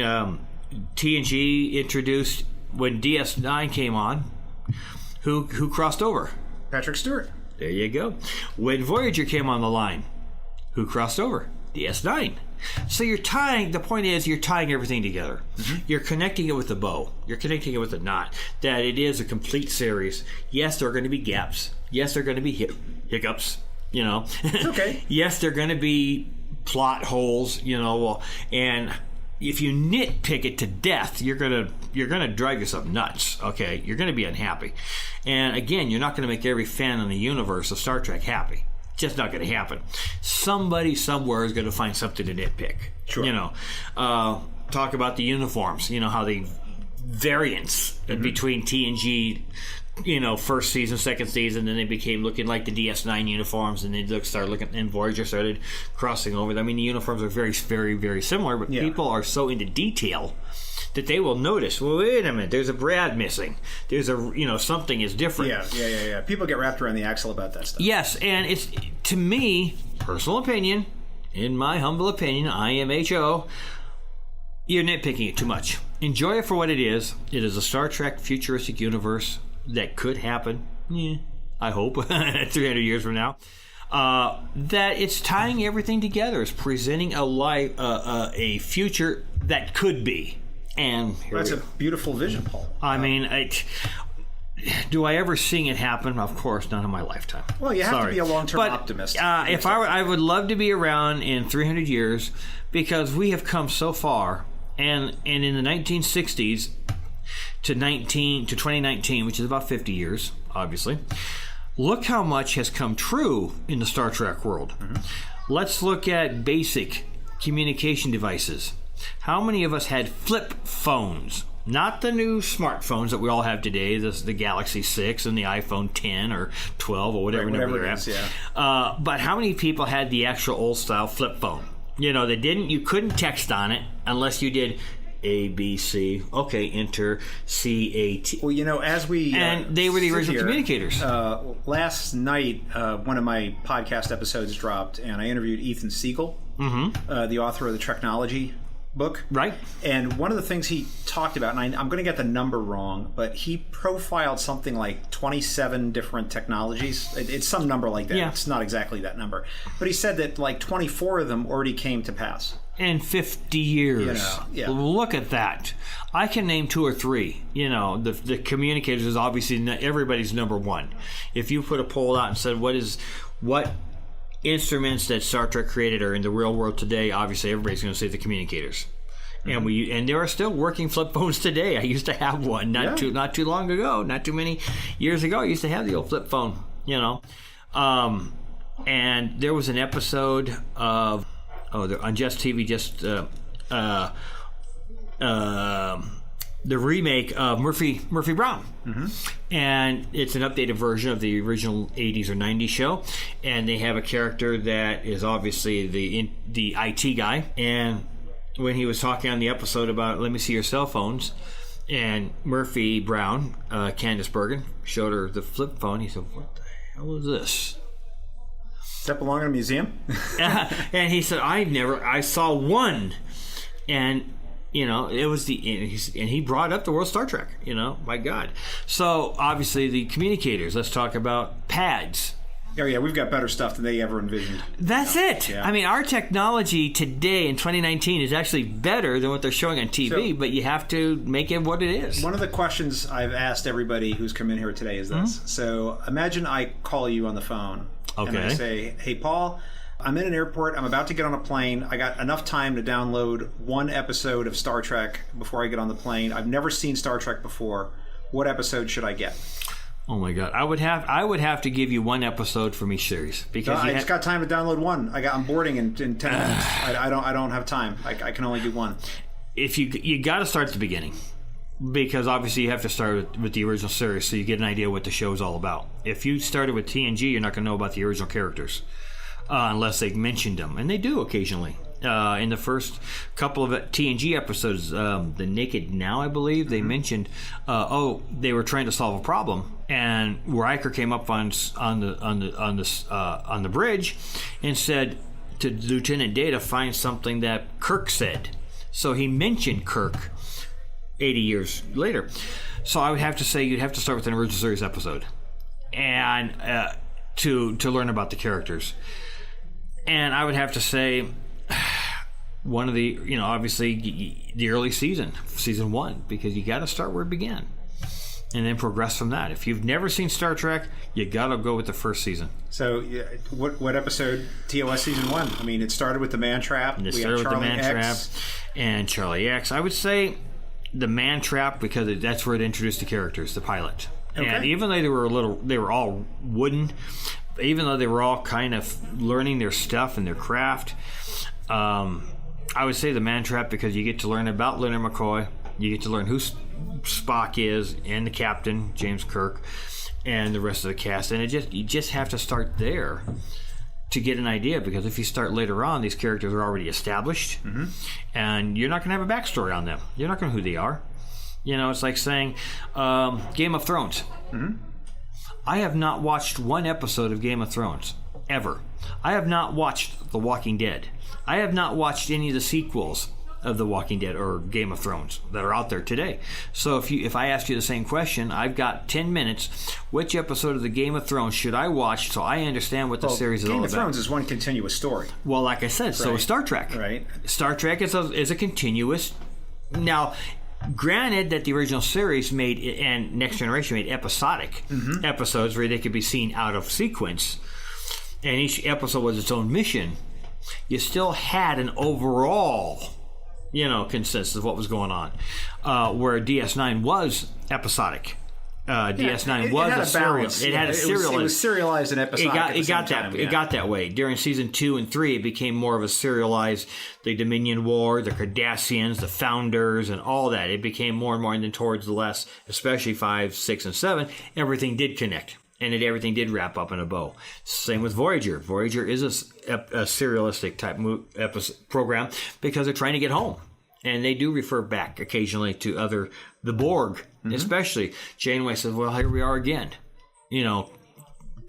TNG introduced, when DS9 came on, who crossed over? Patrick Stewart. There you go. When Voyager came on the line, who crossed over? DS9. So the point is you're tying everything together. You're connecting it with a bow. You're connecting it with a knot. That it is a complete series. Yes, there are going to be gaps. Yes, there are going to be hiccups. Okay. Yes, there are going to be plot holes, and if you nitpick it to death, you're gonna drive yourself nuts. Okay, you're gonna be unhappy, and again, you're not gonna make every fan in the universe of Star Trek happy. Just not going to happen. Somebody somewhere is going to find something to nitpick. Sure. Talk about the uniforms. How the variance between TNG, first season, second season, then they became looking like the DS9 uniforms, and they started looking, and Voyager started crossing over. I mean, the uniforms are very, very, very similar, but people are so into detail that they will notice, well, wait a minute, there's a Brad missing. There's something is different. Yeah. People get wrapped around the axle about that stuff. Yes, and it's, to me, personal opinion, in my humble opinion, IMHO, you're nitpicking it too much. Enjoy it for what it is. It is a Star Trek futuristic universe that could happen, I hope, 300 years from now. That it's tying everything together. It's presenting a future that could be. And that's a beautiful vision, Paul. I mean, do I ever see it happen? Of course, not in my lifetime. Well, you have to be a long-term optimist. If I would love to be around in 300 years, because we have come so far, and in the 1960s to 2019, which is about 50 years, obviously. Look how much has come true in the Star Trek world. Let's look at basic communication devices. How many of us had flip phones? Not the new smartphones that we all have today, the Galaxy 6 and the iPhone 10 or 12 or whatever number they're at. But how many people had the actual old-style flip phone? You couldn't text on it unless you did A, B, C. Okay, enter C, A, T. Well, as we and they were the original communicators. Last night, one of my podcast episodes dropped, and I interviewed Ethan Siegel, the author of the Treknology book. Right. And one of the things he talked about, and I'm going to get the number wrong, but he profiled something like 27 different technologies. It's some number like that. It's not exactly that number. But he said that like 24 of them already came to pass. In 50 years. Look at that. I can name 2 or 3. The communicators is obviously everybody's number one. If you put a poll out and said what instruments that Star Trek created are in the real world today, obviously everybody's going to say the communicators. And there are still working flip phones today. I used to have one not too long ago, not too many years ago. I used to have the old flip phone, and there was an episode of on Just TV the remake of Murphy Brown. And it's an updated version of the original 80s or 90s show. And they have a character that is obviously the IT guy. And when he was talking on the episode about let me see your cell phones, and Murphy Brown, Candace Bergen, showed her the flip phone, he said, what the hell is this? Does that belong in a museum? And he said, I saw one. And it was and he brought up the World Star Trek, my God. So, obviously, the communicators, let's talk about pads. Oh, yeah, we've got better stuff than they ever envisioned. That's it. Yeah. I mean, our technology today in 2019 is actually better than what they're showing on TV, but you have to make it what it is. One of the questions I've asked everybody who's come in here today is this. So, imagine I call you on the phone, and I say, hey, Paul, I'm in an airport. I'm about to get on a plane. I got enough time to download one episode of Star Trek before I get on the plane. I've never seen Star Trek before. What episode should I get? Oh my God! I would have to give you one episode from each series because I just got time to download one. I'm boarding in 10 minutes. I don't have time. I can only do one. If you got to start at the beginning, because obviously you have to start with the original series so you get an idea what the show is all about. If you started with TNG, you're not going to know about the original characters. Unless they mentioned them, and they do occasionally. In the first couple of TNG episodes, the Naked Now, I believe, they mentioned, they were trying to solve a problem, and Riker came up on the bridge and said to Lieutenant Data, find something that Kirk said. So he mentioned Kirk 80 years later. So I would have to say you'd have to start with an original series episode, and to learn about the characters. And I would have to say one of the, obviously the early season 1, because you got to start where it began and then progress from that. If you've never seen Star Trek, you got to go with the first season. So what episode, TOS season 1? I mean, it started with the Man Trap. It started with the Man Trap and Charlie X. I would say the Man Trap because that's where it introduced the characters, the pilot. Okay. And even though they were all wooden, even though they were all kind of learning their stuff and their craft, I would say the Man Trap because you get to learn about Leonard McCoy, you get to learn who Spock is and the captain, James Kirk, and the rest of the cast, and you just have to start there to get an idea, because if you start later on, these characters are already established, and you're not going to have a backstory on them. You're not going to know who they are. It's like saying Game of Thrones. I have not watched one episode of Game of Thrones, ever. I have not watched The Walking Dead. I have not watched any of the sequels of The Walking Dead or Game of Thrones that are out there today. So if I ask you the same question, I've got 10 minutes. Which episode of the Game of Thrones should I watch so I understand what the series is all about? Game of Thrones is one continuous story. Well, like I said, so is Star Trek. Right. Star Trek is a continuous... Now... Granted that the original series made, and Next Generation made episodic episodes where they could be seen out of sequence, and each episode was its own mission, you still had an overall, consensus of what was going on, where DS9 was episodic. DS9 was a serial. It had a serial. It was serialized and episodic. It got that way. During season 2 and 3, it became more of a serialized. The Dominion War, the Cardassians, the Founders, and all that. It became more and more, and then towards the last, especially 5, 6, and 7, everything did connect, and everything did wrap up in a bow. Same with Voyager. Voyager is a serialistic type program because they're trying to get home. And they do refer back occasionally to the Borg, especially. Janeway says, well, here we are again.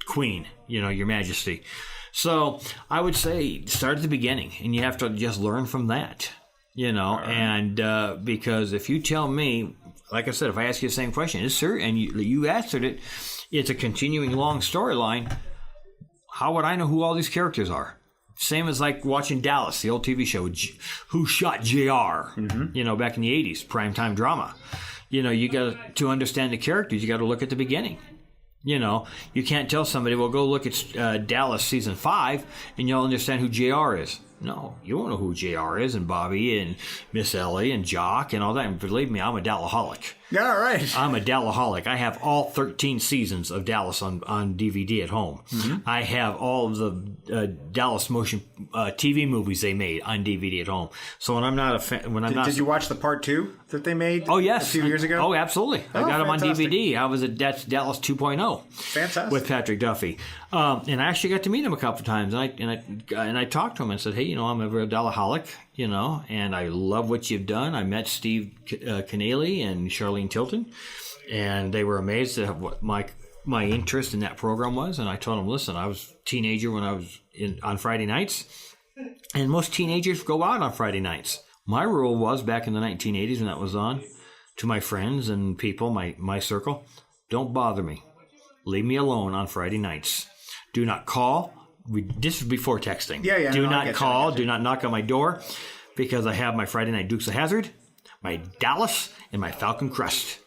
Queen, Your Majesty. So I would say start at the beginning, and you have to just learn from that, and because if you tell me, like I said, if I ask you the same question, it's serious, and you answered it, it's a continuing long storyline, how would I know who all these characters are? Same as like watching Dallas, the old TV show, Who Shot JR, back in the 80s, primetime drama. You got to understand the characters, you got to look at the beginning. You can't tell somebody, well, go look at Dallas season 5 and you'll understand who JR is. No, you won't know who JR is and Bobby and Miss Ellie and Jock and all that. And believe me, I'm a Dallaholic. Yeah, all right. I'm a Dallaholic. I have all 13 seasons of Dallas on DVD at home. Mm-hmm. I have all of the Dallas motion TV movies they made on DVD at home. So when I'm not a fan, Did you watch the part 2 that they made? Oh yes, a few years ago. Oh, absolutely. I got them on fantastic. DVD. I was at Dallas 2.0. Fantastic. With Patrick Duffy, and I actually got to meet him a couple of times. And I talked to him and said, "Hey, I'm a real Dallaholic, and I love what you've done." I met Steve Keneally and Charlene Tilton, and they were amazed at what my interest in that program was. And I told them, "Listen, I was a teenager when I was on Friday nights, and most teenagers go out on Friday nights. My rule was back in the 1980s when that was on, to my friends and people, my circle, don't bother me. Leave me alone on Friday nights. Do not call." This is before texting. Yeah. Do not call. Do not knock on my door, because I have my Friday night Dukes of Hazzard, my Dallas, and my Falcon Crest.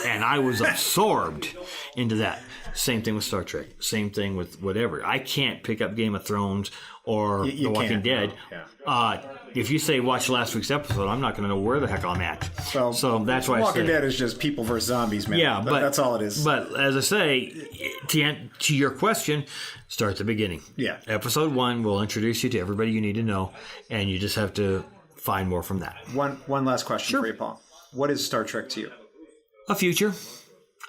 And I was absorbed into that. Same thing with Star Trek. Same thing with whatever. I can't pick up Game of Thrones or The Walking Dead. No. Yeah. If you say watch last week's episode, I'm not going to know where the heck I'm at. So that's why Walking I say Dead is just people versus zombies, man. Yeah, but that's all it is. But as I say, to your question, start at the beginning. Yeah. Episode 1 will introduce you to everybody you need to know, and you just have to find more from that. One last question for you, Paul. What is Star Trek to you? A future,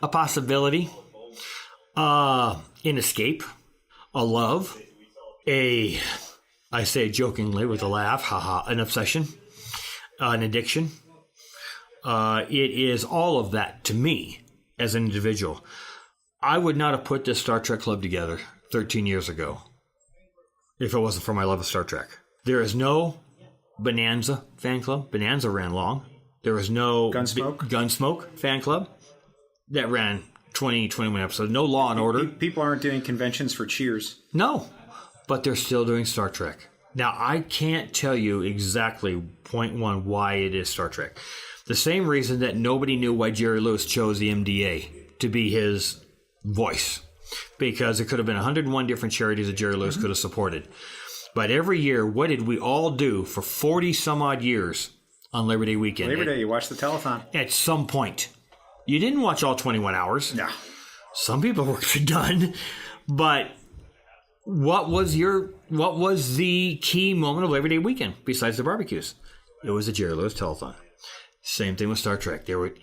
a possibility, an escape, a love, I say jokingly with a laugh, haha, an obsession, an addiction. It is all of that to me as an individual. I would not have put this Star Trek club together 13 years ago if it wasn't for my love of Star Trek. There is no Bonanza fan club. Bonanza ran long. There was no Gunsmoke fan club that ran 20, 21 episodes. No Law and Order. People aren't doing conventions for Cheers. No, but they're still doing Star Trek. Now, I can't tell you exactly, point one, why it is Star Trek. The same reason that nobody knew why Jerry Lewis chose the MDA to be his voice. Because it could have been 101 different charities that Jerry Lewis could have supported. But every year, what did we all do for 40 some odd years on Labor Day weekend? Labor Day, you watched the telethon. At some point. You didn't watch all 21 hours. No. Some people were done. But what was the key moment of Labor Day weekend besides the barbecues? It was the Jerry Lewis telethon. Same thing with Star Trek. Going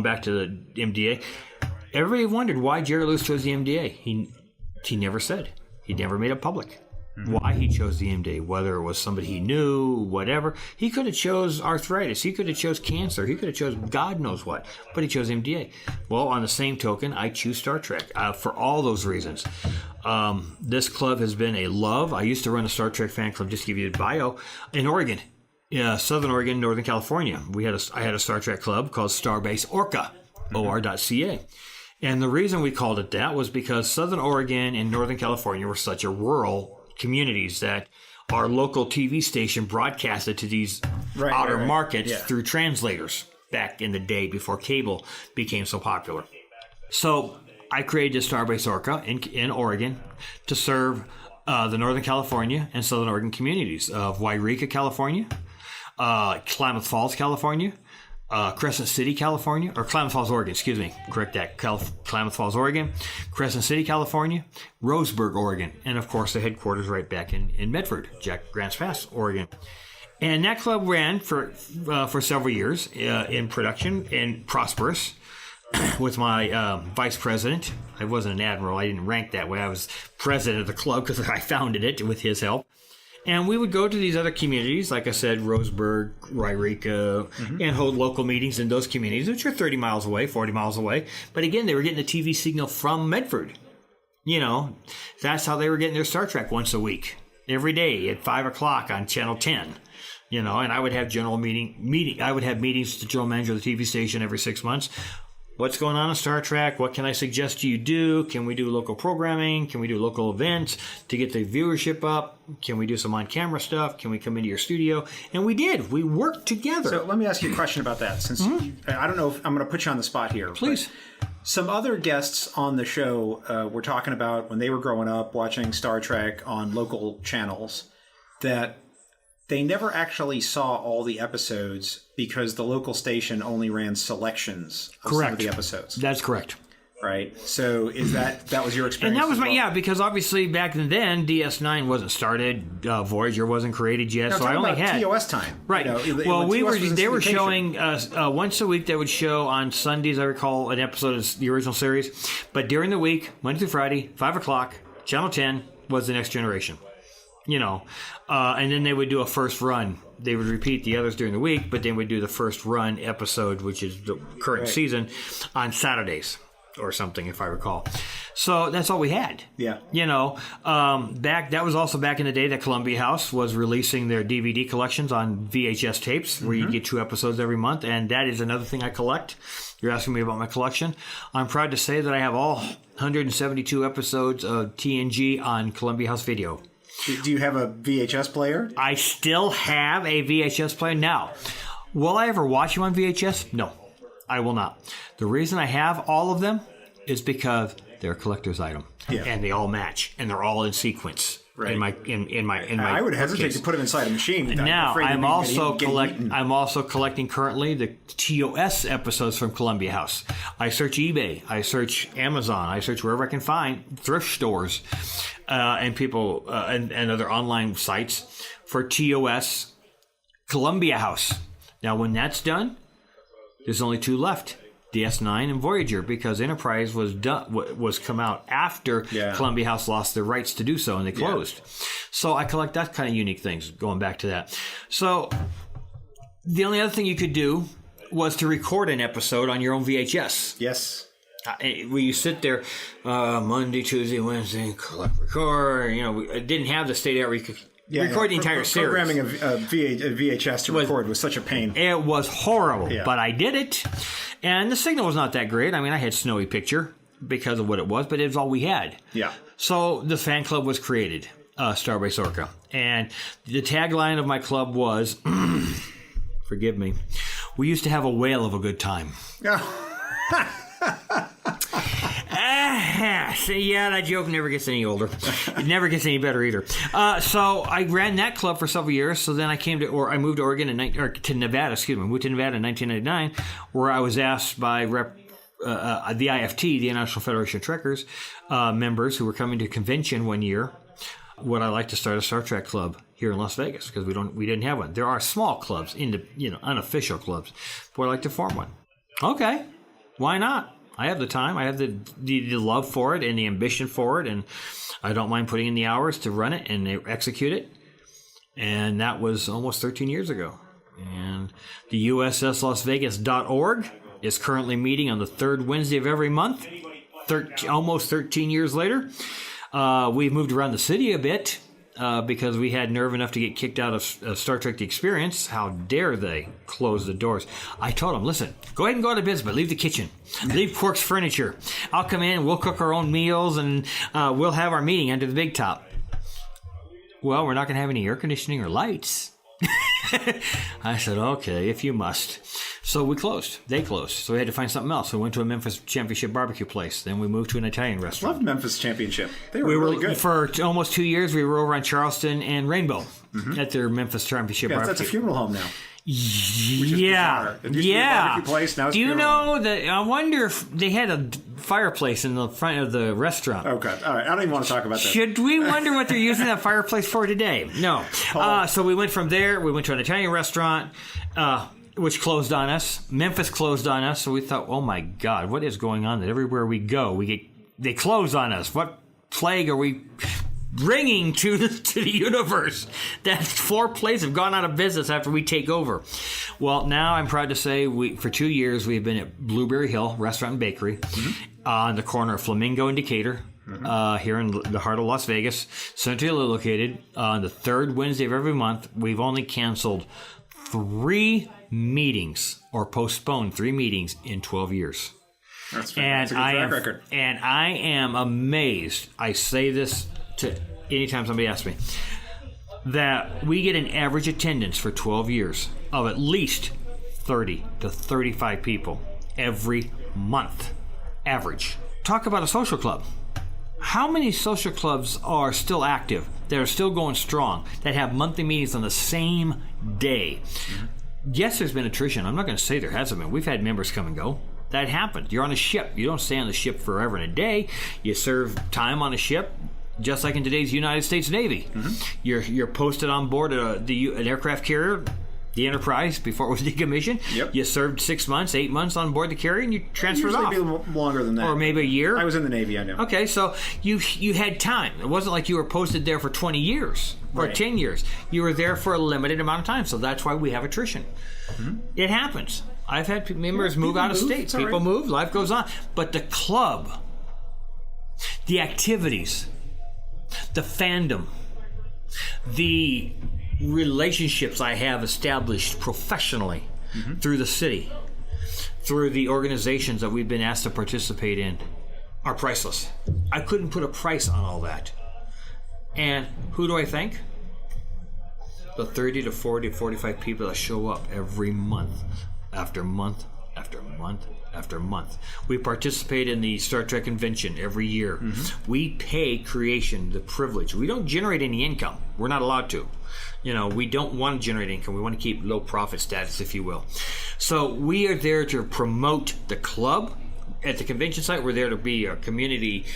back to the MDA. Everybody wondered why Jerry Lewis chose the MDA. He never said. He never made it public why he chose the MDA, whether it was somebody he knew, whatever. He could have chose arthritis. He could have chose cancer. He could have chose God knows what, but he chose MDA. Well, on the same token, I choose Star Trek for all those reasons. This club has been a love. I used to run a Star Trek fan club, just to give you a bio, in Oregon. Southern Oregon, Northern California. I had a Star Trek club called Starbase Orca, or.ca. And the reason we called it that was because Southern Oregon and Northern California were such a rural communities that our local TV station broadcasted to these outer markets through translators back in the day before cable became so popular. So I created Starbase Orca in Oregon to serve the Northern California and Southern Oregon communities of Wairika, California, Klamath Falls, California, Crescent City, California, or Klamath Falls, Oregon, excuse me, correct that, Klamath Falls, Oregon, Crescent City, California, Roseburg, Oregon, and of course the headquarters right back in Medford, Jack Grants Pass, Oregon. And that club ran for several years in production and prosperous with my vice president. I wasn't an admiral, I didn't rank that way, I was president of the club because I founded it with his help. And we would go to these other communities, like I said, Roseburg, Wairika, and hold local meetings in those communities, which are 30 miles away, 40 miles away. But again, they were getting the TV signal from Medford. That's how they were getting their Star Trek once a week, every day at 5 o'clock on Channel 10. And I would have I would have meetings with the general manager of the TV station every 6 months. What's going on in Star Trek? What can I suggest you do? Can we do local programming? Can we do local events to get the viewership up? Can we do some on-camera stuff? Can we come into your studio? And we did. We worked together. So let me ask you a question about that. Since I don't know if I'm going to put you on the spot here. Please. Some other guests on the show were talking about when they were growing up watching Star Trek on local channels. that they never actually saw all the episodes because the local station only ran selections of some of the episodes. That's correct. Right. So is that was your experience? And that was as well? because obviously back then DS9 wasn't started, Voyager wasn't created yet, No, so I only had TOS time. Right. When They were syndication. showing once a week. They would show on Sundays. I recall an episode of the original series, but during the week, Monday through Friday, 5:00, Channel 10 was the Next Generation. And then they would do a first run. They would repeat the others during the week, but then would do the first run episode, which is the current season, on Saturdays or something, if I recall. So that's all we had. Yeah. That was also back in the day that Columbia House was releasing their DVD collections on VHS tapes, where you get 2 episodes every month, and that is another thing I collect. You're asking me about my collection. I'm proud to say that I have all 172 episodes of TNG on Columbia House Video. Do you have a VHS player? I still have a VHS player now. Will I ever watch them on VHS? No, I will not. The reason I have all of them is because they're a collector's item, and they all match, and they're all in sequence. Right. In my I would hesitate to put them inside a machine. Now I'm also collecting currently the TOS episodes from Columbia House. I search eBay, I search Amazon, I search wherever I can find thrift stores and people and other online sites for TOS Columbia House. Now when that's done, there's only 2 left. DS9 and Voyager, because Enterprise was come out after Columbia House lost their rights to do so, and they closed. So I collect that kind of unique things, going back to that. So the only other thing you could do was to record an episode on your own VHS. Yes. Where you sit there Monday, Tuesday, Wednesday, collect, record. It didn't have the state out where you could record the entire series. Programming a VHS to record was such a pain. It was horrible, Yeah. but I did it. And the signal was not that great. I mean, I had snowy picture because of what it was, but it was all we had. Yeah. So the fan club was created, Starbase Orca. And the tagline of my club was, forgive me, we used to have a whale of a good time. Yeah, that joke never gets any older. It never gets any better either. So I ran that club for several years. So then I moved to Oregon to Nevada. Excuse me, moved to Nevada in 1999, where I was asked by the IFT, the International Federation of Trekkers, members who were coming to a convention one year, would I like to start a Star Trek club here in Las Vegas, because we didn't have one. There are small clubs, unofficial clubs, but I'd like to form one. Okay, why not? I have the time. I have the love for it and the ambition for it, and I don't mind putting in the hours to run it and execute it. And that was almost 13 years ago. And the USSLasVegas.org is currently meeting on the 3rd Wednesday of every month, almost 13 years later. We've moved around the city a bit because we had nerve enough to get kicked out of Star Trek The Experience. How dare they close the doors? I told them, listen, go ahead and go out of business, but leave the kitchen. Leave Quark's furniture. I'll come in, we'll cook our own meals, and we'll have our meeting under the big top. Well, we're not going to have any air conditioning or lights. I said, okay, if you must. So we closed. They closed. So we had to find something else. We went to a Memphis Championship barbecue place. Then we moved to an Italian restaurant. Loved Memphis Championship. They were really good. For almost 2 years, we were over on Charleston and Rainbow at their Memphis Championship barbecue. That's a funeral home now. Yeah. It used to be a barbecue place, now it's Do you funeral know home. that? I wonder if they had a fireplace in the front of the restaurant. Okay. All right. I don't even want to talk about that. Should we wonder what they're using that fireplace for today? No. So we went from there. We went to an Italian restaurant, which closed on us. Memphis closed on us. So we thought, oh my God, what is going on? That everywhere we go, they close on us. What plague are we bringing to the universe? That 4 places have gone out of business after we take over. Well, now I'm proud to say for 2 years we've been at Blueberry Hill Restaurant and Bakery on the corner of Flamingo and Decatur. Here in the heart of Las Vegas, centrally located on the 3rd Wednesday of every month. We've only canceled 3 meetings or postponed 3 meetings in 12 years. That's a good track record. And I am amazed. I say this to anytime somebody asks me, that we get an average attendance for 12 years of at least 30 to 35 people every month. Average. Talk about a social club. how many social clubs are still active, that are still going strong, that have monthly meetings on the same day? Yes, there's been attrition. I'm not going to say there hasn't been. We've had members come and go. That happens. You're on a ship. You don't stay on the ship forever and a day. You serve time on a ship, just like in today's United States Navy. You're posted on board an aircraft carrier, the Enterprise, before it was decommissioned. Yep. You served 6 months, 8 months on board the carrier, and you transferred off. Usually be longer than that. Or maybe a year. I was in the Navy, I know. Okay, so you had time. It wasn't like you were posted there for 20 years or 10 years. You were there for a limited amount of time, so that's why we have attrition. It happens. I've had members move out of state. People move, life goes on. But the club, the activities, the fandom, the relationships I have established professionally through the city, through the organizations that we've been asked to participate in, are priceless. I couldn't put a price on all that. And who do I thank? The 30 to 40 to 45 people that show up every month, after month, after month, after month. We participate in the Star Trek convention every year. We pay creation the privilege. We don't generate any income. We're not allowed to. We don't want to generate income. We want to keep low profit status, if you will. So we are there to promote the club. At the convention site, we're there to be a community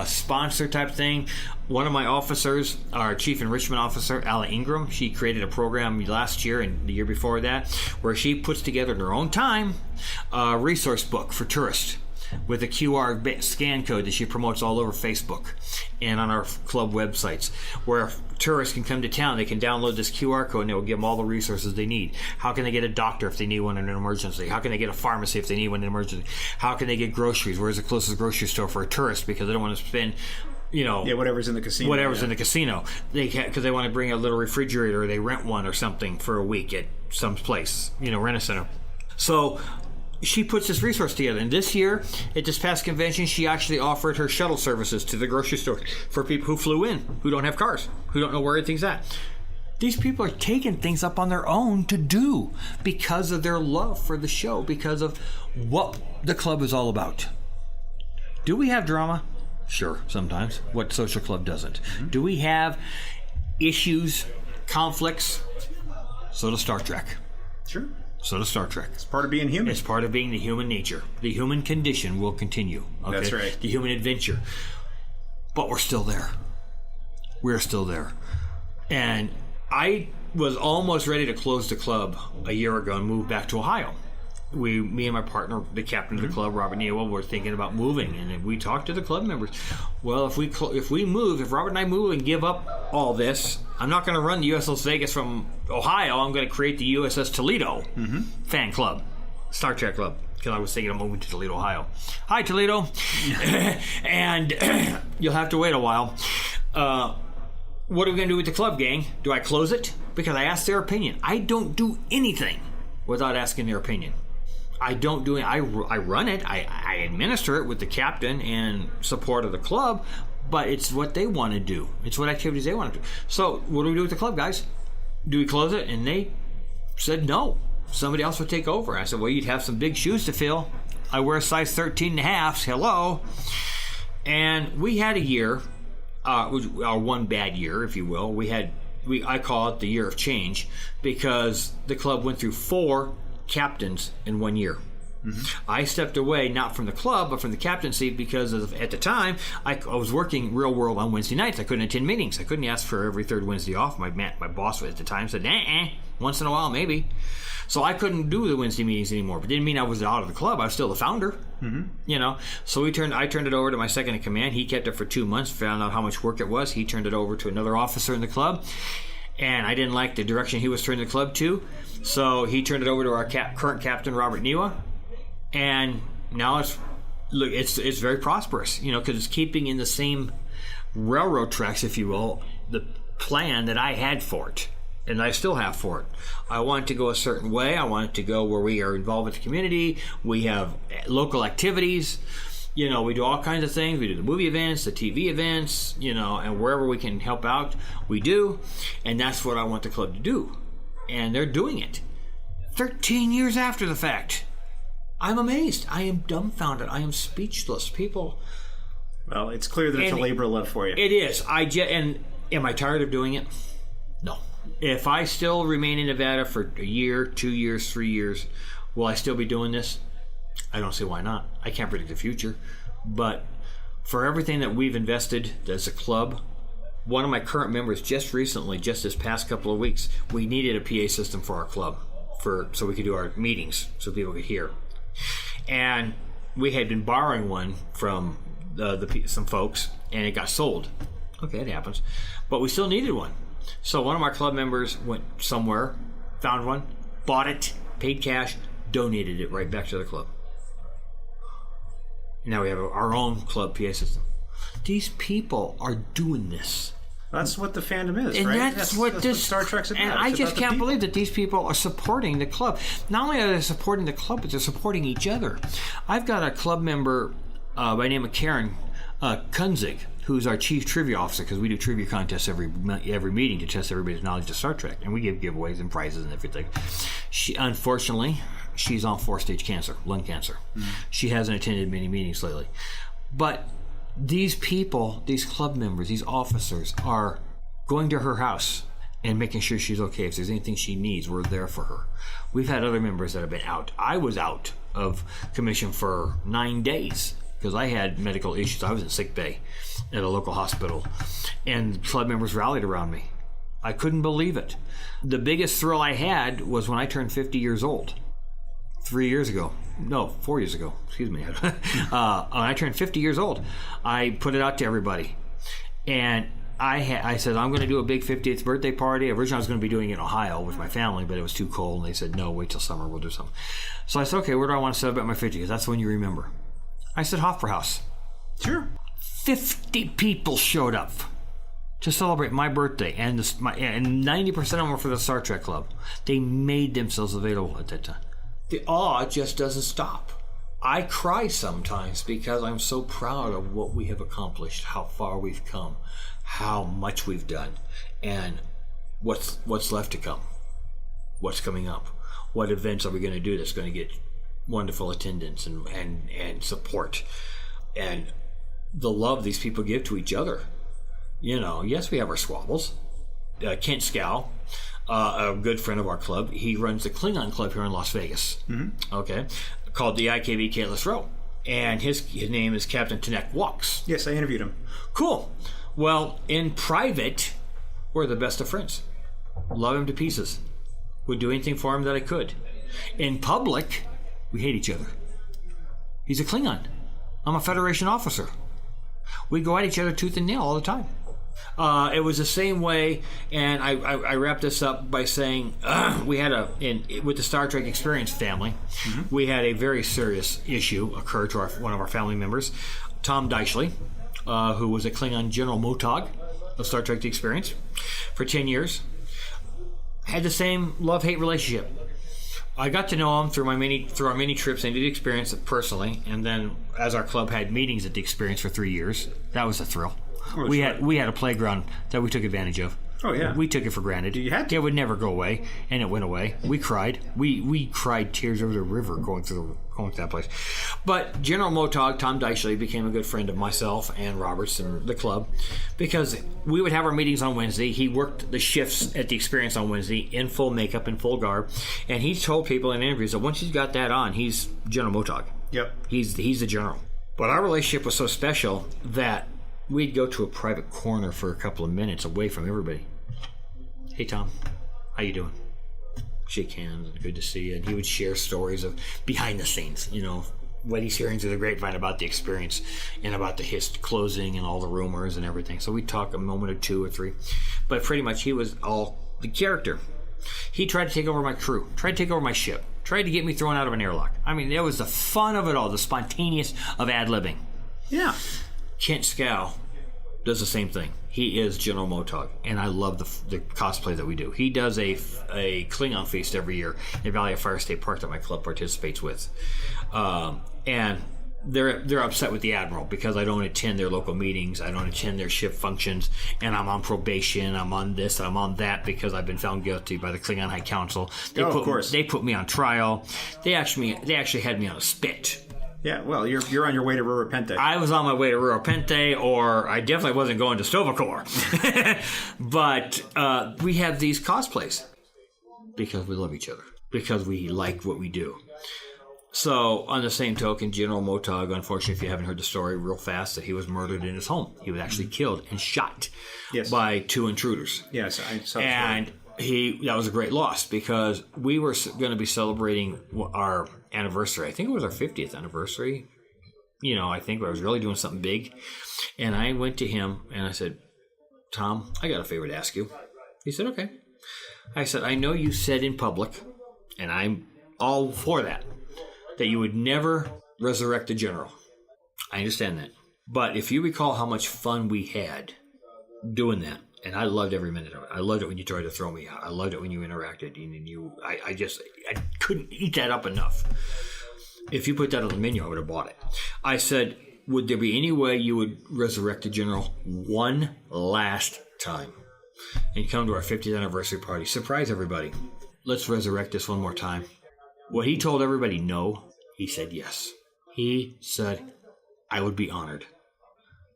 sponsor type thing. One of my officers, our chief enrichment officer, Ala Ingram, she created a program last year and the year before that where she puts together in her own time a resource book for tourists with a QR scan code that she promotes all over Facebook and on our club websites, where tourists can come to town. They can download this QR code and it will give them all the resources they need. How can they get a doctor if they need one in an emergency? How can they get a pharmacy if they need one in an emergency? How can they get groceries? Where's the closest grocery store for a tourist, because they don't want to spend whatever's in the casino. In the casino. They can't, because they want to bring a little refrigerator, or they rent one or something for a week at some place, rent a center. So she puts this resource together. And this year, at this past convention, she actually offered her shuttle services to the grocery store for people who flew in, who don't have cars, who don't know where everything's at. These people are taking things up on their own to do because of their love for the show, because of what the club is all about. Do we have drama? Sure, sometimes. What social club doesn't? Do we have issues, conflicts? So does Star Trek. Sure. So does Star Trek. It's part of being human. It's part of being the human nature. The human condition will continue. Okay? That's right. The human adventure. But we're still there. We're still there. And I was almost ready to close the club a year ago and move back to Ohio. Me and my partner, the captain of the club, Robert Newell, were thinking about moving, and we talked to the club members. Well, if Robert and I move and give up all this, I'm not going to run the USS Vegas from Ohio. I'm going to create the USS Toledo fan club, Star Trek club, because I was thinking of moving to Toledo, Ohio. Hi, Toledo. And you'll have to wait a while. What are we going to do with the club, gang? Do I close it? Because I asked their opinion. I don't do anything without asking their opinion. I don't do it. I run it. I administer it with the captain and support of the club, but it's what they want to do. It's what activities they want to do. So what do we do with the club, guys? Do we close it? And they said no. Somebody else would take over. I said, well, you'd have some big shoes to fill. I wear a size 13 and a half. Hello. And we had a year, our one bad year, if you will. I call it the year of change, because the club went through 4 captains in 1 year. I stepped away, not from the club, but from the captaincy, because at the time, I was working real world on Wednesday nights. I couldn't attend meetings. I couldn't ask for every third Wednesday off. My boss at the time said, once in a while, maybe. So I couldn't do the Wednesday meetings anymore. But it didn't mean I was out of the club. I was still the founder. So I turned it over to my second in command. He kept it for 2 months, found out how much work it was. He turned it over to another officer in the club. And I didn't like the direction he was turning the club to. So he turned it over to our current captain, Robert Newell. And now it's very prosperous, because it's keeping in the same railroad tracks, if you will, the plan that I had for it, and I still have for it. I want it to go a certain way. I want it to go where we are involved with the community. We have local activities. We do all kinds of things. We do the movie events, the TV events, and wherever we can help out, we do. And that's what I want the club to do. And they're doing it. 13 years after the fact. I'm amazed. I am dumbfounded. I am speechless. People Well, it's clear that it's a labor of love for you. It is. And am I tired of doing it? No. If I still remain in Nevada for a year, 2 years, 3 years, will I still be doing this? I don't see why not. I can't predict the future. But for everything that we've invested as a club, one of my current members just recently, just this past couple of weeks, we needed a PA system for our club so we could do our meetings so people could hear. And we had been borrowing one from some folks, and it got sold. Okay, it happens. But we still needed one. So one of our club members went somewhere, found one, bought it, paid cash, donated it right back to the club. Now we have our own club PA system. These people are doing this. That's what the fandom is, and right? That's what Star Trek's about. And I just can't believe that these people are supporting the club. Not only are they supporting the club, but they're supporting each other. I've got a club member by the name of Karen Kunzig, who's our chief trivia officer, because we do trivia contests every meeting to test everybody's knowledge of Star Trek, and we give giveaways and prizes and everything. Unfortunately, she's on 4-stage cancer, lung cancer. Mm-hmm. She hasn't attended many meetings lately. But these people, these club members, these officers are going to her house and making sure she's okay. If there's anything she needs, we're there for her. We've had other members that have been out. I was out of commission for 9 days because I had medical issues. I was in sick bay at a local hospital, and club members rallied around me. I couldn't believe it. The biggest thrill I had was when I turned 50 years old. 4 years ago. Excuse me. When I turned 50 years old, I put it out to everybody. And I said, I'm going to do a big 50th birthday party. Originally, I was going to be doing it in Ohio with my family, but it was too cold. And they said, no, wait till summer. We'll do something. So I said, okay, where do I want to celebrate my 50th? Because that's when you remember. I said, Hofbrauhaus. Sure. 50 people showed up to celebrate my birthday. And 90% of them were for the Star Trek Club. They made themselves available at that time. The awe just doesn't stop. I cry sometimes because I'm so proud of what we have accomplished, how far we've come, how much we've done, and what's left to come, what's coming up, what events are we going to do that's going to get wonderful attendance and support, and the love these people give to each other. You know, yes, we have our squabbles. Kent Scow, a good friend of our club, he runs the Klingon Club here in Las Vegas. Mm-hmm. Okay, called the IKV Kaitless Row, and his name is Captain Tanek Walks. Yes, I interviewed him. Cool. Well, in private, we're the best of friends. Love him to pieces. Would do anything for him that I could. In public, we hate each other. He's a Klingon. I'm a Federation officer. We go at each other tooth and nail all the time. It was the same way, and I wrapped this up by saying we had with the Star Trek Experience family, mm-hmm. we had a very serious issue occur to one of our family members, Tom Deishley, who was a Klingon General Motog of Star Trek The Experience for 10 years. Had the same love-hate relationship. I got to know him through our many trips into the Experience personally, and then as our club had meetings at the Experience for 3 years, that was a thrill. Oh, we had a playground that we took advantage of. Oh yeah, we took it for granted. You had to. It would never go away, and it went away. We cried. We cried tears over the river going to that place. But General Motog, Tom Deishley, became a good friend of myself and Roberts and the club because we would have our meetings on Wednesday. He worked the shifts at the Experience on Wednesday in full makeup and full garb, and he told people in interviews that once he's got that on, he's General Motog. Yep, he's the general. But our relationship was so special that we'd go to a private corner for a couple of minutes away from everybody. Hey, Tom, how you doing? Shake hands, good to see you. And he would share stories of behind the scenes, you know, what he's hearing through the grapevine about the Experience and about the closing and all the rumors and everything. So we'd talk a moment or two or three. But pretty much he was all the character. He tried to take over my crew, tried to take over my ship, tried to get me thrown out of an airlock. I mean, it was the fun of it all, the spontaneous of ad-libbing. Yeah. Kent Scow does the same thing. He is General Motog, and I love the cosplay that we do. He does a Klingon feast every year in Valley of Fire State Park that my club participates with. And they're upset with the Admiral because I don't attend their local meetings, I don't attend their ship functions, and I'm on probation, I'm on this, I'm on that because I've been found guilty by the Klingon High Council. Of course. They put me on trial. They actually had me on a spit Yeah, well, you're on your way to Rura Pente. I was on my way to Rura Pente, or I definitely wasn't going to Stovacor. But we have these cosplays because we love each other, because we like what we do. So, on the same token, General Motog, unfortunately, if you haven't heard the story real fast, that he was murdered in his home. He was actually killed and shot by 2 intruders. Yes, I saw that. And that was a great loss, because we were going to be celebrating our anniversary. I think it was our 50th anniversary. You know, I think I was really doing something big. And I went to him and I said, Tom, I got a favor to ask you. He said, okay. I said, I know you said in public, and I'm all for that you would never resurrect the general. I understand that. But if you recall how much fun we had doing that, and I loved every minute of it. I loved it when you tried to throw me out. I loved it when you interacted. And I couldn't eat that up enough. If you put that on the menu, I would have bought it. I said, would there be any way you would resurrect the general one last time and come to our 50th anniversary party? Surprise everybody. Let's resurrect this one more time. What he told everybody no, he said yes. He said, I would be honored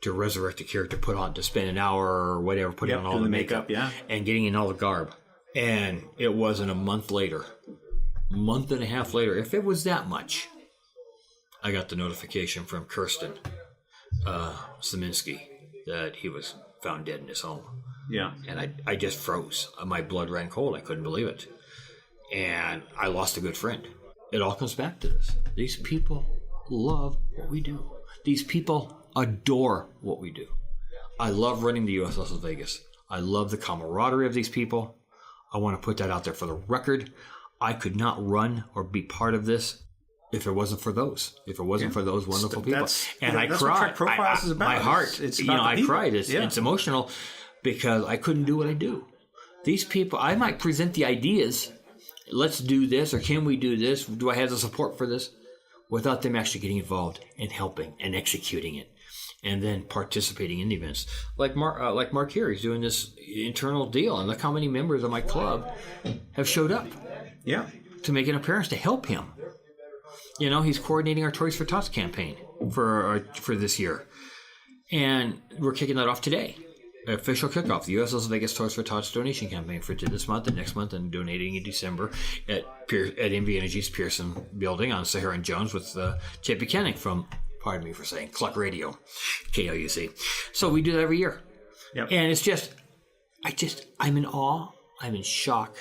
to resurrect the character, to spend an hour or whatever, putting on all the makeup and getting in all the garb. And it wasn't a month and a half later, if it was that much, I got the notification from Kirsten Szyminski that he was found dead in his home. Yeah. And I just froze. My blood ran cold. I couldn't believe it. And I lost a good friend. It all comes back to this. These people love what we do. These people adore what we do. I love running the USS Las Vegas. I love the camaraderie of these people. I want to put that out there for the record. I could not run or be part of this if it wasn't for those. If it wasn't for those wonderful people. And I cried. TrekProfiles is about. My heart. It's about I cried. It's emotional because I couldn't do what I do. These people, I might present the ideas. Let's do this, or can we do this? Do I have the support for this? Without them actually getting involved and helping and executing it, and then participating in the events. Like Mark here, he's doing this internal deal, and look how many members of my club have showed up. Yeah, to make an appearance to help him. You know, he's coordinating our Toys for Tots campaign for this year, and we're kicking that off today. Official kickoff, the U.S. Las Vegas Toys for Tots donation campaign for this month and next month, and donating in December at MV Energy's Pearson building on Sahara and Jones with Chip Buchanan from, pardon me for saying, Cluck Radio, KLUC. So we do that every year. Yep. And it's just, I'm in awe, I'm in shock,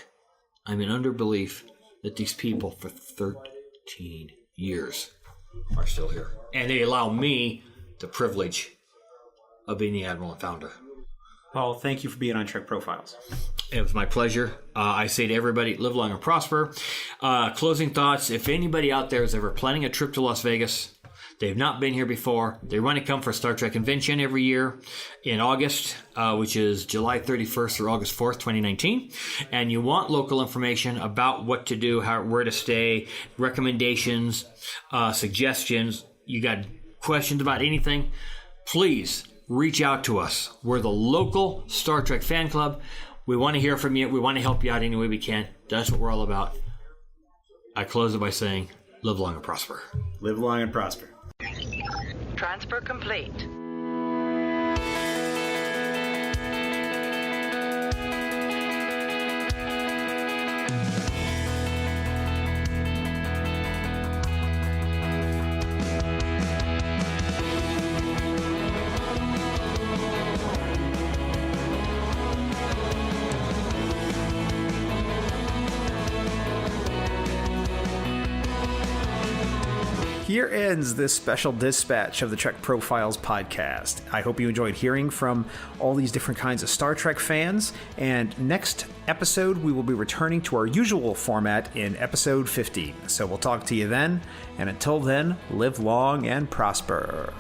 I'm in underbelief that these people for 13 years are still here. And they allow me the privilege of being the admiral and founder. Paul, thank you for being on Trek Profiles. It was my pleasure. I say to everybody, live long and prosper. Closing thoughts, if anybody out there is ever planning a trip to Las Vegas, they've not been here before, they want to come for a Star Trek convention every year in August, which is July 31st through August 4th, 2019, and you want local information about what to do, where to stay, recommendations, suggestions, you got questions about anything, please reach out to us. We're the local Star Trek fan club. We want to hear from you. We want to help you out any way we can. That's what we're all about. I close it by saying, live long and prosper. Live long and prosper. Transfer complete. Here ends this special dispatch of the Trek Profiles podcast. I hope you enjoyed hearing from all these different kinds of Star Trek fans. And next episode, we will be returning to our usual format in episode 15. So we'll talk to you then. And until then, live long and prosper.